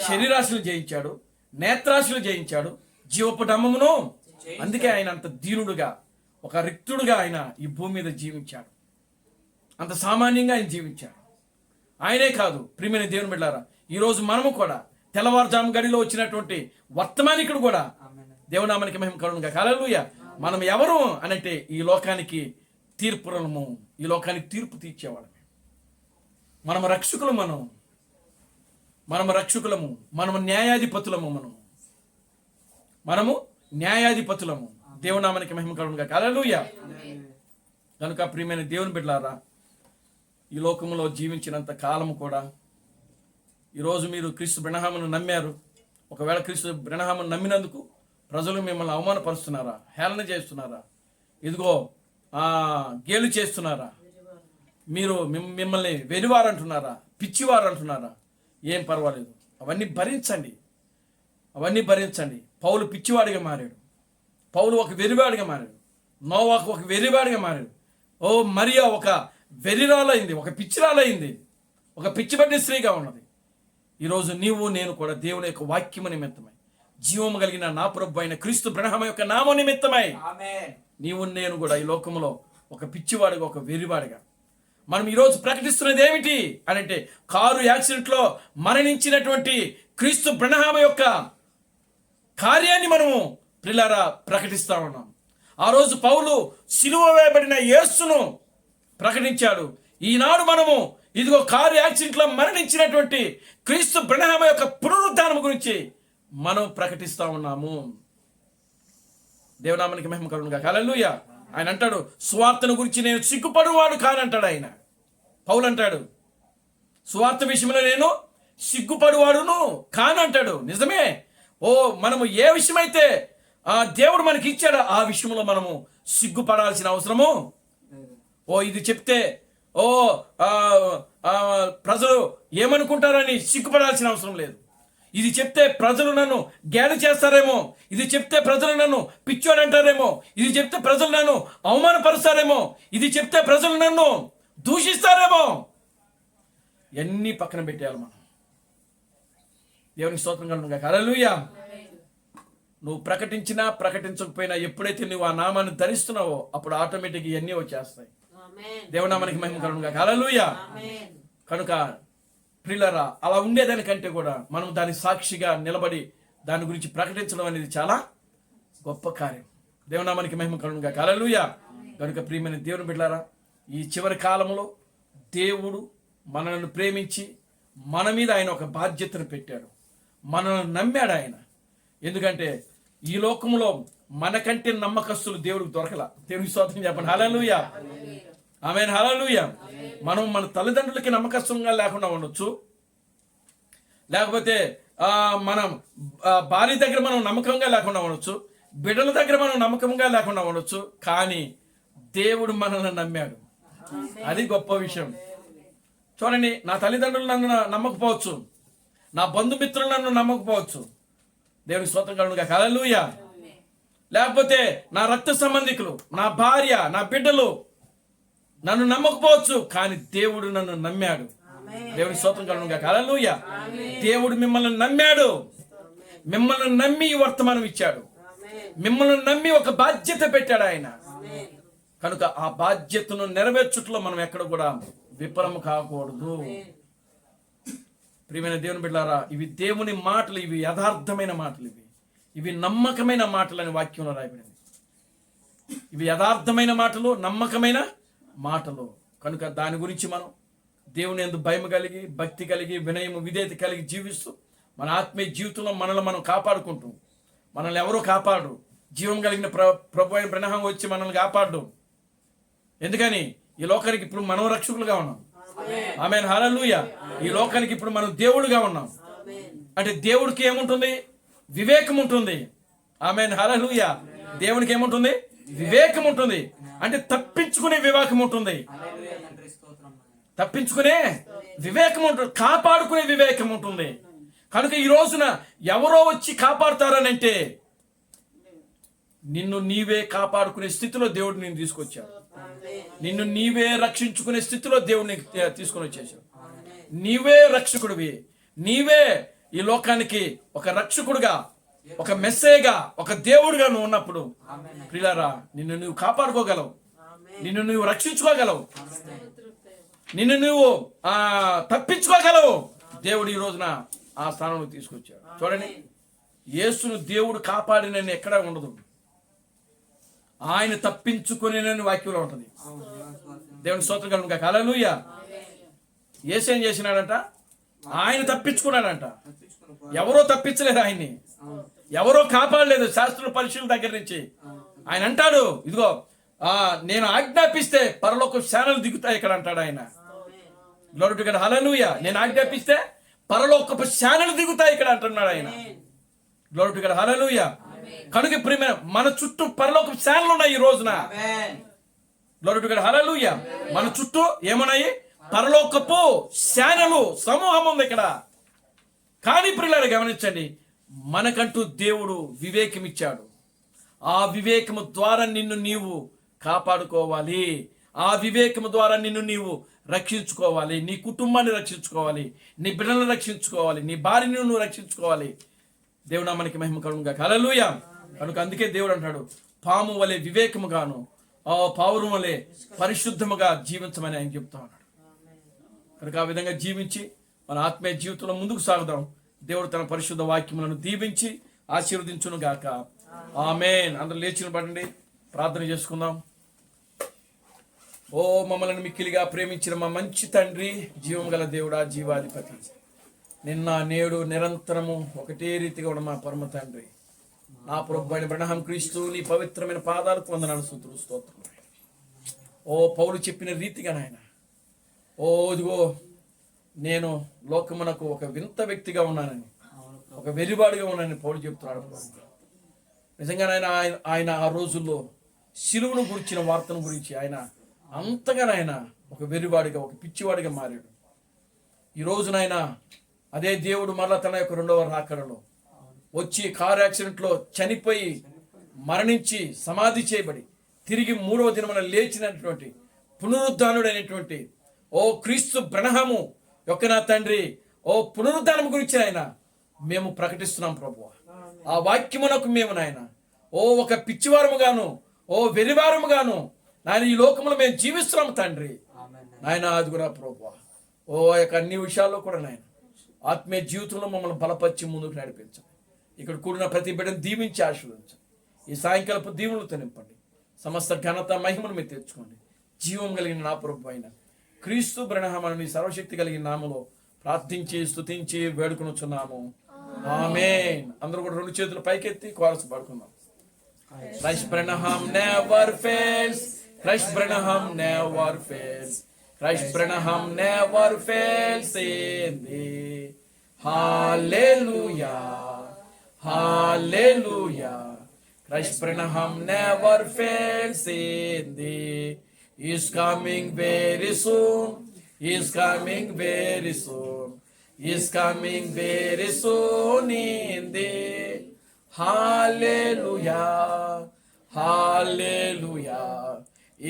శరీరాశులు జయించాడు, నేత్రాశులు జయించాడు, జీవపు డంబమును. అందుకే ఆయన అంత దీనుడుగా, ఒక రిక్తుడుగా ఆయన ఈ భూమి మీద జీవించాడు. అంత సామాన్యంగా ఆయన జీవించాడు. ఆయనే కాదు, ప్రియమైన దేవుని బిడ్డలారా, ఈరోజు మనము కూడా తెల్లవారుజాము గడిలో వచ్చినటువంటి వర్తమానికుడు కూడా దేవునామానికి మహిమ కలుగును గాక. హల్లెలూయా. మనం ఎవరు అనంటే ఈ లోకానికి తీర్పురము, ఈ లోకానికి తీర్పు తీర్చేవాళ్ళమే. మనము రక్షకులు, మనము రక్షకులము, మనము న్యాయాధిపతులము, మనము న్యాయాధిపతులము. దేవునామానికి మహిమ కలుగును గాక. హల్లెలూయా. కనుక ప్రియమైన దేవుని బిడ్డలారా, ఈ లోకంలో జీవించినంత కాలము కూడా ఈరోజు మీరు క్రీస్తు బ్రహ్మను నమ్మారు. ఒకవేళ క్రీస్తు బ్రహ్మను నమ్మినందుకు ప్రజలు మిమ్మల్ని అవమానపరుస్తున్నారా, హేళన చేస్తున్నారా, ఇదిగో గేలు చేస్తున్నారా, మీరు మిమ్మల్ని వెరివారు అంటున్నారా, పిచ్చివారు అంటున్నారా, ఏం పర్వాలేదు, అవన్నీ భరించండి. పౌలు పిచ్చివాడిగా మారాడు, పౌలు ఒక వెరివాడిగా మారాడు, నోవాకు ఒక వెరివాడిగా మారాడు. ఓ మరియా ఒక వెరిరాలైంది, ఒక పిచ్చిరాలైంది, ఒక పిచ్చిబడ్డ స్త్రీగా ఉన్నది. ఈరోజు నీవు నేను కూడా దేవుని యొక్క వాక్యము నిమిత్తమై, జీవము కలిగిన నా ప్రభు అయిన క్రీస్తు బ్రహ్మ యొక్క నామ నిమిత్తమై నీవు నేను కూడా ఈ లోకంలో ఒక పిచ్చివాడిగా, ఒక వెరివాడిగా మనం ఈరోజు ప్రకటిస్తున్నది ఏమిటి అనంటే, కారు యాక్సిడెంట్లో మరణించినటువంటి క్రీస్తు బ్రహ్మ యొక్క కార్యాన్ని మనము ప్రియులారా ప్రకటిస్తా ఉన్నాం. ఆ రోజు పౌలు సిలువ వేయబడిన యేసును ప్రకటించాడు. ఈనాడు మనము ఇదిగో కారు యాక్సిడెంట్లో మరణించినటువంటి క్రీస్తు బ్రహ్మ యొక్క పునరుద్ధానం గురించి మనం ప్రకటిస్తా ఉన్నాము. దేవునామానికి మహిమ కలుగును గాక. హల్లెలూయా. ఆయన అంటాడు, సువార్తను గురించి నేను సిగ్గుపడువాడు కానంటాడు ఆయన. పౌలు అంటాడు, సువార్త విషయంలో నేను సిగ్గుపడువాడును కానంటాడు. నిజమే. మనము ఏ విషయమైతే దేవుడు మనకి ఇచ్చాడో ఆ విషయంలో మనము సిగ్గుపడాల్సిన అవసరము ఇది చెప్తే ప్రజలు ఏమనుకుంటారని సిగ్గుపడాల్సిన అవసరం లేదు. ఇది చెప్తే ప్రజలు నన్ను గేలి చేస్తారేమో, ఇది చెప్తే ప్రజలు నన్ను పిచ్చోడు అంటారేమో, ఇది చెప్తే ప్రజలు నన్ను అవమానపరుస్తారేమో, ఇది చెప్తే ప్రజలు నన్ను దూషిస్తారేమో, ఎన్ని పక్కన పెట్టేయాలి మనం. దేవునికి స్తోత్రం కలుగును గాక. హల్లెలూయా. నువ్వు ప్రకటించినా ప్రకటించకపోయినా ఎప్పుడైతే నువ్వు ఆ నామాన్ని ధరిస్తున్నావో అప్పుడు ఆటోమేటిక్ ఇవన్నీ వచ్చేస్తాయి. దేవునామానికి మహిమ కలుగును గాక. హల్లెలూయా. కనుక ప్రియులారా, అలా ఉండేదానికంటే కూడా మనం దాని సాక్షిగా నిలబడి దాని గురించి ప్రకటించడం అనేది చాలా గొప్ప కార్యం. దేవునామానికి మహిమ కలుగును గాక. హల్లెలూయా. కనుక ప్రియమైన దేవుని బిడ్డలారా, ఈ చివరి కాలంలో దేవుడు మనల్ని ప్రేమించి మన మీద ఆయన ఒక బాధ్యతను పెట్టాడు. మనల్ని నమ్మాడు ఆయన. ఎందుకంటే ఈ లోకంలో మనకంటే నమ్మకస్తులు దేవుడికి దొరకలా. దేవునికి స్తోత్రం చెప్పండి. హల్లెలూయా. ఆమేన్. హల్లెలూయా. మనం మన తల్లిదండ్రులకి నమ్మకస్తులుగా లేకుండా ఉండొచ్చు, లేకపోతే మనం భార్య దగ్గర మనం నమ్మకంగా లేకుండా ఉండొచ్చు, బిడ్డల దగ్గర మనం నమ్మకంగా లేకుండా ఉండొచ్చు, కానీ దేవుడు మనల్ని నమ్మాడు. అది గొప్ప విషయం. చూడండి, నా తల్లిదండ్రులు నన్ను నమ్మకపోవచ్చు, నా బంధుమిత్రులు నన్ను నమ్మకపోవచ్చు, దేవునికి స్తోత్రం కలుగును గాక. హల్లెలూయా. లేకపోతే నా రక్త సంబంధికులు, నా భార్య, నా బిడ్డలు నన్ను నమ్మకపోవచ్చు, కానీ దేవుడు నన్ను నమ్మాడు. దేవునికి స్తోత్రం కలుగును గాక. హల్లెలూయా. దేవుడు మిమ్మల్ని నమ్మాడు. మిమ్మల్ని నమ్మి వర్తమానం ఇచ్చాడు. మిమ్మల్ని నమ్మి ఒక బాధ్యత పెట్టాడు ఆయన. కనుక ఆ బాధ్యతను నెరవేర్చుట్లో మనం ఎక్కడ కూడా విఫలము కాకూడదు. ప్రియమైన దేవుని బిడ్డలారా, ఇవి దేవుని మాటలు, ఇవి యథార్థమైన మాటలు, ఇవి నమ్మకమైన మాటలు అని వాక్యంలో రాయబడింది. ఇవి యథార్థమైన మాటలు, నమ్మకమైన మాటలు. కనుక దాని గురించి మనం దేవుని యందు భయం కలిగి, భక్తి కలిగి, వినయము, విధేయత కలిగి జీవిస్తూ మన ఆత్మీయ జీవితంలో మనల్ని మనం కాపాడుకుంటూ, మనల్ని ఎవరూ కాపాడరు. జీవం కలిగిన ప్రభు అయిన బ్రహ్మ వచ్చి మనల్ని కాపాడు. ఎందుకని ఈ లోకానికి ఇప్పుడు మనం రక్షకులుగా ఉన్నాం. ఆమేన్, హల్లెలూయా. ఈ లోకానికి ఇప్పుడు మనం దేవుడుగా ఉన్నాం. అంటే దేవుడికి ఏముంటుంది? వివేకం ఉంటుంది. ఆమేన్, హల్లెలూయా. దేవునికి ఏముంటుంది? వివేకం ఉంటుంది. అంటే తప్పించుకునే వివేకం ఉంటుంది. హల్లెలూయా తండ్రి స్తోత్రం. తప్పించుకునే వివేకం ఉంటుంది, కాపాడుకునే వివేకం ఉంటుంది. కనుక ఈ రోజున ఎవరో వచ్చి కాపాడుతారనంటే నిన్ను నీవే కాపాడుకునే స్థితిలో దేవుడు నేను తీసుకొచ్చాడు. నిన్ను నీవే రక్షించుకునే స్థితిలో దేవుడు నీకు తీసుకొని వచ్చేసాడు. నీవే రక్షకుడివి. నీవే ఈ లోకానికి ఒక రక్షకుడుగా, ఒక మెస్సేగా, ఒక దేవుడుగా నువ్వు ఉన్నప్పుడు ప్రియులారా, నిన్ను నువ్వు కాపాడుకోగలవు, నిన్ను నువ్వు రక్షించుకోగలవు, నిన్ను నువ్వు తప్పించుకోగలవు. దేవుడు ఈ రోజున ఆ స్థానంలో తీసుకొచ్చాడు. చూడండి, యేసును దేవుడు కాపాడినని ఎక్కడా ఉండదు, ఆయన తప్పించుకునేనని వాక్యంలో ఉంటుంది. దేవుని స్తోత్రం కలుగును గాక. హల్లెలూయా. యేసు ఏం చేసినాడంట? ఆయన తప్పించుకున్నాడంట. ఎవరో తప్పించలేదు ఆయన్ని, ఎవరో కాపాడలేదు. శాస్త్రుల పరిశీలన దగ్గర నుంచి ఆయన అంటాడు, ఇదిగో నేను ఆజ్ఞాపిస్తే పరలోక శానలు దిగుతాయి ఇక్కడ అంటాడు ఆయన. Glory to God. హల్లెలూయా. నేను ఆజ్ఞాపిస్తే పరలోకపు శానలు దిగుతాయి ఇక్కడ అంటున్నాడు ఆయన. Glory to God. హల్లెలూయా. కనుక ప్రియమైన మన చుట్టూ పరలోకపు శానలు ఉన్నాయి ఈ రోజున. Glory to God. హల్లెలూయా. మన చుట్టూ ఏమున్నాయి? పరలోకపు శానలు సమూహం ఉంది ఇక్కడ. కానీ ప్రియులారా గమనించండి, మనకంటూ దేవుడు వివేకం ఇచ్చాడు. ఆ వివేకము ద్వారా నిన్ను నీవు కాపాడుకోవాలి. ఆ వివేకము ద్వారా నిన్ను నీవు రక్షించుకోవాలి. నీ కుటుంబాన్ని రక్షించుకోవాలి, నీ బిడ్డలను రక్షించుకోవాలి, నీ భార్యను నువ్వు రక్షించుకోవాలి. దేవుడు మనకి మహిమ కలుగును గాక. హల్లెలూయా. కనుక అందుకే దేవుడు అంటాడు, పాము వలె వివేకముగాను పావురం వలె పరిశుద్ధముగా జీవించమని ఆయన చెప్తా ఉన్నాడు. కనుక ఆ విధంగా జీవించి మన ఆత్మీయ జీవితంలో ముందుకు సాగుదాం. దేవుడు తన పరిశుద్ధ వాక్యములను దీవించి ఆశీర్వదించును గాక. ఆమేన్. అందరూ లేచి నిలబడండి, ప్రార్థన చేసుకుందాం. ఓ మమ్మల్ని మిక్కిలిగా ప్రేమించిన మా మంచి తండ్రి, జీవం గల దేవుడా, జీవాధిపతి, నిన్న నేడు నిరంతరము ఒకటే రీతిగా ఉన్న మా పరమ తండ్రి, నా ప్రభువైన అబ్రహాం క్రీస్తు నీ పవిత్రమైన పాదాలకు వందనాలు, స్తుతులు, స్తోత్రం. ఓ పౌలు చెప్పిన రీతిగా నాయన, ఓ ఇదిగో నేను లోకమునకు ఒక వింత వ్యక్తిగా ఉన్నానని, ఒక వెరివాడిగా ఉన్నానని పౌలు చెప్తున్నాడు. నిజంగా ఆయన ఆ రోజుల్లో శిలువను గురించిన వార్తను గురించి ఆయన అంతగా ఒక వెరివాడిగా, ఒక పిచ్చివాడిగా మారాడు. ఈ రోజునైనా అదే దేవుడు మరలా తన యొక్క రెండవ రాకడలో వచ్చి కారు యాక్సిడెంట్లో చనిపోయి మరణించి సమాధి చేయబడి తిరిగి మూడవ దినమున లేచినటువంటి పునరుద్ధానుడైనటువంటి ఓ క్రీస్తు బ్రహ్మము యొక్క నా తండ్రి, ఓ పునరుద్ధానం గురించి ఆయన మేము ప్రకటిస్తున్నాం ప్రభువా. ఆ వాక్యమునకు మేము నాయన ఓ ఒక పిచ్చివారముగాను, ఓ వెరివారముగాను నాయన ఈ లోకములో మేము జీవిస్తున్నాము తండ్రి. నాయన అది కూడా ప్రభువా, ఓ యొక్క అన్ని విషయాల్లో కూడా నాయన ఆత్మీయ జీవితంలో మమ్మల్ని బలపరిచి ముందుకు నడిపించండి. ఇక్కడ కూడిన ప్రతి బిడ్డను దీవించి ఆశీర్వదించండి. ఈ సాయంకాలపు దీవులతో నింపండి. సమస్త ఘనత మహిమను మీరు తెచ్చుకోండి. జీవం కలిగిన నా ప్రభు అయిన క్రీస్తు బ్రహ్మని సర్వశక్తి కలిగిన నామలో ప్రార్థించి స్తుతించి వేడుకొనుచున్నాము. ఆమేన్. అందరూ కూడా రెండు చేతులు పైకెత్తి కోరస్ పాడుకుందాం. Christ Branham never fails. Christ Branham never fails. Christ Branham never fails in thee. Hallelujah. Hallelujah. Christ Branham never fails in thee. He is coming very soon. He is coming very soon. He is coming very soon in thee. Hallelujah. Hallelujah.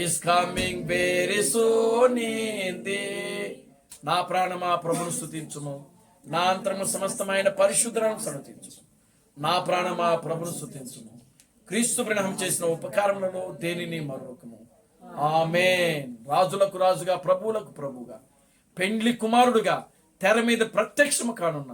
Is coming very soon in thee. నా ప్రాణమా ప్రభును స్తుతించుము, నా అంతరము సమస్తమైన పరిశుద్ధులను సన్నతించుము. నా ప్రాణమా ప్రభును స్తుతించుము, క్రీస్తు బ్రహ్మం చేసిన ఉపకారములలో దేనిని మరొకము. ఆమేన్. రాజులకు రాజుగా, ప్రభువులకు ప్రభువుగా, పెండ్లి కుమారుడుగా తెర మీద ప్రత్యక్షము కానున్న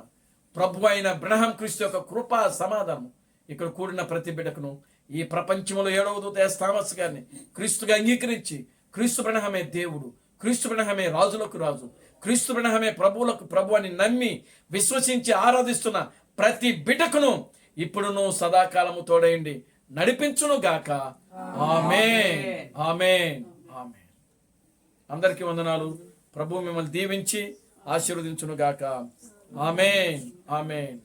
ప్రభు అయిన బ్రహ్మం క్రీస్తు యొక్క కృపా సమాధానం ఇక్కడ కూడిన ప్రతి బిడ్డకును, ఈ ప్రపంచంలో 7వ దూత థామస్ గారిని క్రీస్తుగా అంగీకరించి క్రీస్తు బ్రహ్మమే దేవుడు, క్రీస్తు బ్రహ్మమే రాజులకు రాజు, క్రీస్తు బ్రహ్మమే ప్రభువులకు ప్రభు అని నమ్మి విశ్వసించి ఆరాధిస్తున్న ప్రతి బిడ్డకును ఇప్పుడును సదాకాలము తోడయండి నడిపించును గాక. ఆమేన్. ఆమేన్. ఆమేన్. అందరికీ వందనాలు. ప్రభు మిమ్మల్ని దీవించి ఆశీర్వదించును గాక. ఆమేన్, ఆమేన్.